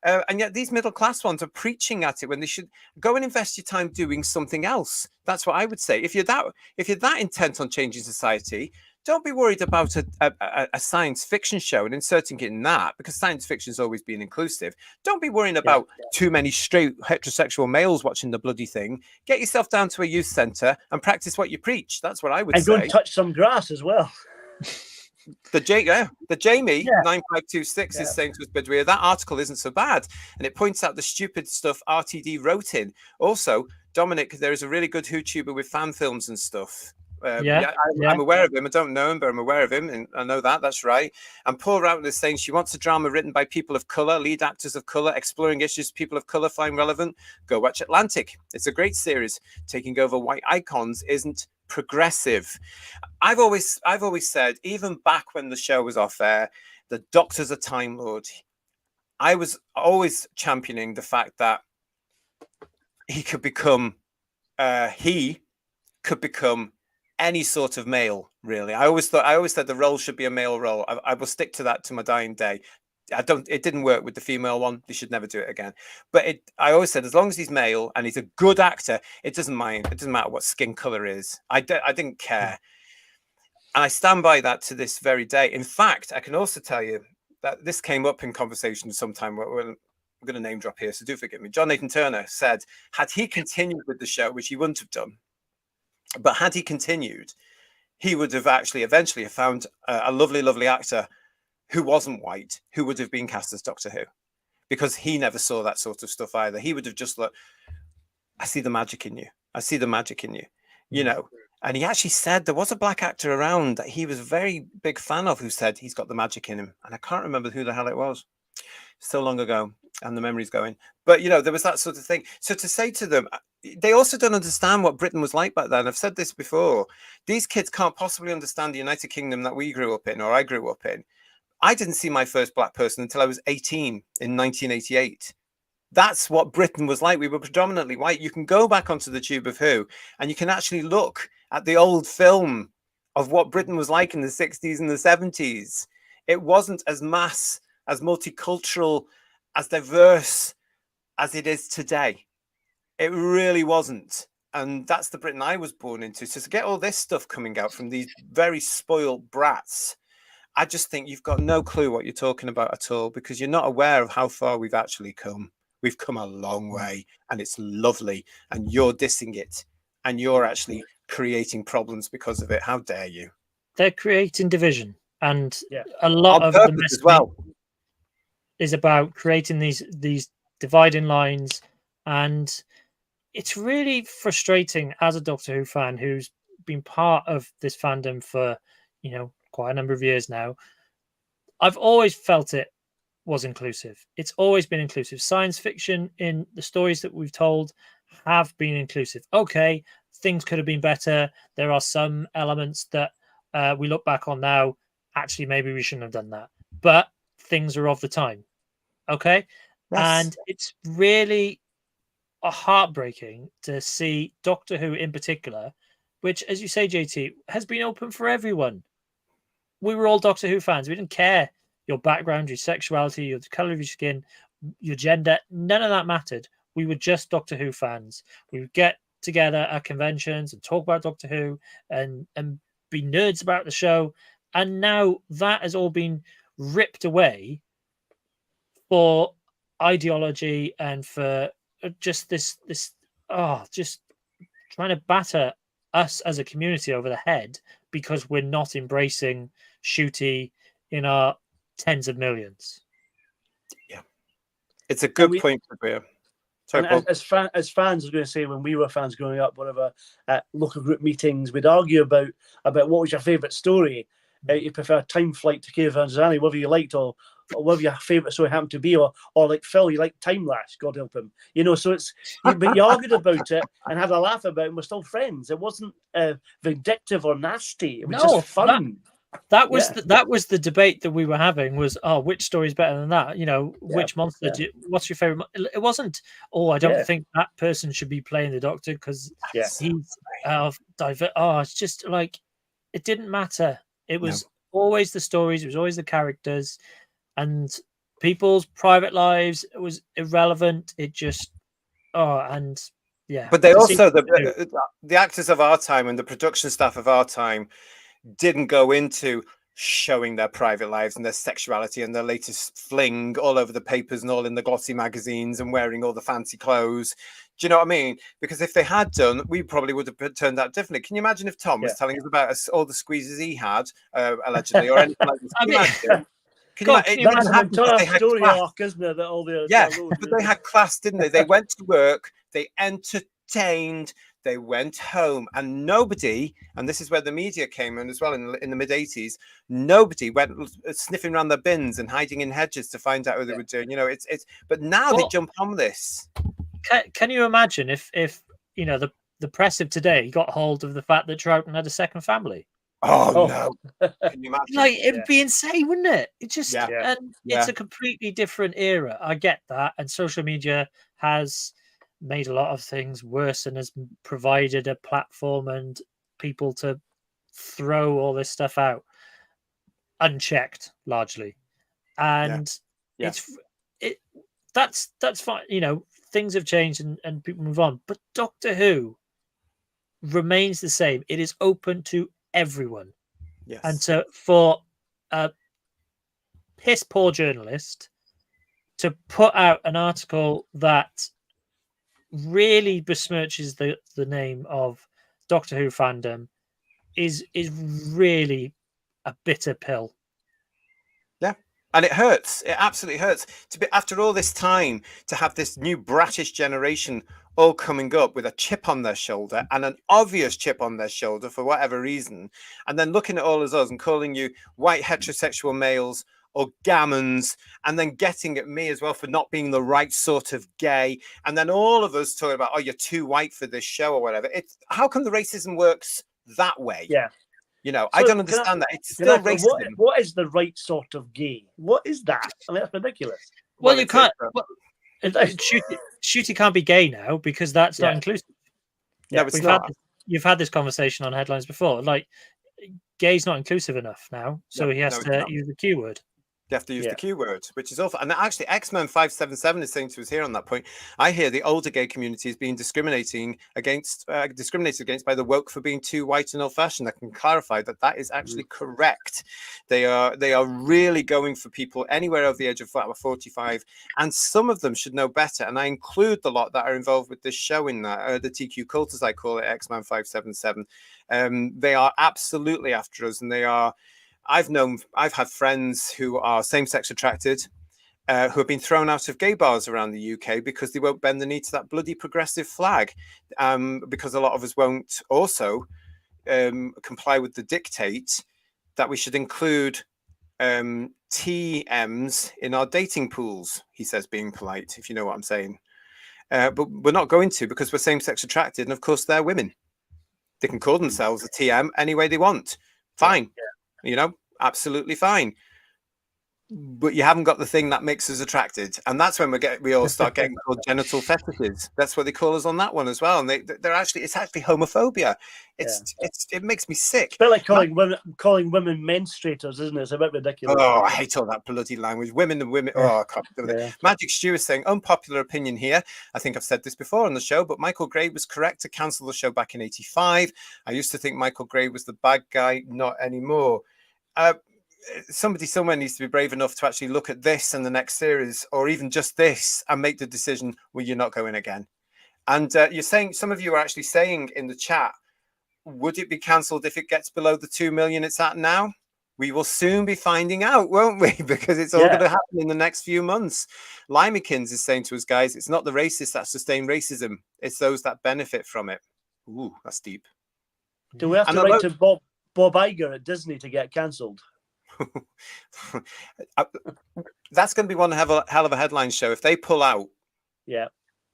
And yet these middle class ones are preaching at it when they should go and invest your time doing something else. That's what I would say. If you're that intent on changing society, don't be worried about a science fiction show and inserting it in that, because science fiction has always been inclusive. Don't be worrying about too many straight heterosexual males watching the bloody thing. Get yourself down to a youth centre and practice what you preach. That's what I would say. And go and touch some grass as well. The Jamie 9526 is saying to us, Bedouin, that article isn't so bad, and it points out the stupid stuff RTD wrote in. Also, Dominic, there is a really good YouTuber with fan films and stuff. I'm aware of him. I don't know him, but I'm aware of him, and I know that's right. And Paul Roughton is saying she wants a drama written by people of colour, lead actors of colour, exploring issues people of colour find relevant. Go watch Atlantic. It's a great series. Taking over white icons isn't progressive. I've always said, even back when the show was off air, the Doctor's a Time Lord. I was always championing the fact that he could become any sort of male, really. I always said the role should be a male role. I will stick to that to my dying day. It didn't work with the female one. They should never do it again. But I always said, as long as he's male and he's a good actor, it doesn't matter what skin color is. I didn't care. And I stand by that to this very day. In fact, I can also tell you that this came up in conversation sometime when I'm going to name drop here, so do forgive me. John Nathan Turner said, had he continued with the show, which he wouldn't have done, but had he continued, he would have actually eventually found a lovely, lovely actor who wasn't white, who would have been cast as Doctor Who, because he never saw that sort of stuff either. He would have just looked, I see the magic in you. I see the magic in you, you know. And he actually said there was a black actor around that he was a very big fan of who said he's got the magic in him. And I can't remember who the hell it was. So long ago, and the memory's going. But, you know, there was that sort of thing. So to say to them, they also don't understand what Britain was like back then. I've said this before. These kids can't possibly understand the United Kingdom that we grew up in, or I grew up in. I didn't see my first black person until I was 18 in 1988. That's what Britain was like. We were predominantly white. You can go back onto the Tube of Who and you can actually look at the old film of what Britain was like in the 60s and the 70s. It wasn't as mass, as multicultural, as diverse as it is today. It really wasn't. And that's the Britain I was born into. So to get all this stuff coming out from these very spoiled brats, I just think you've got no clue what you're talking about at all, because you're not aware of how far we've actually come. We've come a long way, and it's lovely, and you're dissing it, and you're actually creating problems because of it. How dare you? They're creating division, and a lot of the messaging as well is about creating these dividing lines, and it's really frustrating as a Doctor Who fan who's been part of this fandom for, you know, quite a number of years now. I've always felt it was inclusive. It's always been inclusive. Science fiction in the stories that we've told have been inclusive. Okay, things could have been better. There are some elements that we look back on now. Actually, maybe we shouldn't have done that. But things are of the time. Okay? Yes. And it's really heartbreaking to see Doctor Who in particular, which, as you say, JT, has been open for everyone. We were all Doctor Who fans. We didn't care your background, your sexuality, your colour of your skin, your gender. None of that mattered. We were just Doctor Who fans. We would get together at conventions and talk about Doctor Who and be nerds about the show. And now that has all been ripped away for ideology and for just this just trying to batter us as a community over the head because we're not embracing Ncuti in our tens of millions. Yeah, it's a good point, Gabriel. Sorry, as fans, I was going to say, when we were fans growing up, whatever, at local group meetings, we'd argue about what was your favourite story. You prefer Time Flight to Cave of Anzani, whatever you liked, or whatever your favourite story happened to be, or like Phil, you like Time Lash, God help him. You know, so it's but you argued about it and had a laugh about it, and we're still friends. It wasn't vindictive or nasty. It was just fun. That was that was the debate that we were having was, which story is better than that? You know, which monster? What's your favorite? It wasn't. I don't think that person should be playing the Doctor because he's it's just like it didn't matter. It was always the stories. It was always the characters, and people's private lives. It was irrelevant. It just But they also the actors of our time and the production staff of our time didn't go into showing their private lives and their sexuality and their latest fling all over the papers and all in the glossy magazines and wearing all the fancy clothes. Do you know what I mean? Because if they had done, we probably would have turned out differently. Can you imagine if Tom was telling us about all the squeezes he had, allegedly, or anything like this? That's an entire story arc, isn't it? That all the but they had class, didn't they? They went to work, they entertained, they went home, and nobody, and this is where the media came in as well in the mid-80s, nobody went sniffing around their bins and hiding in hedges to find out who they were doing. You know, but now they jump on this. Can you imagine if you know the press of today got hold of the fact that Troughton had a second family? Oh no! Can you imagine? Like it'd be insane, wouldn't it? It just it's a completely different era. I get that, and social media has made a lot of things worse and has provided a platform and people to throw all this stuff out unchecked, largely. And Yeah. That's fine. You know, things have changed and people move on. But Doctor Who remains the same. It is open to everyone. Yes. And so for a piss poor journalist to put out an article that really besmirches the name of Doctor Who fandom is really a bitter pill. Yeah. And it hurts. It absolutely hurts to be, after all this time, to have this new bratish generation all coming up with a chip on their shoulder, and an obvious chip on their shoulder for whatever reason, and then looking at all of us and calling you white heterosexual males or gammons, and then getting at me as well for not being the right sort of gay, and then all of us talking about, oh, you're too white for this show or whatever. It's how come the racism works that way? Yeah. You know, So I don't understand that. It's still racism. What is the right sort of gay? What is that? I mean, that's ridiculous. Well, you can't. Shooty can't be gay now because that's not inclusive. No, it's not. You've had this conversation on headlines before. Like, gay's not inclusive enough now, so he has to use the Q word. You have to use the Q word, which is awful. And actually, X-Men 577 is saying to us here on that point, I hear the older gay community is being discriminated against by the woke for being too white and old-fashioned. I can clarify that is actually correct. They are really going for people anywhere over the age of 45, and some of them should know better. And I include the lot that are involved with this show in that, the TQ cult, as I call it, X-Men 577. They are absolutely after us, and they are. I've had friends who are same-sex attracted, who have been thrown out of gay bars around the UK because they won't bend the knee to that bloody progressive flag, because a lot of us won't also comply with the dictate that we should include TMs in our dating pools, he says, being polite, if you know what I'm saying. But we're not going to, because we're same-sex attracted, and of course they're women. They can call themselves a TM any way they want. Fine. Yeah. You know, absolutely fine. But you haven't got the thing that makes us attracted, and that's when we all start getting called genital fetishes. That's what they call us on that one as well. And it's actually homophobia. It makes me sick. It's a bit like calling women menstruators, isn't it? It's a bit ridiculous. Oh, I hate all that bloody language. Women and women. Oh, I can't do it. Magic Stew is saying, unpopular opinion here. I think I've said this before on the show, but Michael Gray was correct to cancel the show back in '85. I used to think Michael Gray was the bad guy, not anymore. Somebody somewhere needs to be brave enough to actually look at this and the next series, or even just this, and make the decision, well, you're not going again. And you're saying, some of you are actually saying in the chat, would it be cancelled if it gets below the 2 million it's at now? We will soon be finding out, won't we? Because it's all going to happen in the next few months. Limekins is saying to us, guys, it's not the racists that sustain racism. It's those that benefit from it. Ooh, that's deep. Do we have to write to Bob Iger at Disney to get cancelled? That's going to be one hell of a headline show. If they pull out,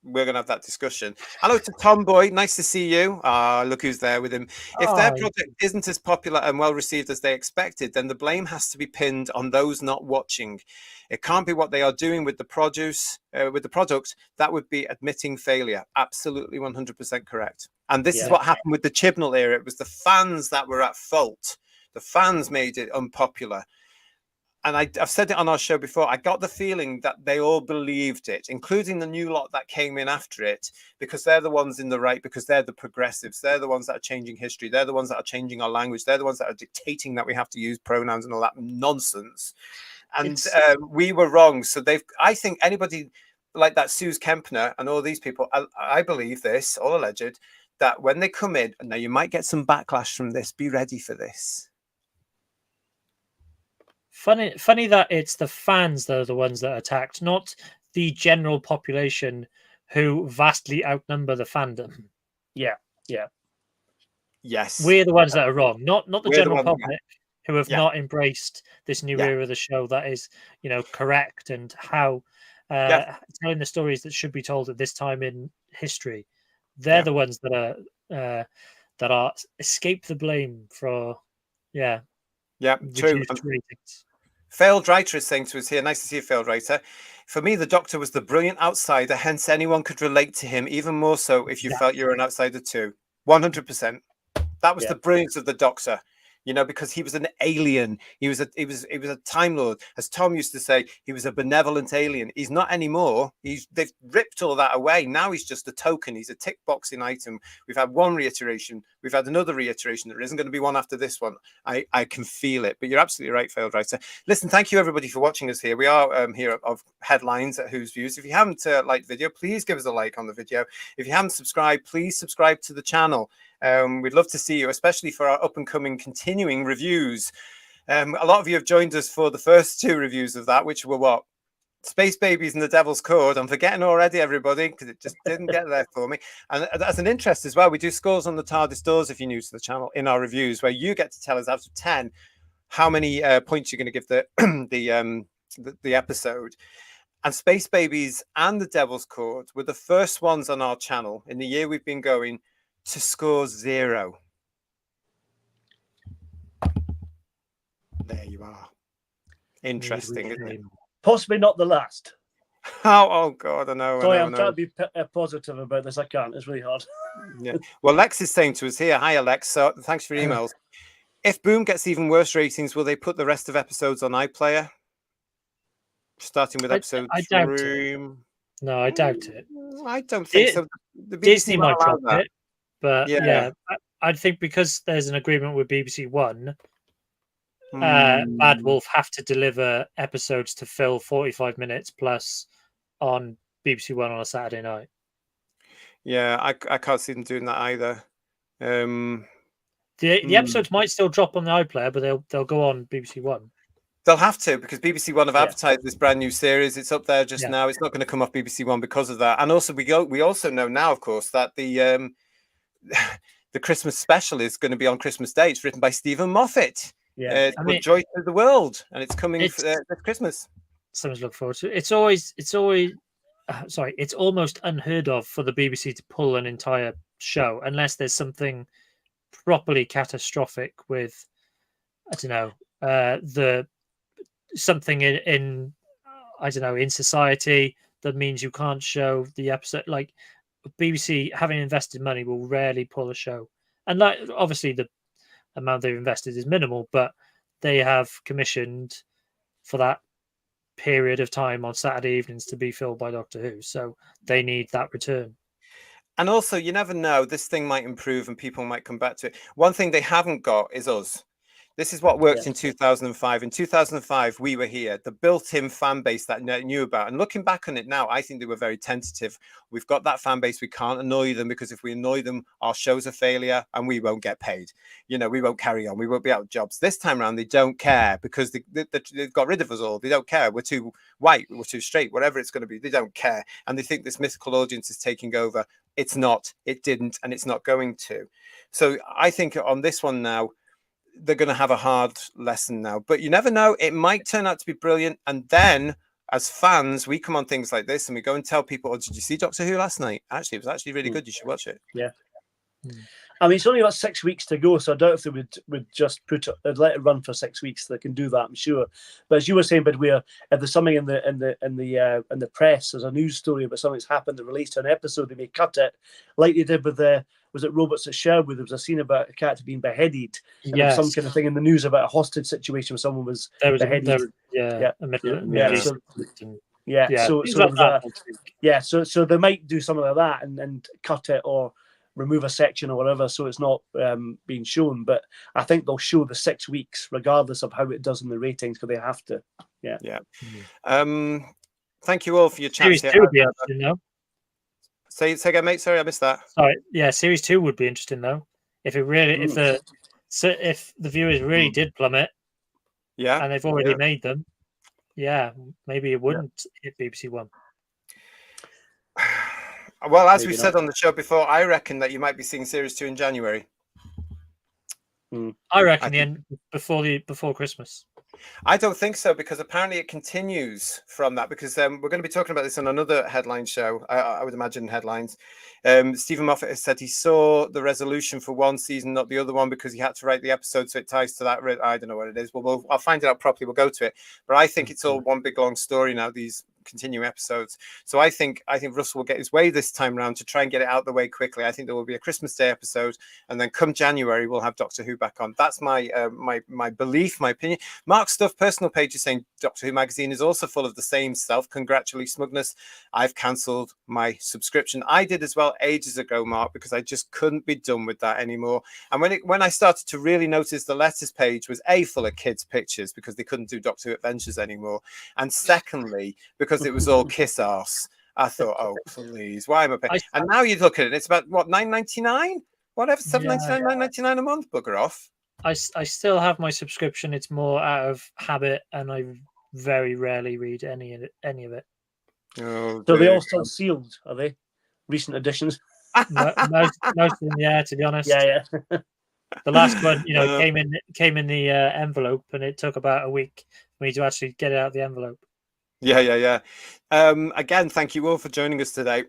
we're going to have that discussion. Hello to Tomboy. Nice to see you. Look who's there with him. If their project isn't as popular and well received as they expected, then the blame has to be pinned on those not watching. It can't be what they are doing with the product. That would be admitting failure. Absolutely 100% correct. And this is what happened with the Chibnall era. It was the fans that were at fault. The fans made it unpopular. And I've said it on our show before, I got the feeling that they all believed it, including the new lot that came in after it, because they're the ones in the right, because they're the progressives. They're the ones that are changing history. They're the ones that are changing our language. They're the ones that are dictating that we have to use pronouns and all that nonsense. And we were wrong. So I think anybody like that, Suze Kempner and all these people, I believe this, all alleged, that when they come in, and now you might get some backlash from this, be ready for this. Funny that it's the fans that are the ones that are attacked, not the general population who vastly outnumber the fandom. Yeah. Yes. We're the ones that are wrong, not the general public who have not embraced this new era of the show that is, correct, and how telling the stories that should be told at this time in history. They're the ones that are escape the blame for true. Failed Writer is saying to us here, nice to see you, Failed Writer. For me, the Doctor was the brilliant outsider, hence anyone could relate to him, even more so if you felt you were an outsider too. 100%. That was the brilliance of the Doctor. you know, because he was an alien. He was a Time Lord. As Tom used to say, he was a benevolent alien. He's not anymore. They've ripped all that away. Now he's just a token. He's a tick boxing item. We've had one reiteration. We've had another reiteration. There isn't going to be one after this one. I can feel it. But you're absolutely right, Failed Writer. Listen, thank you everybody for watching us here. We are here of Headlines at Who's Views. If you haven't liked the video, please give us a like on the video. If you haven't subscribed, please subscribe to the channel. We'd love to see you, especially for our up and coming continuing reviews. A lot of you have joined us for the first 2 reviews of that, which were what? Space Babies and the Devil's Cord. I'm forgetting already, everybody, because it just didn't get there for me. And as an interest as well, we do scores on the TARDIS doors, if you're new to the channel, in our reviews, where you get to tell us out of 10 how many points you're going to give the episode. And Space Babies and the Devil's Cord were the first ones on our channel in the year we've been going to score 0. There you are. Interesting, isn't it? Possibly not the last. Oh God, I know. Sorry, I'm trying to be positive about this. I can't. It's really hard. Yeah. Well, Lex is saying to us here, hi, Alex. So thanks for your emails. If Boom gets even worse ratings, will they put the rest of episodes on iPlayer? Starting with episode 3. No, I doubt it. I don't think so. The Disney might drop that. it, but yeah, I think because there's an agreement with BBC One, Bad Wolf have to deliver episodes to fill 45 minutes plus on BBC One on a Saturday night. Yeah, I can't see them doing that either. The episodes might still drop on the iPlayer, but they'll go on BBC One. They'll have to, because BBC One have advertised this brand new series. It's up there just now. It's not going to come off BBC One because of that. And also, we also know now, of course, that the Christmas special is going to be on Christmas Day. It's written by Stephen Moffat. Yeah, it's Joy to the World, and it's coming for this Christmas. Something to look forward to. It's almost unheard of for the BBC to pull an entire show unless there's something properly catastrophic with, I don't know, something in I don't know, in society that means you can't show the episode. Like BBC, having invested money, will rarely pull a show, and like obviously the amount they've invested is minimal, but they have commissioned for that period of time on Saturday evenings to be filled by Doctor Who, so they need that return. And also, you never know, this thing might improve and people might come back to it. One thing they haven't got is us. This is what worked in 2005. In 2005, we were here. The built-in fan base that knew about. And looking back on it now, I think they were very tentative. We've got that fan base. We can't annoy them, because if we annoy them, our show's a failure and we won't get paid. You know, we won't carry on. We won't be out of jobs. This time around, they don't care, because they've got rid of us all. They don't care. We're too white. We're too straight. Whatever it's going to be, they don't care. And they think this mythical audience is taking over. It's not. It didn't. And it's not going to. So I think on this one now, they're going to have a hard lesson now, but you never know. It might turn out to be brilliant. And then as fans, we come on things like this and we go and tell people, oh, did you see Doctor Who last night? Actually, it was actually really good. You should watch it. Yeah. I mean, it's only about 6 weeks to go, so I doubt if they would just let it run for 6 weeks. They can do that, I'm sure. But as you were saying, if there's something in the press, there's a news story about something's happened that relates to an episode, they may cut it, like they did with was it Robots at Sherwood? There was a scene about a cat being beheaded. And there was some kind of thing in the news about a hostage situation where someone was beheaded. So they might do something like that and cut it or remove a section or whatever, so it's not being shown. But I think they'll show the 6 weeks regardless of how it does in the ratings, because they have to. Thank you all for your chat. Series 2 would be interesting, though. Say again, mate. Sorry, I missed that. Sorry. Yeah, series 2 would be interesting, though. If the viewers really did plummet, and they've already made them, maybe it wouldn't hit BBC One. Well, as we've said on the show before, I reckon that you might be seeing series 2 in January. I reckon the end before Christmas. I don't think so, because apparently it continues from that, because we're going to be talking about this on another headline show. I would imagine headlines. Stephen Moffat has said he saw the resolution for one season, not the other one, because he had to write the episode, so it ties to that. I don't know what it is. I'll find it out properly. We'll go to it. But I think it's all one big long story now. These continuing episodes. So I think Russell will get his way this time round to try and get it out the way quickly. I think there will be a Christmas Day episode, and then come January we'll have Doctor Who back on. That's my my belief, my opinion. Mark Stuff personal page is saying Doctor Who magazine is also full of the same self-congratulatory smugness. I've cancelled my subscription. I did as well ages ago, Mark, because I just couldn't be done with that anymore. And when I started to really notice the letters page was full of kids' pictures because they couldn't do Doctor Who Adventures anymore, and secondly because it was all kiss arse. I thought, oh please, why am I paying? And now you look at it, it's about what, $9.99, whatever, $7.99, $9.99 a month. Bugger off. I still have my subscription. It's more out of habit, and I very rarely read any of it. Oh, so they're all still sealed, are they? Recent editions? Most of them, yeah. To be honest, yeah. The last one, came in the envelope, and it took about a week for me to actually get it out of the envelope. Yeah. Again, thank you all for joining us today.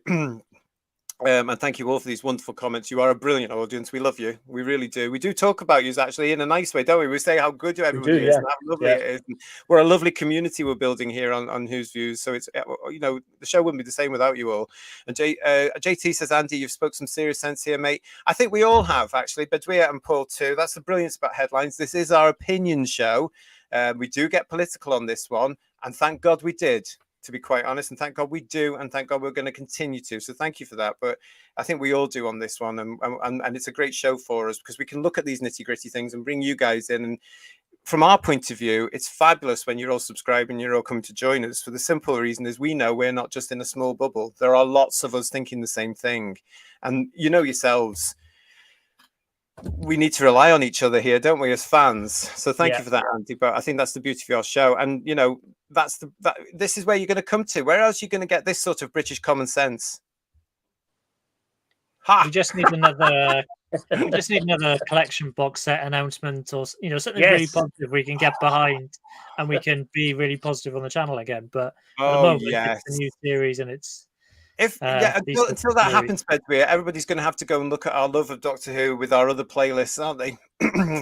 And thank you all for these wonderful comments. You are a brilliant audience. We love you. We really do. We do talk about you actually in a nice way, don't we? We say how good everybody is and how lovely it is. And we're a lovely community we're building here on Who's Views. So it's, the show wouldn't be the same without you all. And JT says, Andy, you've spoke some serious sense here, mate. I think we all have, actually. Bedouin and Paul too. That's the brilliance about headlines. This is our opinion show. We do get political on this one. And thank God we did, to be quite honest, and thank God we do, and thank God we're going to continue to. So thank you for that. But I think we all do on this one, and it's a great show for us because we can look at these nitty-gritty things and bring you guys in. And from our point of view, it's fabulous when you're all subscribing, you're all coming to join us, for the simple reason is we know we're not just in a small bubble. There are lots of us thinking the same thing. And you know yourselves, we need to rely on each other here, don't we, as fans? So thank you for that, Andy. But I think that's the beauty of our show. And, this is where you're going to come to. Where else are you going to get this sort of British common sense? We just need another collection box set announcement, or something really positive we can get behind, and we can be really positive on the channel again. But at the moment, it's a new series, and it's until that happens, Bedouin, everybody's going to have to go and look at our love of Doctor Who with our other playlists, aren't they?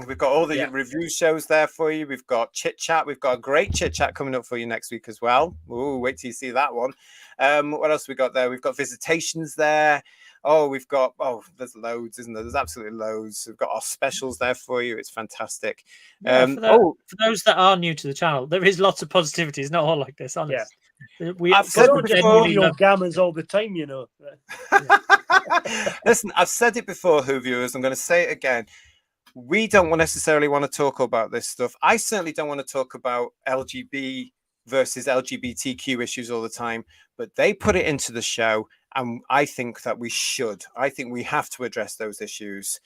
We've got all the review shows there for you. We've got chit chat. We've got a great chit chat coming up for you next week as well. Ooh, wait till you see that one. What else we got there? We've got visitations there. There's loads, isn't there? There's absolutely loads. We've got our specials there for you. It's fantastic. For those that are new to the channel, there is lots of positivity. It's not all like this, honest. I've said your gammons all the time, you know. Listen, I've said it before, Who viewers. I'm going to say it again. We don't necessarily want to talk about this stuff. I certainly don't want to talk about LGB versus LGBTQ issues all the time, but they put it into the show, and I think that we should. I think we have to address those issues.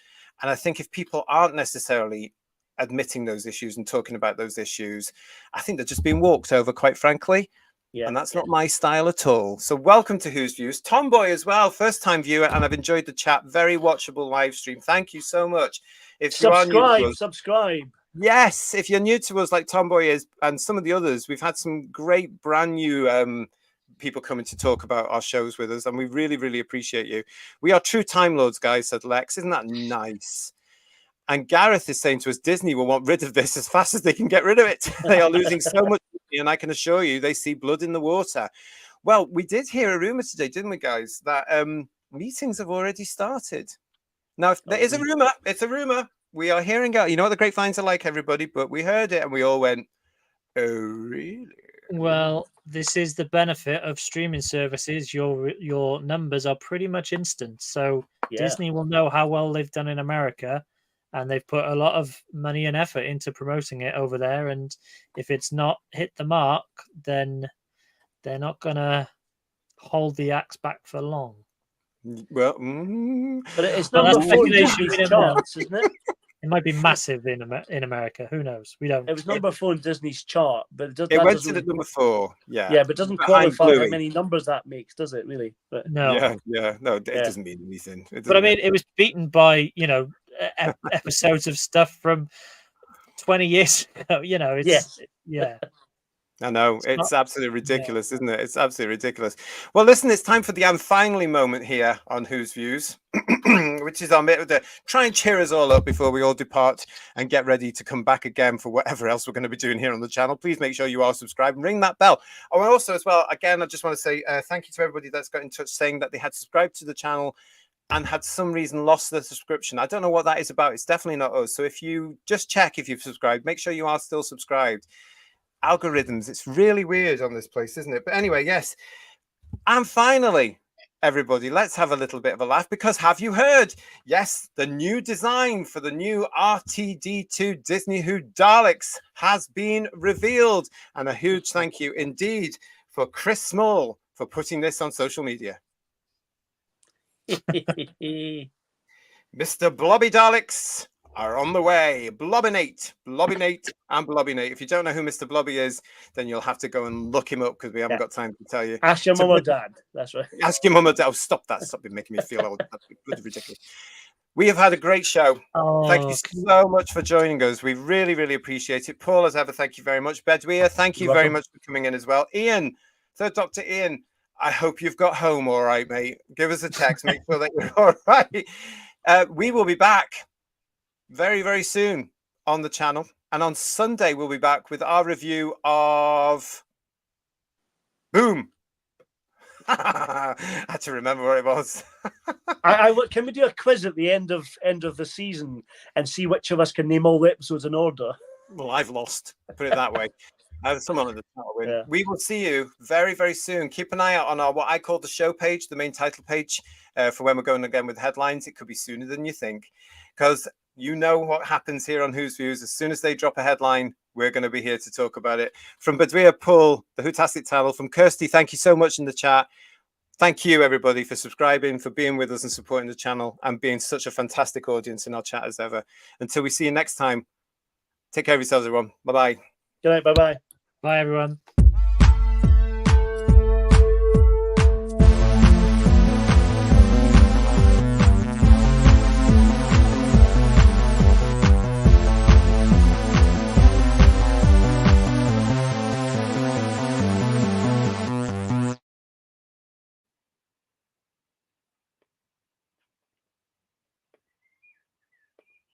And I think if people aren't necessarily admitting those issues and talking about those issues, I think they're just being walked over, quite frankly. And that's not my style at all. So welcome to Who's Views. Tomboy as well, first-time viewer, and I've enjoyed the chat. Very watchable live stream. Thank you so much. If subscribe. Yes, if you're new to us like Tomboy is, and some of the others, we've had some great brand new people coming to talk about our shows with us, and we really, really appreciate you. We are true Time Lords, guys, said Lex. Isn't that nice? And Gareth is saying to us, Disney will want rid of this as fast as they can get rid of it. They are losing so much money, and I can assure you they see blood in the water. Well, we did hear a rumor today, didn't we, guys, that meetings have already started. Now, if there is a rumor, it's a rumor. We are hearing out. You know what the grapevines are like, everybody, but we heard it and we all went, oh, really? Well, this is the benefit of streaming services. Your numbers are pretty much instant. So Disney will know how well they've done in America, and they've put a lot of money and effort into promoting it over there. And if it's not hit the mark, then they're not going to hold the axe back for long. Well, but it's not speculation in charts, isn't it? It might be massive in America. Who knows? We don't. It was number 4 in Disney's chart, but it went to the number 4. Yeah, but it doesn't qualify how many numbers that makes, does it? Really? But no. No, it doesn't mean anything. But I mean, it was beaten by episodes of stuff from 20 years ago. It's I know, it's absolutely ridiculous, isn't it? It's absolutely ridiculous. Well, listen, it's time for the "and finally" moment here on Who's Views, which is our bit to try and cheer us all up before we all depart and get ready to come back again for whatever else we're going to be doing here on the channel. Please make sure you are subscribed and ring that bell. Oh, and also as well, again, I just want to say thank you to everybody that's got in touch saying that they had subscribed to the channel and had some reason lost their subscription. I don't know what that is about. It's definitely not us. So if you just check if you've subscribed, make sure you are still subscribed. Algorithms, it's really weird on this place, isn't it? But anyway, yes. And finally, everybody, let's have a little bit of a laugh, because have you heard? Yes, the new design for the new RTD2 Disney Who Daleks has been revealed. And a huge thank you indeed for Chris Small for putting this on social media. Mr. Blobby Daleks are on the way. Blobbinate, and Blobbinate. If you don't know who Mr. Blobby is, then you'll have to go and look him up, because we haven't got time to tell you. Ask your mum or dad. That's right. Ask your mum or dad. Oh, stop that. Stop making me feel old. That's ridiculous. We have had a great show. Thank you so much for joining us. We really, really appreciate it. Paul, as ever, thank you very much. Bedweer, thank you very much for coming in as well. Ian, Third Doctor Ian, I hope you've got home all right, mate. Give us a text. Make sure that you're all right. We will be back very, very soon on the channel. And on Sunday, we'll be back with our review of Boom. I had to remember what it was. Can we do a quiz at the end of the season and see which of us can name all the episodes in order? Well, I've lost. Put it that way. Someone in the chat will win. Yeah. We will see you very, very soon. Keep an eye out on our what I call the show page, the main title page, for when we're going again with headlines. It could be sooner than you think, because you know what happens here on Who's Views. As soon as they drop a headline, we're going to be here to talk about it. From Bedweer, Paul, the Whotastic channel, from Kirsty, thank you so much in the chat. Thank you, everybody, for subscribing, for being with us and supporting the channel, and being such a fantastic audience in our chat as ever. Until we see you next time, take care of yourselves, everyone. Bye-bye. Good night. Bye-bye. Bye, everyone.